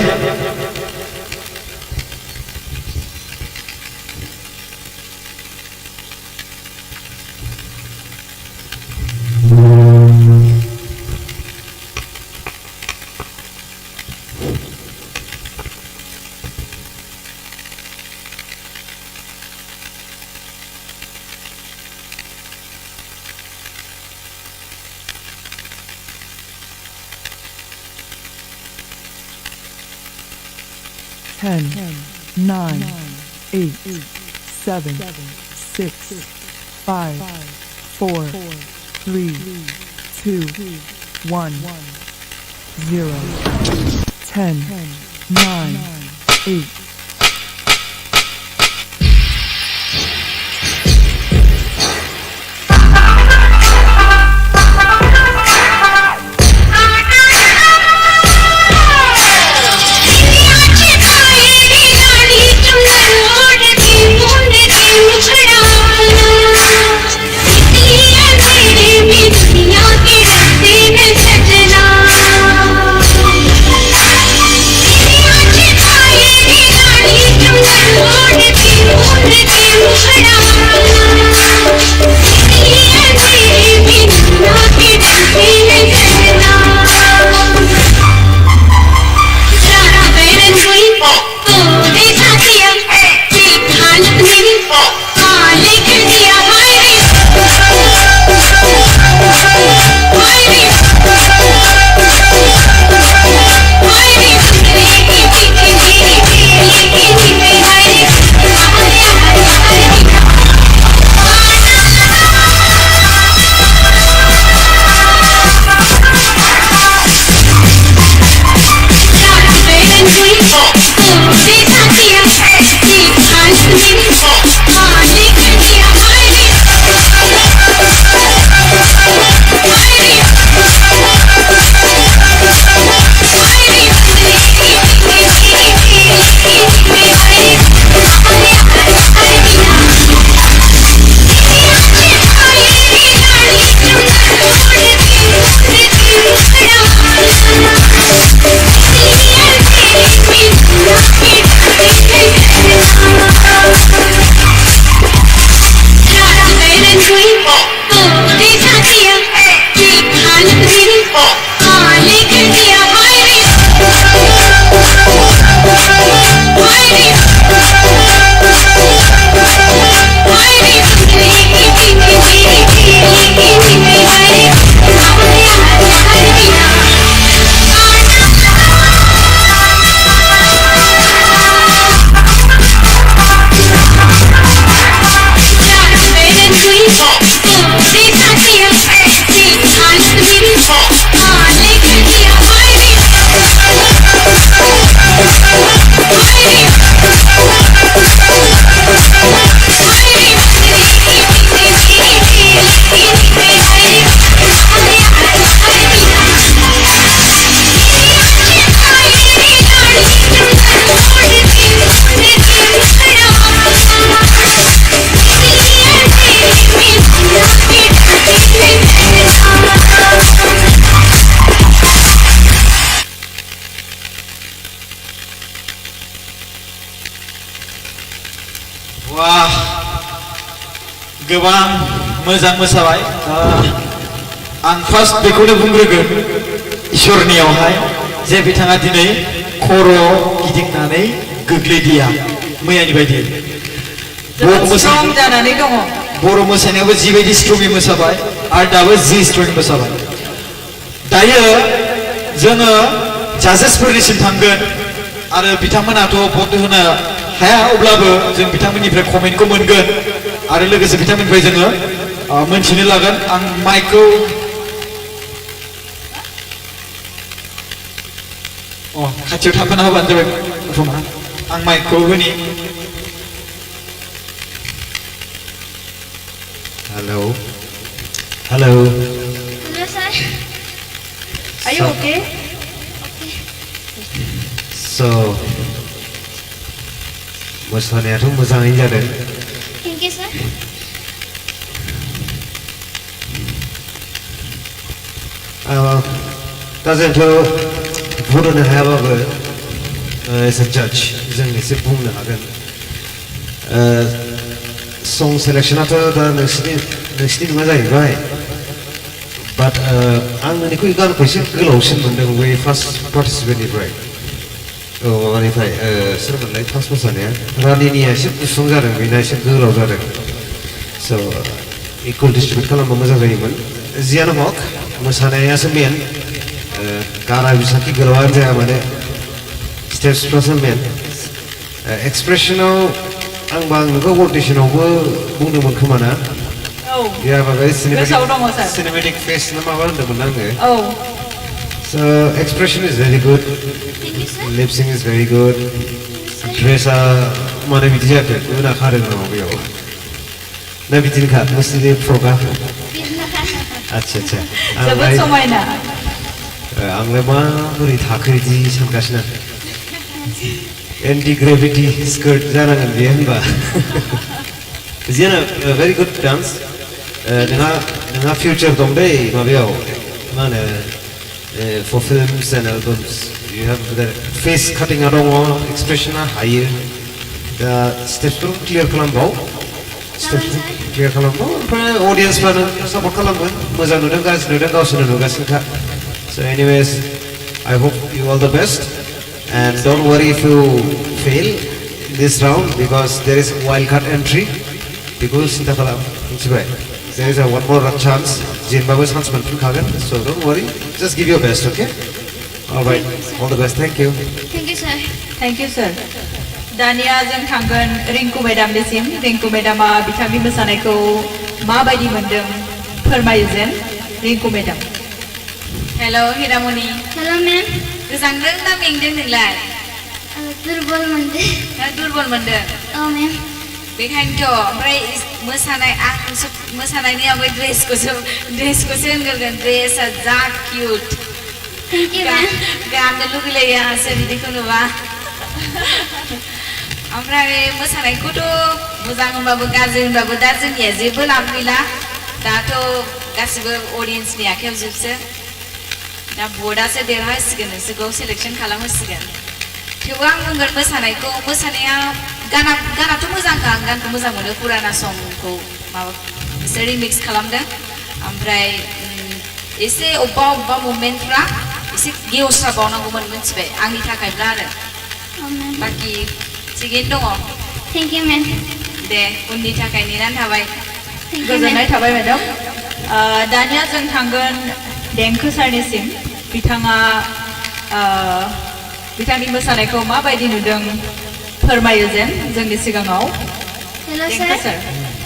Ten, 9, 8, 7, 6, 5, 4, 3, 2, 1, 0. 10, 9, 8. मेरे wah गोबां मोजां मोसाबाय आं फार्स्ट बेखौनो बुंग्रोगोन इसोरनियावहाय जे बिथाङा दिनै खर' गिदिंनानै गोग्लैदिया मैयानि बायदि स्ट्रं जानानै दङ बर' मोसानायावबो जिबायदि स्ट्रंयै मोसाबाय आरो दाबो जि स्ट्रंयै मोसाबाय दायो जोङो जाजेसफोरनिसिम थांगोन आरो बिथांमोनाथ' भट होनो हाया अब्लाबो जों बिथांमोननिफ्राय कमेन्टखौ मोनगोन आरो लोगोसे बिथांमोननिफ्राय जोङो मोनथिनो लागोन आं माइकखौ खाथियाव थाफाना होबानो जाबाय गथ'मा आं माइकखौ होनि Hello. Hello. Hello, sir. Are you okay? So, मोसानायाथ' मोजाङैनो जादों. Thank you, sir. दा जोंथ' भट होनो हायाबाबो एज ए जाज जों एसे बुंनो हागोन. सं सेलेक्शनाथ' दा नोंसिनि नङा जाहैबाय बाट आं नोंनिखौ गानखौ एसे गोलावसिन मोन्दों बै फार्स्ट पार्टिसिपेटनिफ्राय माबानिफ्राय सोरमोनलाय फार्स्ट मोसानाया रानिनिया एसे गुसुं जादों बेना एसे गोलाव जादों स' इकुवेल डिस्ट्रिबिउट खालामबा मोजां जायोमोन जियानो हक मोसानायासो मेन गारा बिसाखि गोलावानो जाया माने स्टेप्सफ्रासो मेन एक्सप्रेसनाव आंबा नोंखौ अडिशनावबो बुंदोंमोन खोमा ना सिनेमेटिक फेस ना माबा होनदोंमोन आङो So expression is very good, lip sync is very good, dress माने बिदि जायाखै उना खादों नामा बेयाव ना बिदिनोखा नोंसिनि फ्रकआ आच्छा जोबोद समायना आंलाय माबोरै थाखो बिदि सानगासिनो एन्टि ग्रेभिटि स्कार्ट जानांगोन बेयो होनबा जियानो भेरि गुड डान्स नोंहा फिउचार दं दै माबायाव मा होनो for films and albums you have the face cutting dङ expressionआ हायो दा स्टेप्सखौ क्लियार खालामबाव क्लियार खालामबाव ओमफ्राय अडियन्सफ्रानो सापर्ट खालामगोन मोजां नुदों गाज्रि नुदों गावसोरनो नुगासिनोखा so anyways I hope you all the best and don't worry if you fail this round because there is wild card entry बेखौ सिन्था खालाम मिथिबाय there is a one more chance जेनबाबो चान्स मोनफिनखागोन so don't worry just give your best okay all right all the best thank you sir दानिया जों थांगोन रिंकु मेडामनिसिम रिंकु मेडामा बिथांनि मोसानायखौ माबायदि मोनदों फोरमायो जेन Rinku madam hello Hiramani hello ma'am गोजांदों ना मेंदों नोंलाय दुर्बल मोनदों औ मैम बेखायनोथ' ओमफ्राय मोसानाय आं मोसानायनि आवगाय ड्रेसखौसो होनगोरगोन ड्रेसआ जा किउट थेंक यू मैम गाननो लुगैलायो आंसो बिदिखौ नुबा ओमफ्राय मोसानायखौथ' मोजां होनबाबो गाज्रि होनबाबो दा जोंनिया जेबो लाब गैला दाथ' गासिबो अडियन्सनि आखायाव जोबसो दा बर्डआसो देरहासिगोन नोंसोरखौ सेलेक्सन खालामहोसिगोन थेवबो आं बुंगोन मोसानाया गानाथ' मोजांखा आं गानखौ मोजां मोनो पुराना संखौ माबा बिसोर रिमिक्स खालामदों ओमफ्राय एसे अबेबा मुभमेन्टफ्रा एसे गेवस्राबावनांगौमोन मिथिबाय आंनि थाखायब्ला आरो बाखि थिगैनो दङ थेंक यू मैम दे उननि थाखाय नेनानै थाबाय गोजोननाय थाबाय मेडाम दानिया जों थांगोन देंखो सारनिसिम बिथाङा बिथांनि मोसानायखौ माबायदि नुदों फोरमायो जेन जोंनि सिगाङाव हेलो सर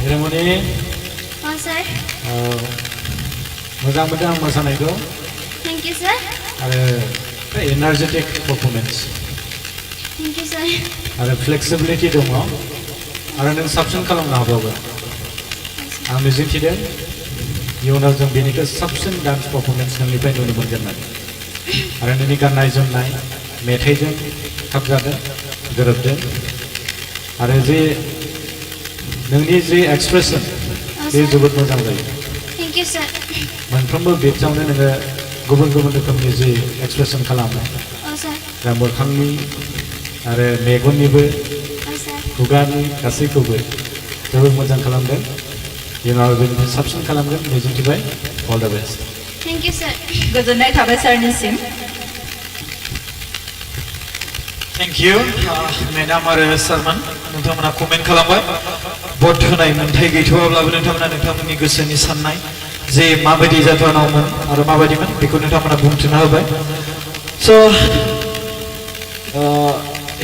हिरामनि सर मोजां मोनदों आं मोसानायखौ थेंक यू सर आरो एनार्जेटिक पारफरमेन्स थेंक यू सर आरो फ्लेक्सिबिलिटि दङ आरो नों साबसिन खालामनो हाबावगोन आं मिजिंथिदों इयुनाव जों बेनिख्रुइ साबसिन डान्स पारफरमेन्स नोंनिफ्राय नुनो मोनगोन होननानै आरो नोंनि गाननाय जोमनाय मेथाइजों खाबजादों गोरोबदों आरो जे नोंनि जे एक्सप्रेसन बे जोबोद मोजां जायो थेंक यू सर मोनफ्रोमबो बिटआवनो नोङो गुबुन गुबुन रोखोमनि जे एक्सप्रेसन खालामो दा मोखांनि आरो मेगननिबो खुगानि गासैखौबो जोबोद मोजां खालामदों इयुनाव बेनिफ्राय साबसिन खालामगोन मिजिंथिबाय अल द बेस्ट थेंक इउ सार गोजोननाय थाबाय सारनिसिम थेंक इउ मेडाम आरो सारमोन नोंथांमोना कमेन्ट खालामबाय भट होनाय मोन्थाइ गैथ'वाब्लाबो नोंथांमोना नोंथांमोननि गोसोनि साननाय जे माबायदि जाथावनावमोन आरो माबायदिमोन बेखौ नोंथांमोना बुंथिना होबाय स'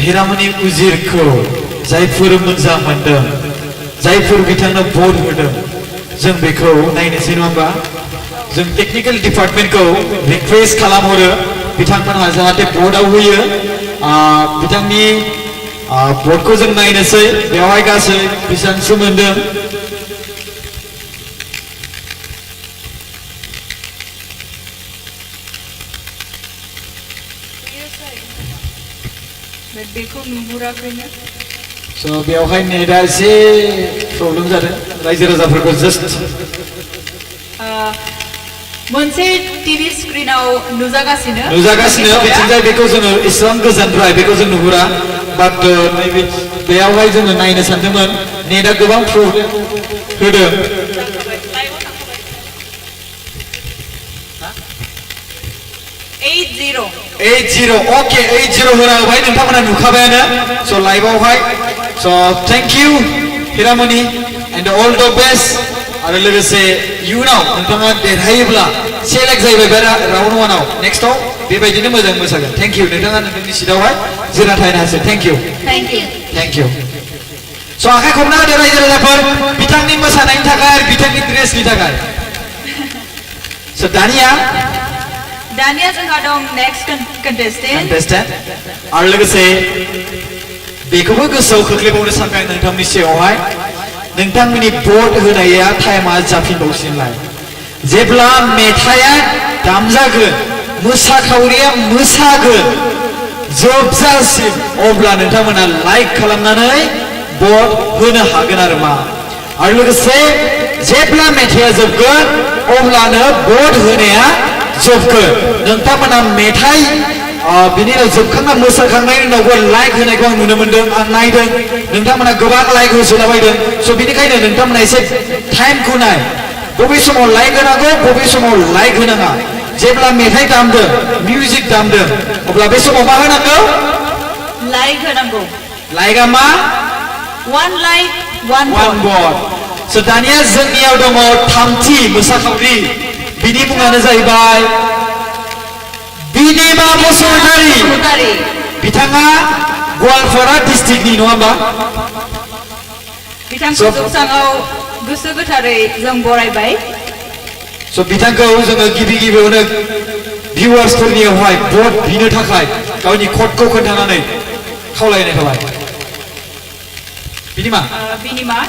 हिरामनि उजिरखौ जायफोर मोजां मोनदों जायफोर बिथांनो भट होदों जों बेखौ नायनोसै नङा होमबा जों टेक्निकेल डिपार्टमेन्टखौ रिक्वेस्ट खालामहरो बिथांमोनहा जाहाथे भटआव होयो बिथांनि भटखौ जों नायनोसै बेवहाय गासै बेसेबांसो मोनदों बेखौ नुहुराखैनो स' बेवहाय नेटआ एसे प्रब्लेम जादों रायजो राजाफोरखौ जास्ट मोनसे टिभि स्क्रिनाव नुजागासिनो बिथिंजाय बेखौ जोङो एसेबां गोजानद्राय बेखौ जों नुहुरा बाट नैबे बेयावहाय जोङो नायनो सानदोंमोन नेटआ गोबां प्रब्लेम होदों 80 ओके 80 होना होबाय नोंथांमोना नुखाबायानो स' लाइभआवहाय so' thank you Hiramani and all the best आरो लोगोसे इयुनाव नोंथाङा देरहायोब्ला सेलेक्ट जाहैबाय बे राउन्ड 1 आव नेक्स्टआव बेबायदिनो मोजां मोसागोन थेंक इउ नोंथाङा नोंथांनि सिटआवहाय जिरायना थानो हासै थेंक इउ स' आखाइ खबना होदो रायजो राजाफोर बिथांनि मोसानायनि थाखाय आरो बिथांनि ड्रेसनि थाखाय स' दानिया जोंहा दं नेक्स्ट कन्टेस्टेन्ट आरो लोगोसे बेखौबो गोसोआव खोख्लैबावनो सानबाय नोंथांनि सिगाङावहाय नोंथांमोननि भट होनाया टाइमा जाफिनबावसिनलाय जेब्ला मेथाइया दामजागोन मोसाखावरिया मोसागोन जोबजासिम अब्ला नोंथांमोना लाइक खालामनानै भट होनो हागोन आरो मा आरो लोगोसे जेब्ला मेथाइया जोबगोन अब्लानो भट होनाया जोबगोन नोंथांमोना मेथाइ बिनि उनाव जोबखांना मोसाखांनायनि उनावबो लाइक होनायखौ आं नुनो मोनदों आं नायदों नोंथांमोना गोबां लाइक होसोलाबायदों स' बिनिखायनो नोंथांमोना एसे टाइमखौ नाय बबे समाव लाइक होनांगौ बबे समाव लाइक होनाङा जेब्ला मेथाइ दामदों मिउजिक दामदों अब्ला बे समाव मा होनांगौ लाइक होनांगौ लाइकआ मा 1 लाइक 1 भट स' दानिया जोंनियाव दङ थामथि मोसाखावरि बिनि मुङानो जाहैबाय बिनिमा बसुमतारी बिथाङा गवालपारा डिस्ट्रिक्टनि नङा होमबा बिथांखौ जौसाङाव गोसो गोथारै जों बरायबाय स' बिथांखौ जोङो गिबियावनो भिउवार्सफोरनियावहाय भट बिनो थाखाय गावनि क'डखौ खोन्थानानै खावलायनाय थाबाय बिनिमा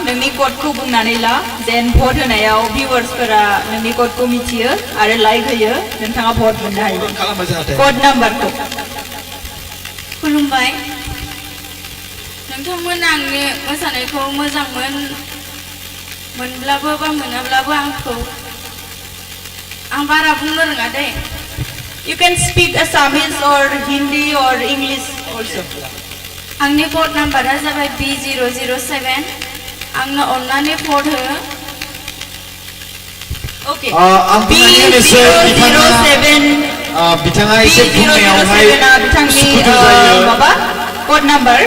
नोंनि क'डखौ बुंनानै ला देन भट होनायाव भिउवार्सफोरा नोंनि क'डखौ मिथियो आरो लाइक होयो नोंथाङा भट मोननो हायो क'ड नाम्बारखौ खुलुमबाय नोंथांमोन आंनि मोसानायखौ मोजां मोनब्लाबो बा मोनाब्लाबो आं बारा बुंनो रोङा दे You can speak Assamese or Hindi or English also. आंनि भट नाम्बारा जाबाय B007 आंनो अननानै भट हो ओके B007 बिथाङा एसे बुंनायावहाय बिथांनि माबा क'ड नाम्बार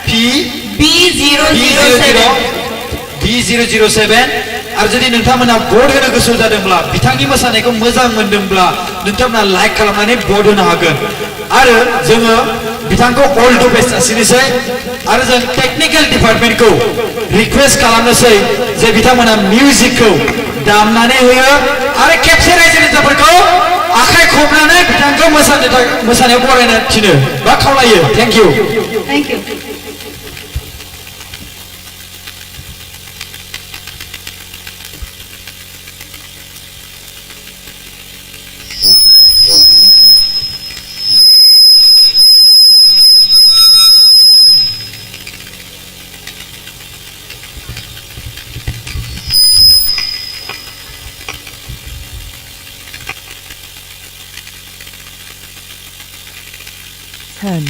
B007 आरो जुदि नोंथांमोना भट होनो गोसो जादोंब्ला बिथांनि मोसानायखौ मोजां मोनदोंब्ला नोंथांमोना लाइक खालामनानै भट होनो हागोन आरो जोङो बिथांखौ अल द बेस्ट जासिनोसै आरो जों टेक्निकेल डिपार्टमेन्टखौ रिक्वेस्ट खालामनोसै जे बिथांमोना मिउजिकखौ दामनानै होयो आरो खेबसे रायजो राजाफोरखौ आखाइ खबनानै बिथांखौ मोसानायाव बरायनो थिनो बा खावलायो थेंक इउ 10,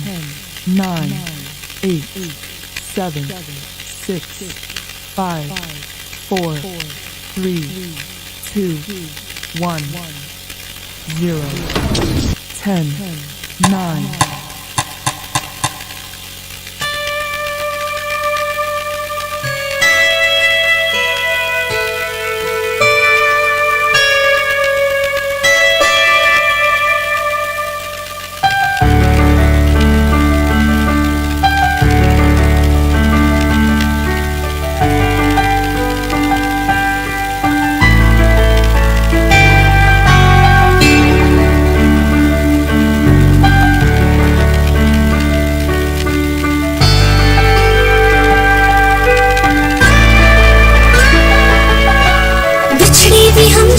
9, 8, 7, 6, 5, 4, 3, 2, 1, 0. 10, 9.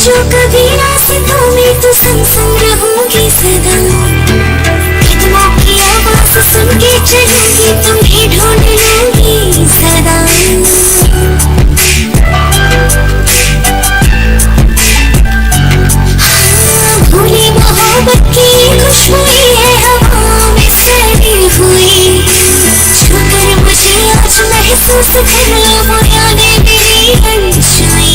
जो कभी रास्तों में तो संग संग रहूंगी सदा कदमों की आवाज सुन के चलूंगी तुम्हें ढूंढ लूंगी सदा हाँ भूली मोहब्बत की खुशबू है हवा में फैली हुई छूकर मुझे आज महसूस कर लो वो यादें मेरी अनछुई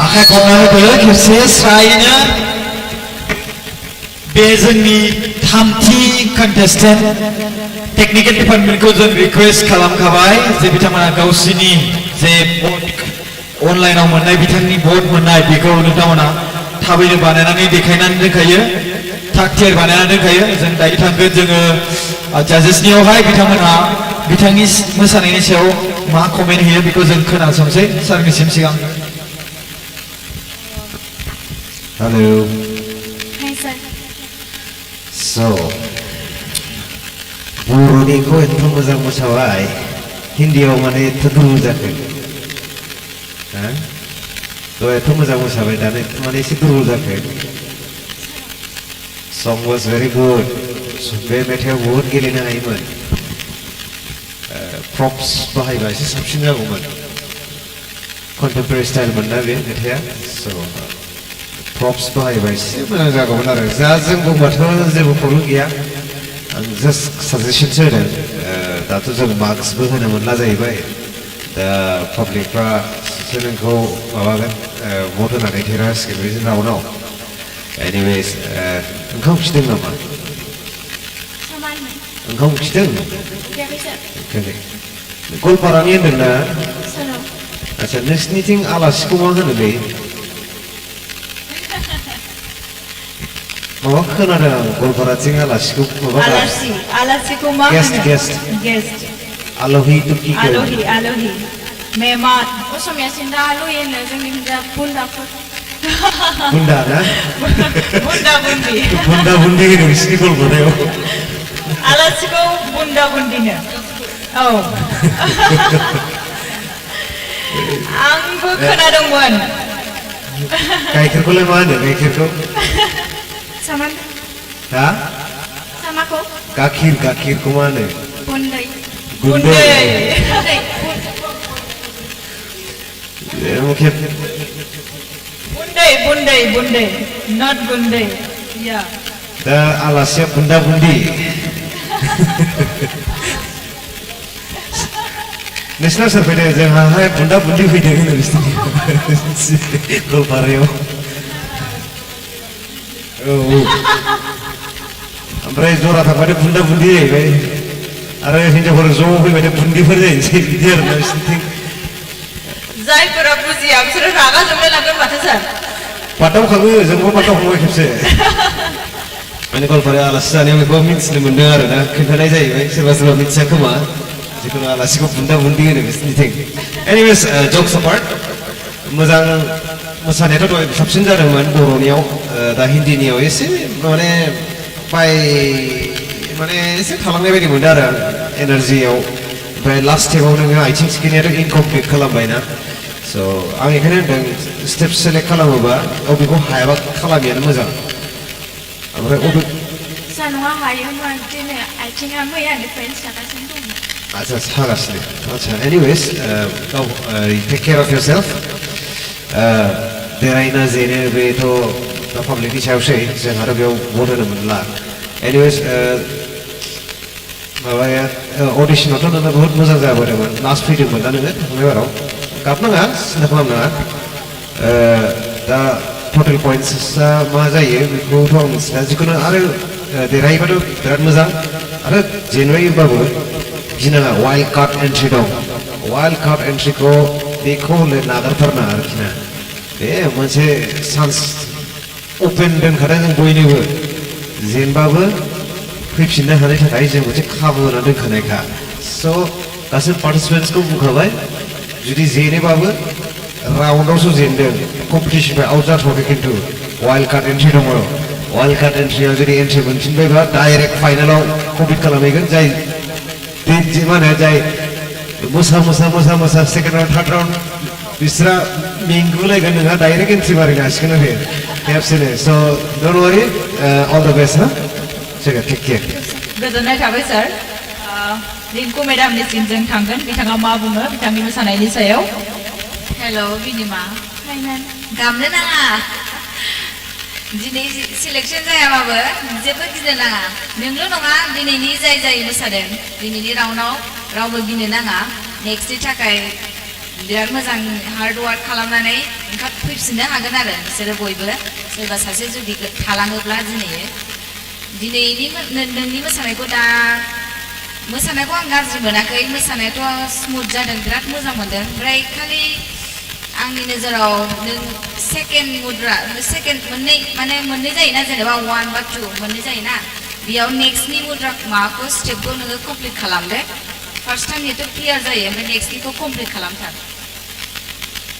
आखाइ खबनानै होदो खेबसे स्रायैनो बे जोंनि थामथि कन्टेस्टेन्ट टेक्निकेल डिपार्टमेन्टखौ जों रिक्वेस्ट खालामखाबाय जे बिथांमोना गावसिनि जे अनलाइनाव मोननाय बिथांनि भट मोननाय बेखौ बिथांमोना थाबैनो बानायनानै देखायनानै दोनखायो थाग थियारि बानायनानै दोनखायो जों दायो थांगोन जोङो जाजेसनियावहाय बिथांमोना बिथांनि मोसानायनि सायाव मा कमेन्ट होयो बेखौ जों खोनासंसै सारनिसिम सिगां Hello. Hi sir. So, बर'निखौ एथ' मोजां मोसाबाय हिन्दीयाव माने एथ' दुरबल जाखो तो एथ' मोजां मोसाबाय दानो माने एसे दुरबल जाखो सं वाज भेरि गुड बे मेथाइआव बहुद गेलेनो हायोमोन प्रप्स बाहायबा एसे साबसिन जागौमोन कन्टेम्परारि स्टाइलमोन ना बे मेथाइआ स' प्रप्स बाहायबा एसे मोजां जागौमोन आरो जा जों बुंबाथ' जेबो प्रब्लेम गैया आं जास्ट साजेसनसो होदों दाथ' जों मार्क्सबो होनो मोनला जाहैबाय दा पाब्लिकफ्रा नोंखौ माबागोन भट होनानै देरहासिगोन बे राउन्डआव एनिवेज ओंखाम खिदों नामा ओंखाम खिदों गवालपारानि होनदोंना आच्छा नोंसिनिथिं आलासिखौ मा होनोलै माबा खोनादों आं गवालपाराथिं आलासिखौ माबा आलासिखौ मा गेस्ट गेस्ट आलहि तुर्कि आलहि मेहमान असमियासिम दा आलहि होनो जोंनि हिन्जा बुन्दाफोर बुन्दा ना बुन्दा बुन्दि बुन्दा बुन्दि होनो बिसिनि गवालपारायाव आलासिखौ बुन्दा बुन्दिनो औ आंबो खोनादोंमोन गाइखेरखौलाय मा होनो गाइखेरखौ सामान हा सामाखौ गाखिरखौ मा होनो गुन्दै गुन्दै बुन्दै not गुन्दै yeah दा आलासिया बुन्दा बुन्दि नोंसिना सोर फैदों जोंहाहाय बुन्दा बुन्दि फैदों होनो बिसोरनि गवालपारायाव औ ओमफ्राय जरा थांबाथाय बुन्दा बुन्दि जाहैबाय आरो हिनजावफोर ज' फैबाथाय बुन्दिफोर जाहैनोसै बिदि आरो ना बिसोरनिथिं जायफोरा बुजिया बिसोरो रागा जोंनो लागोन माथो सार बादावखाङो जोंबो बादावखांबाय खेबसे माने गवालपारायाव आलासि जानायाव बेखौ मिथिनो मोन्दों आरो ना खोन्थानाय जाहैबाय सोरबा सोरबा मिथिया खोमा जिखुनु आलासिखौ बुन्दा बुन्दि होनो बिसोरनिथिं एनिवेज जक्स अपार्ट मोजां मोसानायाथ' दहाय साबसिन जादोंमोन बर'नियाव दा हिन्दीनियाव एसे माने माने एसे थालांनाय बायदि मोनदों आरो एनार्जियाव ओमफ्राय लास्ट स्टेपाव नोङो आथिं सिखिनायाथ' इनकमप्लिट खालामबायना स' आं बेखायनो होनदों स्टेप सेलेक्ट खालामोबा अबेखौ हायाबा खालामियानो मोजां ओमफ्राय अबे सानवा हायोमोन दिनै आथिङा मैयानिफ्रायनो सागासिनो दं आच्छा सागासिनो आच्छा anyways take care of yourself देरहायोना जेनो बेथ' दा पाब्लिकनि सायावसै जोंहाथ' बेयाव भट होनो मोनला एनिवेज माबाया अडिशनावथ' नोङो बहुद मोजां जाबोदोंमोन लास्ट फैदोंमोन ना नोङो थांनाय बाराव गाबनाङा सिन्था खालामनाङा दा टटेल पइन्ट्सआ मा जायो बेखौथ' आं मिथिला जिखुनु आरो देरहायोबाथ' बिराद मोजां आरो जेनबायबाबो गिनाङा वाइल्ड कार्ड एन्ट्रि दं वाइल्ड कार्ड एन्ट्रिखौ बेखौ नागारथारनाङा आरोखि ना बे मोनसे चान्स अपेन दोनखादों जों बयनोबो जेनबाबो फैफिननो हानायनि थाखाय जों मोनसे खाबु होना दोनखानायखा स' गासैबो पार्टिसिपेन्ट्सखौ बुंखाबाय जुदि जेनोबाबो राउन्डआवसो जेनदों कम्पिटिसननिफ्राय आउट जाथ'वाखै खिन्थु वाइल्ड कार्ड एन्ट्रि दङ वाइल्ड कार्ड एन्ट्रियाव जुदि एन्ट्रि मोनफिनबायबा डाइरेक्ट फाइनालाव कमप्लिट खालामहैगोन जाय मा होनो जाय मोसा सेकेन्ड राउन्ड थार्ड राउन्ड बिस्रा मेंगुलायगोन नोंहा डाइरेक्ट एन्ट्रि मारिनो हासिगोन आरो खेबसेनो स' don't Wary all the best हा टेक केयार गोजोननाय थाबाय सार रिंकु मेडामनिसिम जों थांगोन बिथाङा मा बुङो बिथांनि मोसानायनि सायाव हेल' बिनिमा गाबनो नाङा दिनै सिलेक्सन जायाबाबो जेबो गिनो नाङा नोंल' नङा दिनैनि जाय मोसादों दिनैनि राउन्डआव रावबो गिनो नाङा नेक्स्टनि थाखाय बिराद मोजां हार्ड वार्क खालामनानै फैफिननो हागोन आरो बिसोरो बयबो सोरबा सासे जुदि थालाङोब्ला दिनैनि नोंनि मोसानायखौ आं गाज्रि मोनाखै मोसानायाथ' स्मुथ जादों बिराद मोजां मोनदों ओमफ्राय खालि आंनि नोजोराव नों सेकेन्ड मोननै जायोना जेनेबा 1 बा 2 मोननै जायोना बेयाव नेक्स्टनि मुद्रा माबाखौ स्टेपखौ नोङो कमप्लिट खालामदो फार्स्ट टाइमनिथ' क्लियार जायो ओमफ्राय नेक्स्टनिखौ कमप्लिट खालामथार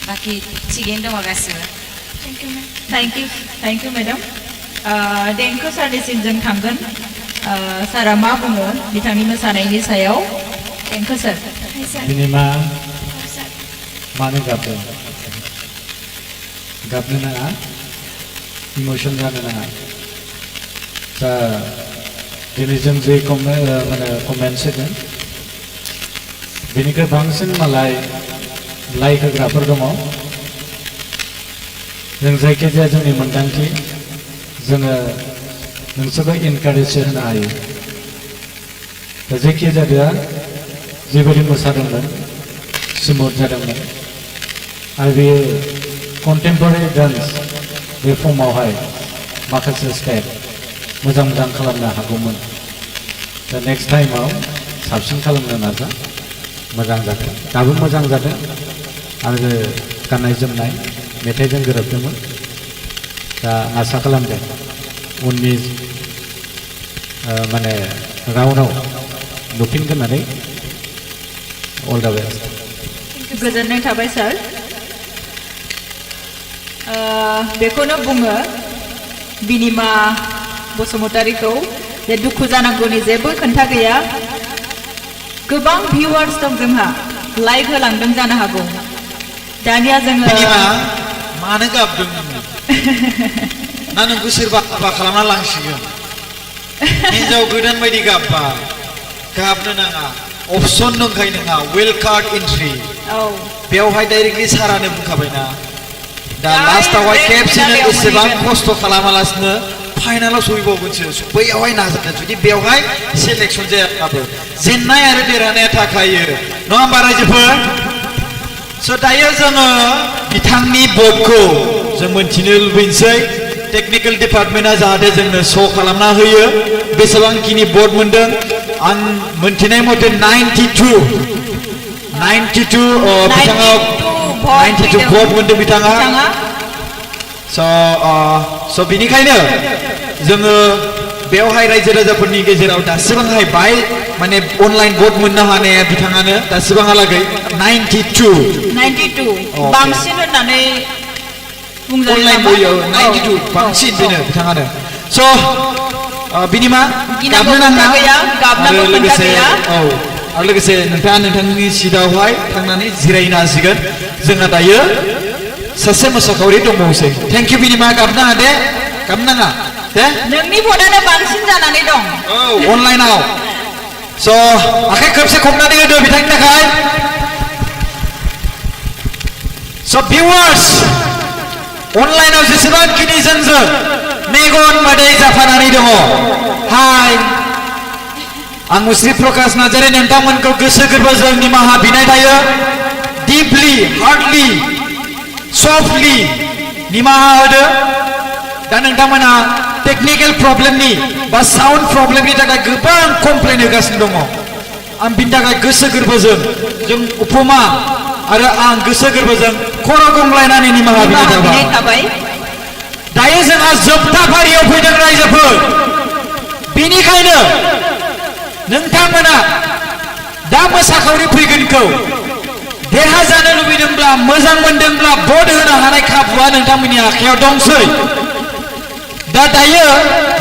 बाखि थिगैनो दङ गासिबो थेंक इउ मेडाम देंखो सारनिसिम जों थांगोन सारा मा बुङो बिथांनि मोसानायनि सायाव थेंक इउ सार बिनिमा मानो गाबदों गाबनो नाङा इमोसन जानो नाङा दा दिनै जों जे कमेन्ट्स होदों बेनिख्रुइ बांसिन मालाय लाइक होग्राफोर दङ जों जायखिजाया जोंनि मोन्दांथि जोङो नोंसोरखौ इनकारेज होनो हायो दा जायखिजाया जेबायदि मोसादोंमोन स्मुथ जादोंमोन आरो बेयो कन्टेम्परारि डान्स बे फर्मावहाय माखासे स्टेप मोजां खालामनो हागौमोन दा नेक्स्ट टाइमाव साबसिन खालामनो नाजा मोजां जादों दाबो मोजां जादों आरो गाननाय जोमनाय मेथाइजों गोरोबदोंमोन दा आसा खालामदों उननि माने राउन्डआव नुफिनगोन होननानै अल द बेस्ट गोजोननाय थाबाय सार बेखौनो बुङो बिनिमा बसुमतारीखौ जे दुखु जानांगौनि जेबो खोन्था गैया गोबां भिउवार्स दं जोंहा लाइक होलांदों जानो हागौ दानिया जोङो बिनिमा मानो गाबदों ना नोंखौ सोरबा हाबा खालामना लांसिगोन हिन्जाव गोदान बायदि गाबबा गाबनो नाङा अपसन दंखायो नोंहा वेल कार्ड एन्ट्रि बेवहाय डाइरेक्टलि सारानो बुंखाबायना दा लास्टावहाय खेबसेनो एसेबां खस्थ' खालामालासिनो फाइनालाव सहैबावगोनसो बैयावहाय नाजागोन जुदि बेवहाय सेलेक्सन जायाब्लाबो जेननाय आरो देरहानाया थाखायो नङा होमबा रायजोफोर स' दायो जोङो बिथांनि भटखौ जों मोनथिनो लुबैनोसै टेक्निकेल डिपार्टमेन्टआ जाहाथे जोंनो श' खालामना होयो बेसेबांखिनि भट मोनदों आं मोनथिनाय मथे 92 बिथाङा 92 भट मोनदों बिथाङा स' बिनिखायनो जोङो बेवहाय रायजो राजाफोरनि गेजेराव दासिमहाय बाय माने अनलाइन भट मोननो हानाया बिथाङानो दासिमहालागै 92 बांसिन होननानै अनलाइन बयो 92 बांसिन बेनो बिथाङानो स' बिनिमा गाबनो नाङा आरो लोगोसे नोंथाङा नोंथांनि सिटआवहाय थांनानै जिरायनो हासिगोन जोंहा दायो सासे मोसाखावरि दंबावोसै थेंक इउ बिनिमा गाबनो नाङा दे गाबनो नाङा दे नोंनि भटआनो बांसिन जानानै दं अनलाइनाव स' आखाइ खोबसे खबनानै होदो बिथांनि थाखाय स' भिउवार्स अनलाइनाव जेसेबांखिनि जोंजों मेगन मोदै जाफानानै दङ हाय आं मुस्रि प्रकाश नार्जारी नोंथांमोनखौ गोसो गोरबोजों निमाहा बिनाय थायो डीपलि हार्डलि सफ्टलि निमाहा होदो दा नोंथांमोना टेक्निकेल प्रब्लेमनि बा साउन्ड प्रब्लेमनि थाखाय गोबां कमप्लेन होगासिनो दङ आं बिनि थाखाय गोसो गोरबोजों जों उपमा आरो आं गोसो गोरबोजों खर' गंग्लायनानै निमाहा बिनाय थाबाय दायो जोंहा जोबथा फारियाव फैदों रायजोफोर बेनिखायनो नोंथांमोना दा मोसाखावरि फैगोनखौ देरहाजानो लुबैदोंब्ला मोजां मोनदोंब्ला भट होनो हानाय खाबुआ नोंथांमोननि आखायाव दंसै दा दायो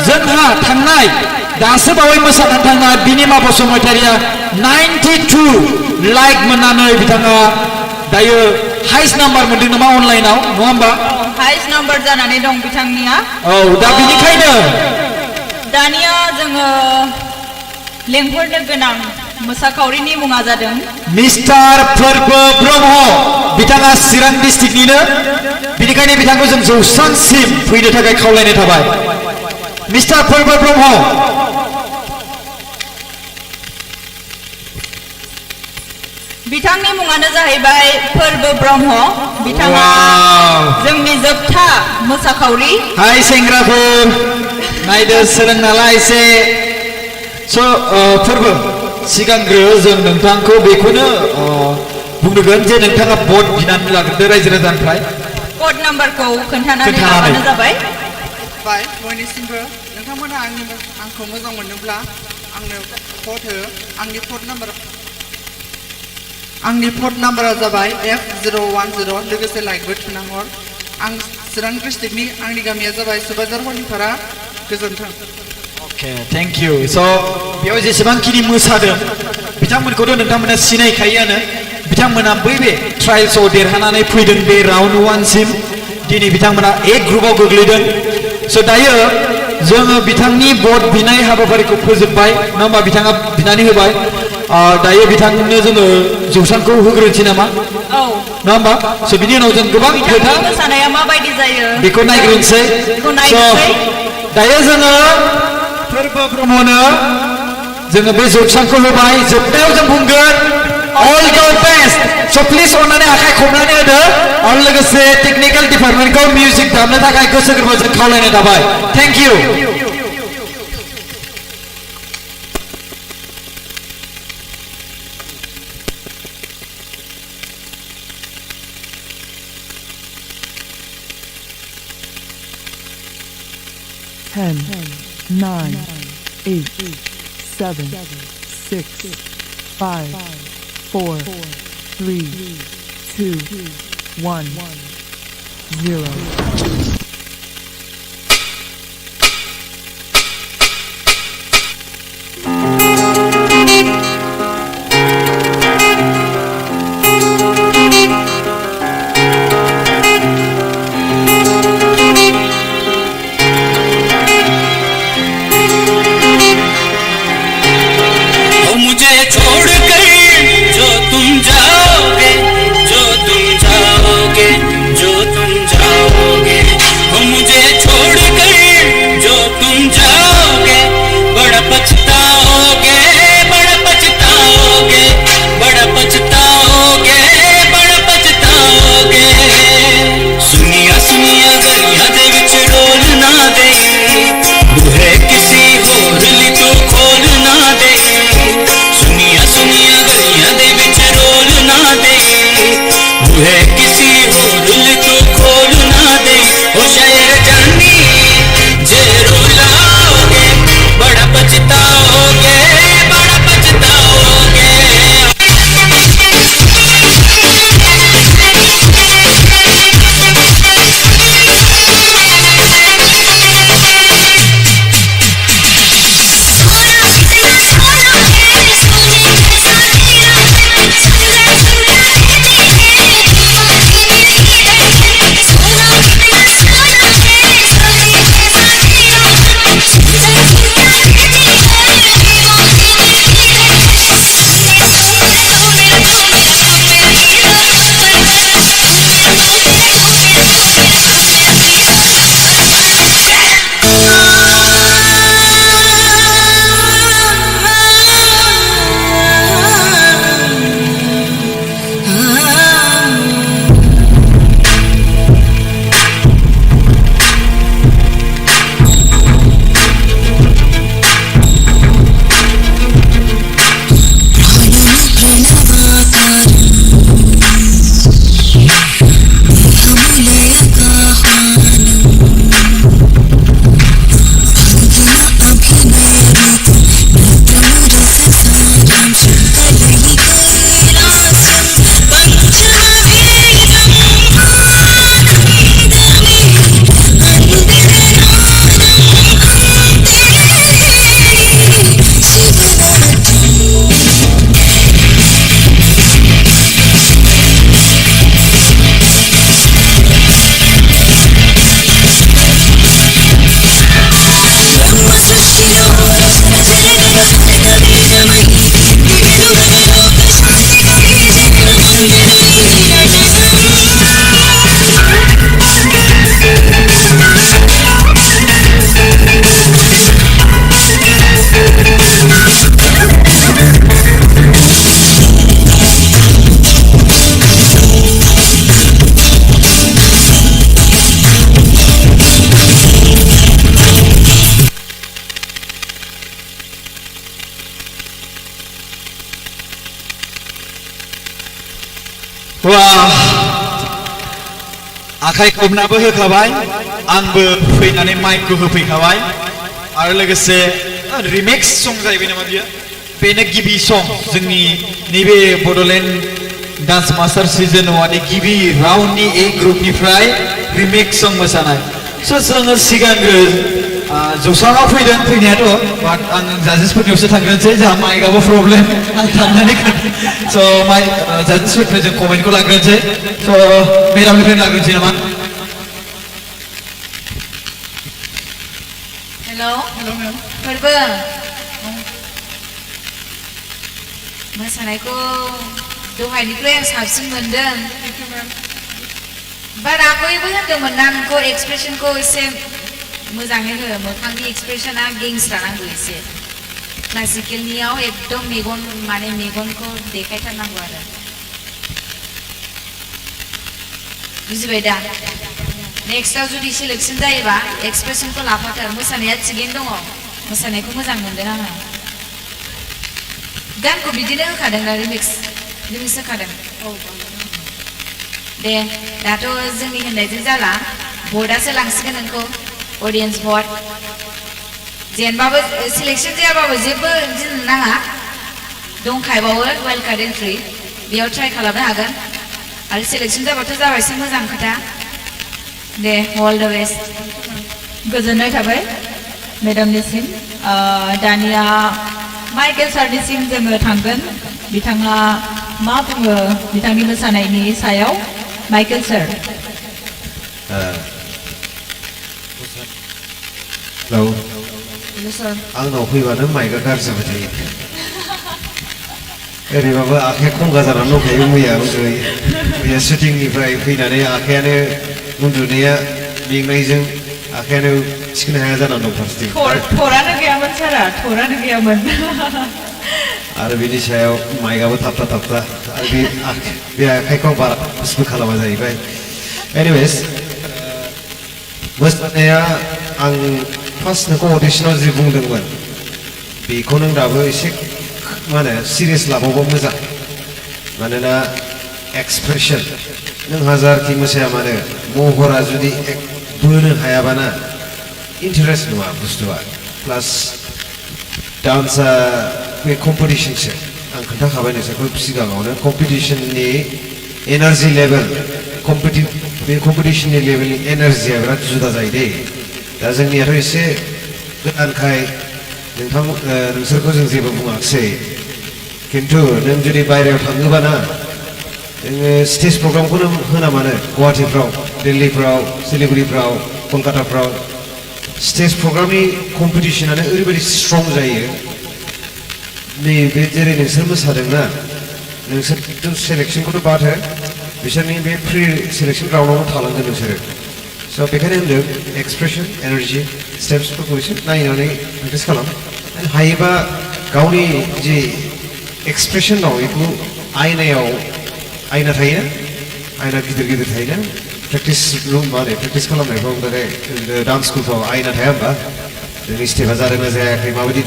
जोंहा थांनाय दासो बावै मोसानानै थांनाय बिनिमा बसुमतारीया 92 लाइक मोननानै बिथाङा दायो हाइस्ट नाम्बार मोनदों नामा अनलाइनाव नङा होमबा हाइस्ट नाम्बार जानानै दं बिथांनिया दा बेनिखायनो दानिया जोङो लेंहरनो गोनां मोसाखावरिनि मुङा जादों मिस्टार फोरबो ब्रह्म बिथाङा चिरां डिस्ट्रिक्टनिनो बेनिखायनो बिथांखौ जों जौस्रांसिम फैनो थाखाय खावलायनाय थाबाय मिस्टार फोरबो ब्रह्म बिथांनि मुङानो जाहैबाय फोरबो ब्रह्म बिथाङा जोंनि जोबथा मोसाखावरि हाय सेंग्राफोर नायदो सोलोंना ला एसे फोरबो सिगांग्रो जों नोंथांखौ बेखौनो बुंगोन जे नोंथाङा भट बिनानै लाग्रोदो रायजो राजानिफ्राय भट नाम्बारखौ खोन्थानानै लाबानो जाबाय बयनिसिमबो नोंथांमोना आंखौ मोजां मोनोब्ला आंनो भट हो आंनि भट नाम्बारा जाबाय F010 लोगोसे लाइकबो थुना हर आं चिरां डिस्ट्रिक्टनि आंनि गामिया जाबाय सुबाजार हलिपारा गोजोन्थों थेंक यू स' बेयाव जेसेबांखिनि मोसादों बिथांमोनखौथ' नोंथांमोना सिनायखायोआनो बिथांमोना बै बे ट्रायल्सआव देरहानानै फैदों बे राउन्ड 1 सिम दिनै बिथांमोना A ग्रुपआव गोग्लैदों स' दायो जोङो बिथांनि भट बिनाय हाबाफारिखौ फोजोबबाय नङा होमबा बिथाङा बिनानै होबाय दायो बिथांनो जोङो जौसांखौ होग्रोनोसै नामा औ नङा होमबा स' बिनि उनाव जों गोबां खोथा मोसानाया माबायदि जायो बेखौ नायग्रोनोसै स' दायो जोङो फोरबो ब्रह्मनो जोङो बे जौसांखौ होबाय जोबनायाव जों बुंगोन all the best स' प्लिज अननानै आखाइ खबनानै होदो आरो लोगोसे टेकनिकेल डिपार्टमेन्टखौ मिउजिक दामनो थाखाय गोसो गोरबोजों खावलायनाय थाबाय थेंक इउ Ten, 9, 8, 7, 6, 5, 4, 3, 2, 1, 0. आखाइ खबनाबो होखाबाय आंबो फैनानै माइकखौ होफैखाबाय आरो लोगोसे रिमिक्स सं जाहैबाय नामा बियो बेनो गिबि सं जोंनि नैबे बड'लेण्ड डान्स मास्टार सिजन 1 नि गिबि राउन्डनि A ग्रुपनिफ्राय रिमिक्स सं मोसानाय स' जोङो सिगांग्रो जौसाङाव फैदों फैनायाथ' बाट आं जाजेसफोरनियावसो थांग्रोनोसै जोंहा माइकआबो प्रब्लेम आं थांनानै स' जाजेसफोरनिफ्राय जों कमेन्टखौ लाग्रोनोसै स' मेडामनिफ्राय लाग्रोनोसै नामा हेल' फोरबो मोसानायखौ दहायनिफ्राय आं साबसिन मोनदों बाट आगयबो होनदोंमोन ना नोंखौ एक्सप्रेसनखौ एसे मोजाङै हो मोखांनि एक्सप्रेसना गेंस्रा नांगौ एसे क्लासिकेलनियाव एकदम मेगन माने मेगनखौ देखायथारनांगौ आरो बुजिबाय दा नेक्स्टआव जुदि सिलेक्सन जायोबा एक्सप्रेसनखौ लाफाथार मोसानाया थिगैनो दङ मोसानायखौ मोजां मोनदों आङो गानखौ बिदिनो होखादों ना रिमिक्स होखादों दे दाथ' जोंनि होननायजों जाला भटआसो लांसिगोन नोंखौ अडियन्स भट जेनबाबो सिलेक्सन जायाबाबो जेबो गिनो नाङा दंखायबावो वाइल्ड कार्ड एन्ट्रि बेयाव ट्राइ खालामनो हागोन आरो सिलेक्सन जाबाथ' जाबायसो मोजां खोथा दे अल द बेस्ट गोजोननाय थाबाय मेडामनिसिम दानिया माइकेल सारनिसिम जोङो थांगोन बिथाङा मा बुङो बिथांनि मोसानायनि सायाव माइकेल सार हेलौ आंनाव फैबानो माइकआ गाज्रि जाबाय थायो ओरैबाबो आखाइया खंगा जानानै दंखायो मैया शुटिंनिफ्राय फैनानै आखाइयानो उन्दुनाया मेंनायजों आखाइयानो थिखोनो हाया जानानै दं फारसेथिं थरानो गैयामोन सारा थरानो गैयामोन आरो बिनि सायाव माइकआबो थाबथा आरो बे आखाइखौ बारा फुसबो खालामा जाहैबाय एनिवेज मोसानाया आं फार्स्ट नोंखौ अडिशनाव जि बुंदोंमोन बेखौ नों दाबो एसे मा होनो सिरियास लाबावबा मोजां मानोना एक्सप्रेसन नों हाजारखि मोसाया मानो महरा जुदि बोनो हायाबाना इन्टारेस्ट नङा बुस्थुआ प्लास डान्सआ बे कम्पिटिसनसो आं खोन्थाखाबाय नोंसोरखौ सिगाङावनो कम्पिटिसननि एनार्जि लेभेल बे कम्पिटिसननि लेभेलनि एनार्जिया बिराद जुदा जायो दे दा जोंनियाथ' एसे गोदानखाय नोंसोरखौ जों जेबो बुङाखिसै खिन्थु नों जुदि बायहेरायाव थाङोबा ना नोङो स्टेज प्रग्रामखौनो होना मानो गुवाहाटिफ्राव दिल्लीफ्राव सिलिगुरिफ्राव कलकाताफ्राव स्टेज प्रग्रामनि कम्पिटिसनानो ओरैबायदि स्ट्रं जायो नैबे जेरै नोंसोर मोसादोंना नोंसोर सेलेक्सनखौथ' बाद हो बिसोरनि बे प्रि सेलेक्सन राउन्डआवनो थालांगोन नोंसोरो स' बेखायनो होनदों एक्सप्रेसन एनार्जि स्टेप्सफोरखौ एसे नायनानै प्रेक्टिस खालाम हायोबा गावनि जि एक्सप्रेसन दं बेखौ आयना थायोना आयना गिदिर थायोना प्रेक्टिस रुम माने प्रेक्टिस खालामनायफ्राव डान्स स्कुलफ्राव आयना थाया होमबा नोंनि स्टेपआ जादोंना जायाखै माबायदि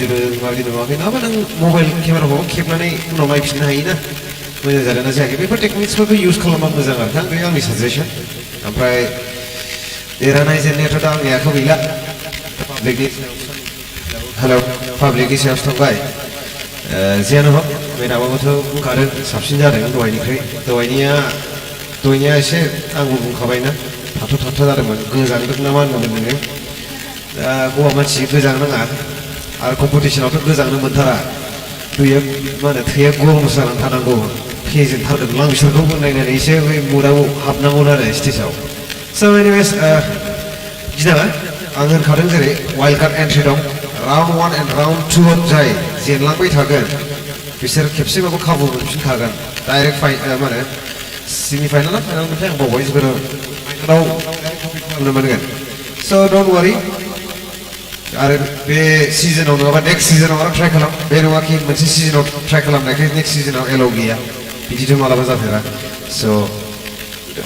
नुवाखै नङाबा नों मबाइल केमेराखौ खेबनानै उनाव नायफिननो हायोना मोजां जादोंना जायाखै बेफोर टेकनिक्सफोरखौ इउज खालामबा मोजां आरो बे आंनि साजेसन ओमफ्राय देरहानाय जेननायाथ' दा आंनि आखायाव गैला पाब्लिकनि सायावसो थांबाय जियानो हक मेडामाबोथ' बुंखादों साबसिन जादों दहायनिया एसे आंबो बुंखाबायना थाथ' जादोंमोन गोजांदों ना मा होनदोंमोन नोङो दा हौवा मानसि गोजांनो नाङा आरो कम्पिटिसनावथ' गोजांनो मोनथारा दैया मा होनो थैया गरम जानानै थानांगौ फेजेनथारगोन आं बिसोरखौबो नायनानै एसे बै मुदाव हाबनांगौ आरो स्टेजाव स' एनिवेज गिनाङा आं होनखादों जेरै वाइल्ड कार्ड एन्ट्रि दं राउन्ड 1 एन्ड राउन्ड 2 जाय जेनलांबाय थागोन बिसोर खेबसेबाबो खाबु मोनफिनखागोन डाइरेक्ट मा होनो सेमि फाइनाल ना फाइनाल मोनथाय आं बावबाय जोबोर फाइनालाव खालामनो मोनगोन स' डन्ट वारि आरो बे सिजनाव नङाबा नेक्स्ट सिजनाव आरो ट्राइ खालाम बे नङा कि मोनसे सिजनाव ट्राइ खालामनायखाय नेक्स्ट सिजनाव एलाउ गैया बिदिथ' मालाबा जाफेरा स'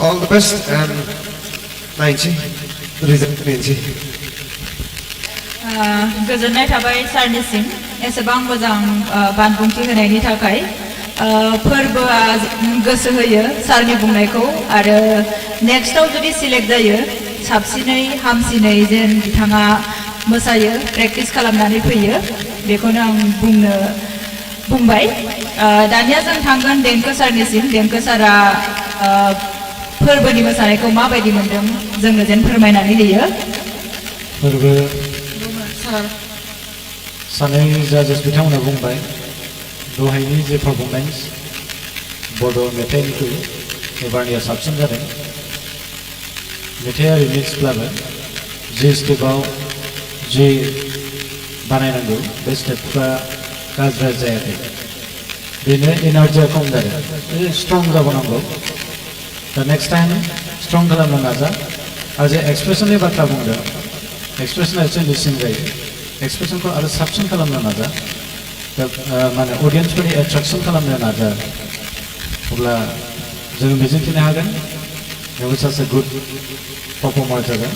अल द बेस्ट एन्ड नायनोसै रिजाल्ट नायनोसै गोजोननाय थाबाय सारनिसिम एसेबां मोजां बानबुंथि होनायनि थाखाय फोरबोआ गोसो होयो सारनि बुंनायखौ आरो नेक्स्टआव जुदि सिलेक्ट जायो साबसिनै हामसिनै जेन बिथाङा मोसायो प्रेक्टिस खालामनानै फैयो बेखौनो आं बुंबाय दानिया जों थांगोन देंखो सारनिसिम देंखो सारा फोरबोनि मोसानायखौ माबायदि मोन्दों जोंनो जेन फोरमायनानै होयो फोरबो सानै जाजेस बिथांमोना बुंबाय दहायनि जे पारफरमेन्स बड' मेथाइनिख्रुइ एबारनिया साबसिन जादों मेथाइआ रिमिक्सब्लाबो जे स्टेपआव जे बानायनांगौ बे स्टेपफ्रा गाज्रि जायाखै बेनो एनार्जिया खम जादों स्ट्रं जाबावनांगौ दा नेक्स्ट टाइम स्ट्रं खालामनो नाजा आरो जे एक्सप्रेसननि बाथ्रा बुंदों एक्सप्रेसना एसे मिसिं जायो एक्सप्रेसनखौ आरो साबसिन खालामनो नाजा दा माने अडियेन्सफोरनि एट्राकसन खालामनो नाजा अब्ला जों मिजिंथिनो हागोन नोंबो सासे गुड पारफर्मार जागोन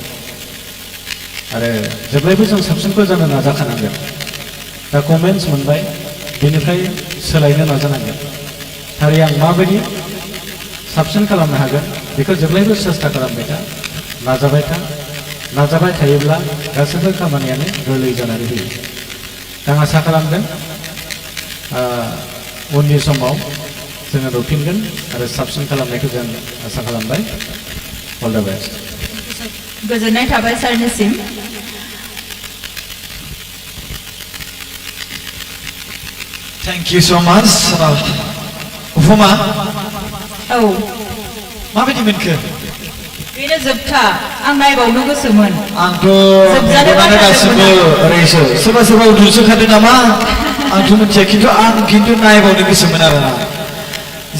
आरो जेब्लायबो जों साबसिनखौ जानो नाजाखानांगोन दा कमेन्ट्स मोनबाय बेनिफ्राय सोलायनो नाजानांगोन थारै आं माबायदि साबसिन खालामनो हागोन बेखौ जेब्लायबो सेस्था खालामबाय था नाजाबाय थायोब्ला गासैबो खामानियानो गोरलै जानानै फैयो आं आसा खालामदों उननि समाव जोङो नुफिनगोन आरो साबसिन खालामनायखौ जों आसा खालामबाय अल द बेस्ट गोजोननाय थाबाय सारनिसिम थेंक इउ सो माच उफुमा औ माबायदि मोनखो बेनो जोबथा आं नायबावनो गोसोमोन आंथ' नुनानै गासिबो ओरैसो सोरबा सोरबा उन्दुसोखादों नामा आंथ' मिथिया खिन्थु नायबावनो गोसोमोन आरो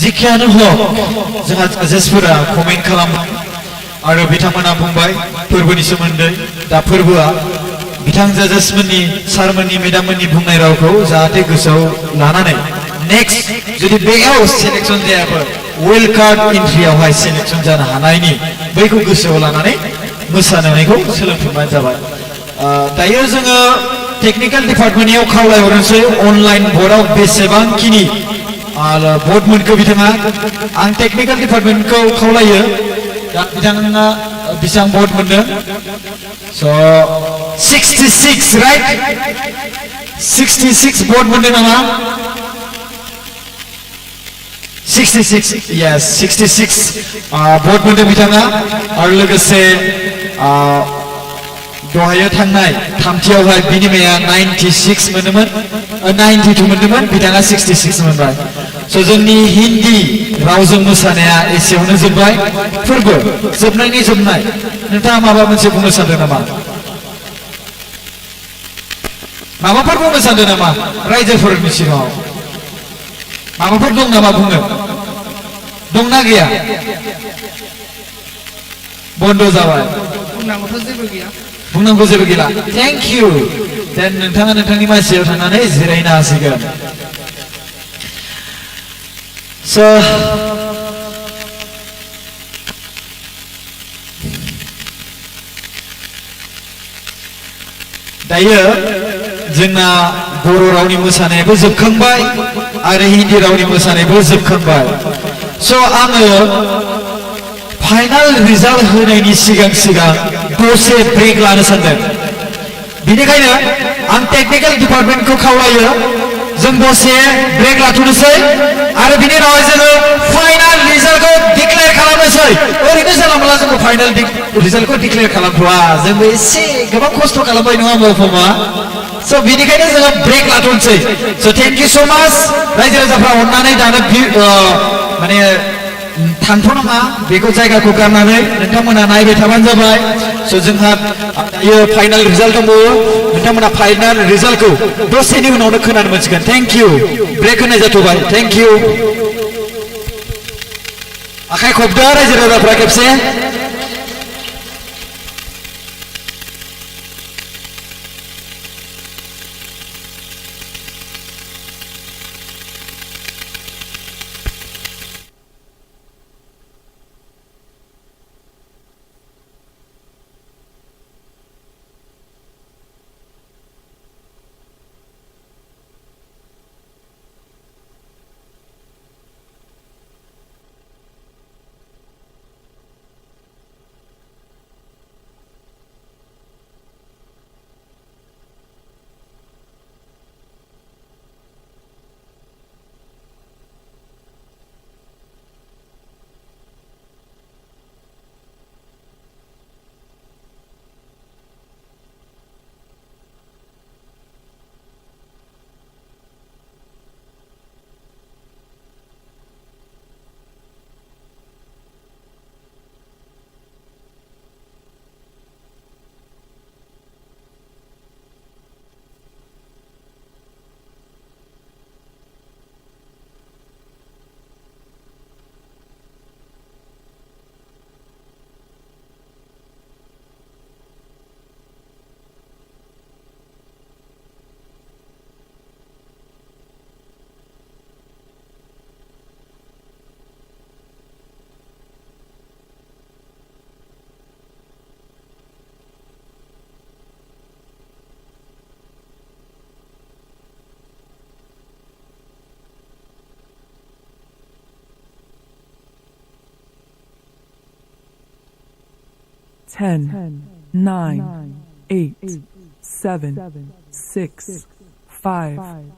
जिखियानो हक जोंहा जाजेसफोरा कमेन्ट खालामबाय आरो बिथांमोना बुंबाय फोरबोनि सोमोन्दै दा फोरबोआ बिथां जाजेसमोननि सारमोननि मेडाममोननि बुंनाय रावखौ जाहाथे गोसोआव लानानै नेक्स्ट जुदि बेयाव सेलेक्सन जायाबो वाइल्ड कार्ड एन्ट्रियावहाय सेलेक्सन जानो हानायनि बैखौ गोसोआव लानानै मोसानायखौ सोलोंफिनबानो जाबाय दायो जोङो टेक्निकेल डिपार्टमेन्टआव खावलायहरनोसै अनलाइन बर्डआव बेसेबांखिनि भट मोनखो बिथाङा आं टेक्निकेल डिपार्टमेन्टखौ खावलायो दा बिथाङा बेसेबां भट मोनदों स' 66 राइट 66 भट मोनदों नामा 66 yes 66 भट मोनदों बिथाङा आरो लोगोसे दहायो थांनाय थामथियावहाय बिनिमाया 96 मोनोमोन 92 मोनदोंमोन बिथाङा 66 मोनबाय स' जोंनि हिन्दी रावजों मोसानाया एसेयावनो जोबबाय फोरबो जोबनायनि जोबनाय नोंथाङा माबा मोनसे बुंनो सानदों नामा माबाफोर बुंनो सानदों नामा रायजोफोरनि सिगाङाव माबाफोर दं नामा बुंनो दंना गैया बन्द जाबाय बुंनांगौ जेबो गैला थेंक इउ देन नोंथाङा नोंथांनि मासियाव थांनानै जिरायनो हासिगोन स' दायो जोंना बर' रावनि मोसानायाबो जोबखांबाय आरो हिन्दी रावनि मोसानायाबो जोबखांबाय स' आङो फाइनाल रिजाल्ट होनायनि सिगां दसे ब्रेक लानो सानदों बेनिखायनो आं टेक्निकेल डिपार्टमेन्टखौ खावलायो जों दसे ब्रेक लाथ'नोसै आरो बिनि उनावहाय जोङो फाइनाल रिजाल्टखौ डिक्लेयार खालामनोसै ओरैनो जानला मोनला जोङो फाइनाल रिजाल्टखौ डिक्लेयार खालामथ'वा जोंबो एसे गोबां खस्थ' खालामबाय नङा होमबा फमा स' बेनिखायनो जोङो ब्रेक लाथ'नोसै स' थेंक इउ स' माच रायजो राजाफ्रा अननानै दानो माने थांथ'नाङा बेखौ जायगाखौ गारनानै नोंथांमोना नायबाय थाबानो जाबाय स' जोंहा दायो फाइनाल रिजाल्ट दंबावो नोंथांमोना फाइनाल रिजाल्टखौ दसेनि उनावनो खोनानो मोनसिगोन थेंक इउ ब्रेक होनाय जाथ'बाय थेंक इउ आखाइ खबदो रायजो राजाफ्रा खेबसे 10, 9, 8, 7, 6, 5,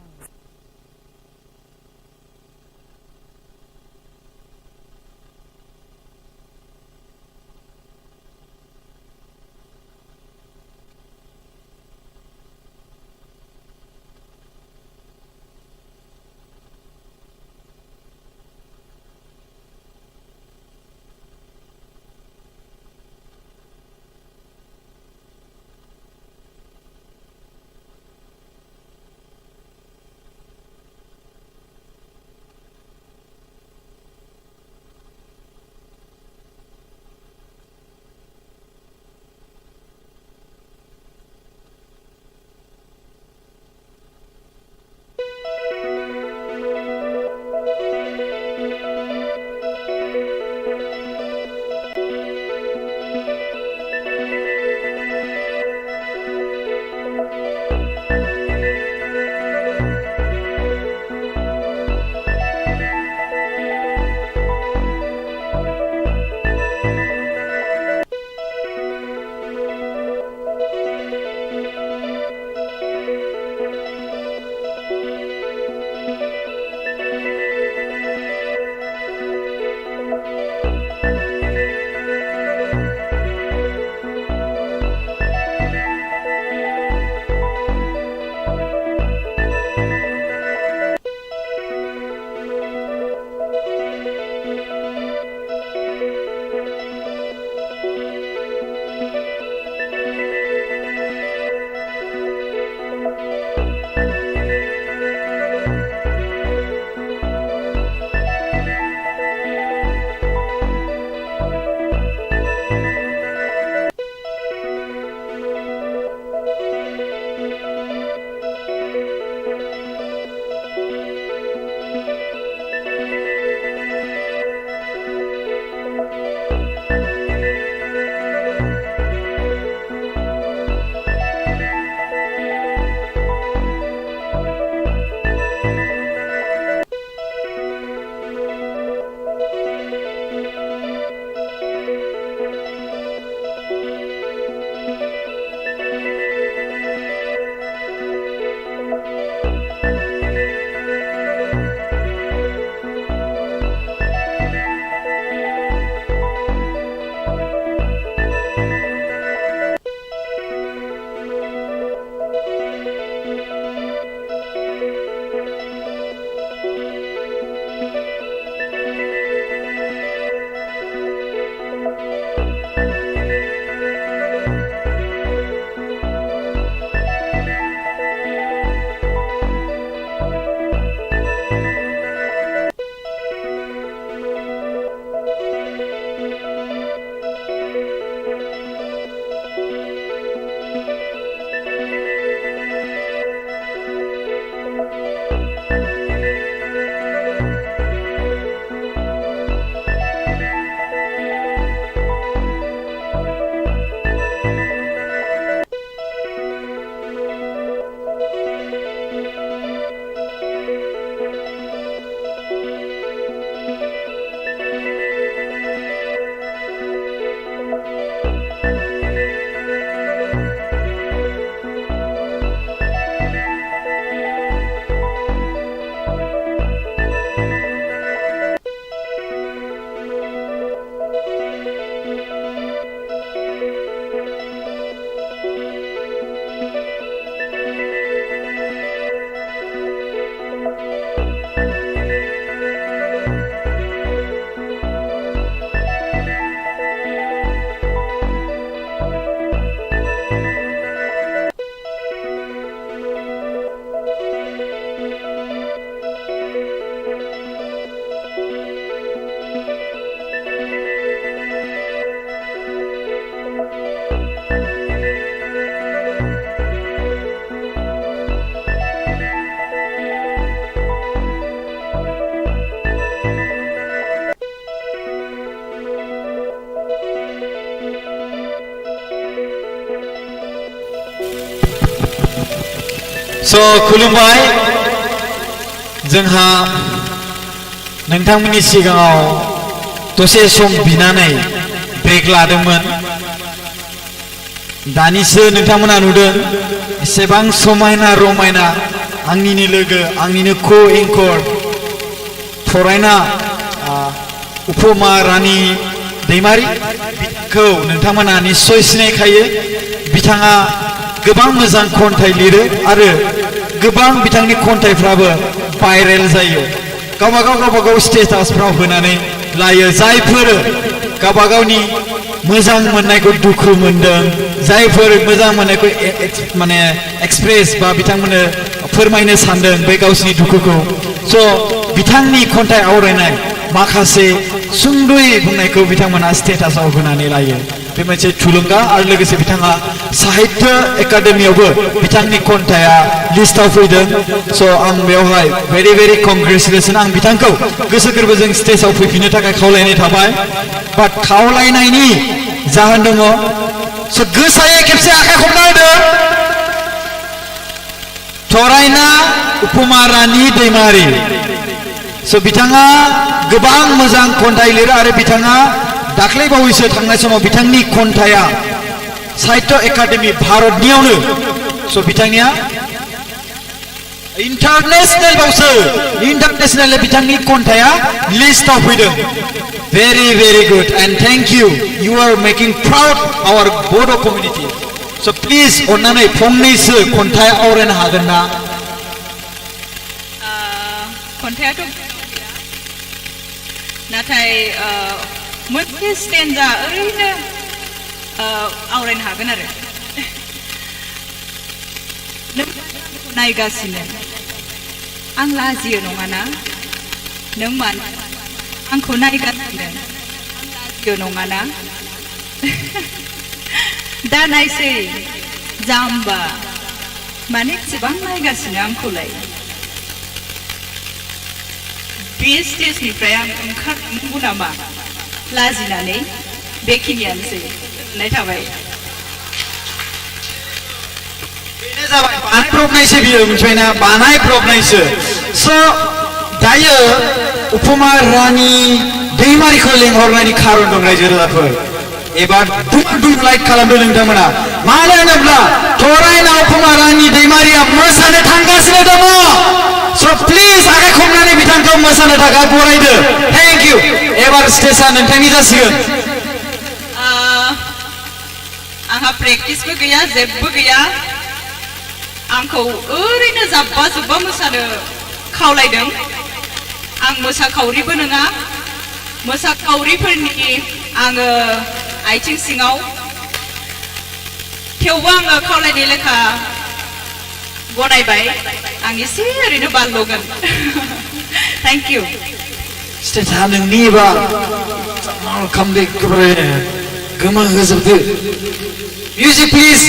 खुलुमबाय जोंहा नोंथांमोननि सिगाङाव दसे सम बिनानै ब्रेक लादोंमोन दानिसो नोंथांमोना नुदों एसेबां समायना रमायना आंनिनो लोगो आंनिनो को एंकर फरायना उपमा रानी दैमारि बिथांखौ नोंथांमोना निश्चय सिनायखायो बिथाङा गोबां मोजां खन्थाइ लिरो आरो गोबां बिथांनि खन्थाइफ्राबो भाइरेल जायो गावबागाव स्टेटासफ्राव होनानै लायो जायफोर गावबागावनि मोजां मोननायखौ दुखु मोनदों जायफोर मोजां मोननायखौ माने एक्सप्रेस बा बिथांमोननो फोरमायनो सानदों बे गावसिनि दुखुखौ स' बिथांनि खन्थाइ आवरायनाय माखासे सुंद'यै बुंनायखौ बिथांमोना स्टेटासाव होनानै लायो बे मोनसे थुलुंगा आरो लोगोसे बिथाङा साहित्य एकाडेमियावबो बिथांनि खन्थाइया लिस्टआव फैदों स' आं बेवहाय भेरि भेरि कंग्रेचुलेसन आं बिथांखौ गोसो गोरबोजों स्टेजआव फैफिननो थाखाय खावलायनाय थाबाय बाट खावलायनायनि जाहोन दङ स' गोसायै खेबसे आखाइ खबना होदो थरायना उपमा रानी दैमारि स' बिथाङा गोबां मोजां खन्थाइ लिरो आरो बिथाङा दाख्लै बावैसो थांनाय समाव बिथांनि खन्थाइया साहित्य एकाडेमि भारतनियावनो स' बिथांनिया इंटरनेशनल बावसो इंटरनेशनल बिथांनि खन्थाइया लिस्टआव फैदों very very good and thank you you are making proud our Bodo community so please अन्नानै फंनैसो खन्थाइ आवरायनो हागोन ना खन्थाइयाथ' नाथाय मोनसे स्टेन्जा ओरैनो आवरायनो हागोन आरो नों नायगासिनो आं लाजियो नङाना नों मानो आंखौ नायगासिनो आं लाजियो नङाना दा नायसै जाम्बा माने एसेबां नायगासिनो आंखौलाय बे स्टेजनिफ्राय आं ओंखारनांगौ नामा लाजिनानै बेखिनियानोसै गोजोननाय थाबाय बेनो जाबाय बानायब्रबनायसो बियो मिथिबायना बानायब्रबनायसो स' दायो उपमा रानी दैमारिखौ लेंहरनायनि खारन दं रायजो राजाफोर एबा दुम लाइक खालामदों नोंथांमोना मानो होनोब्ला थरायना उपमा रानी दैमारिया मोसानो थांगासिनो दङ So please आखाइ खबनानै बिथांखौ मोसानो थाखाय बरायदो थेंक इउ एबार स्टेजआ नोंथांनि जासिगोन आंहा प्रेक्टिसबो गैया जेबो गैया आंखौ ओरैनो जाब्बा जुब्बा मोसानो खावलायदों आं मोसाखावरिबो नङा मोसाखावरिफोरनि आङो आथिं सिङाव थेवबो आङो खावलायनाय लेखा गनायबाय आं एसे ओरैनो बारल'गोन थेंक इउ स्टेजआ नोंनिबा खामदो एखेबारे गोमो होजोबदो मिउजिक प्लिज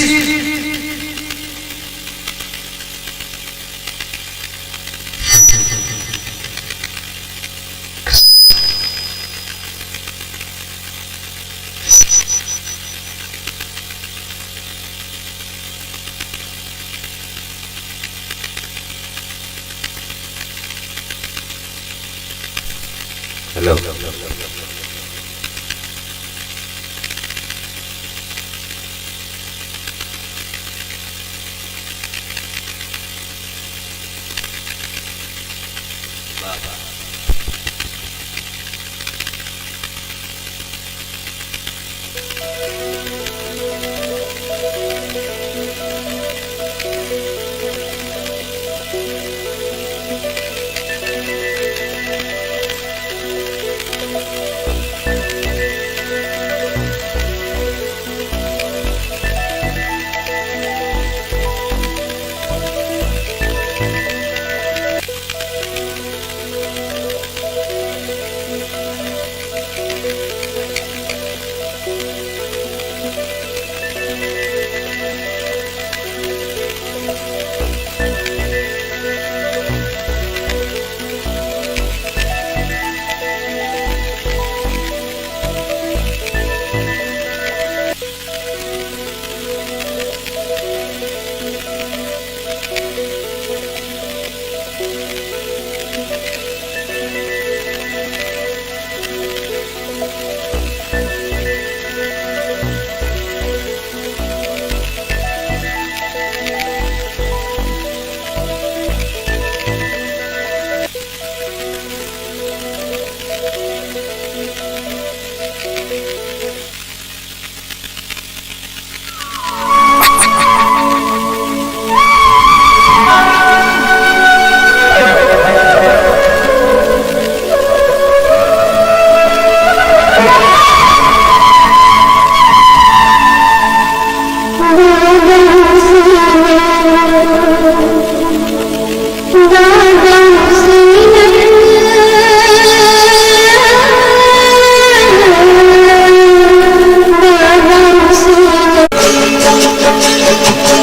Hello. गा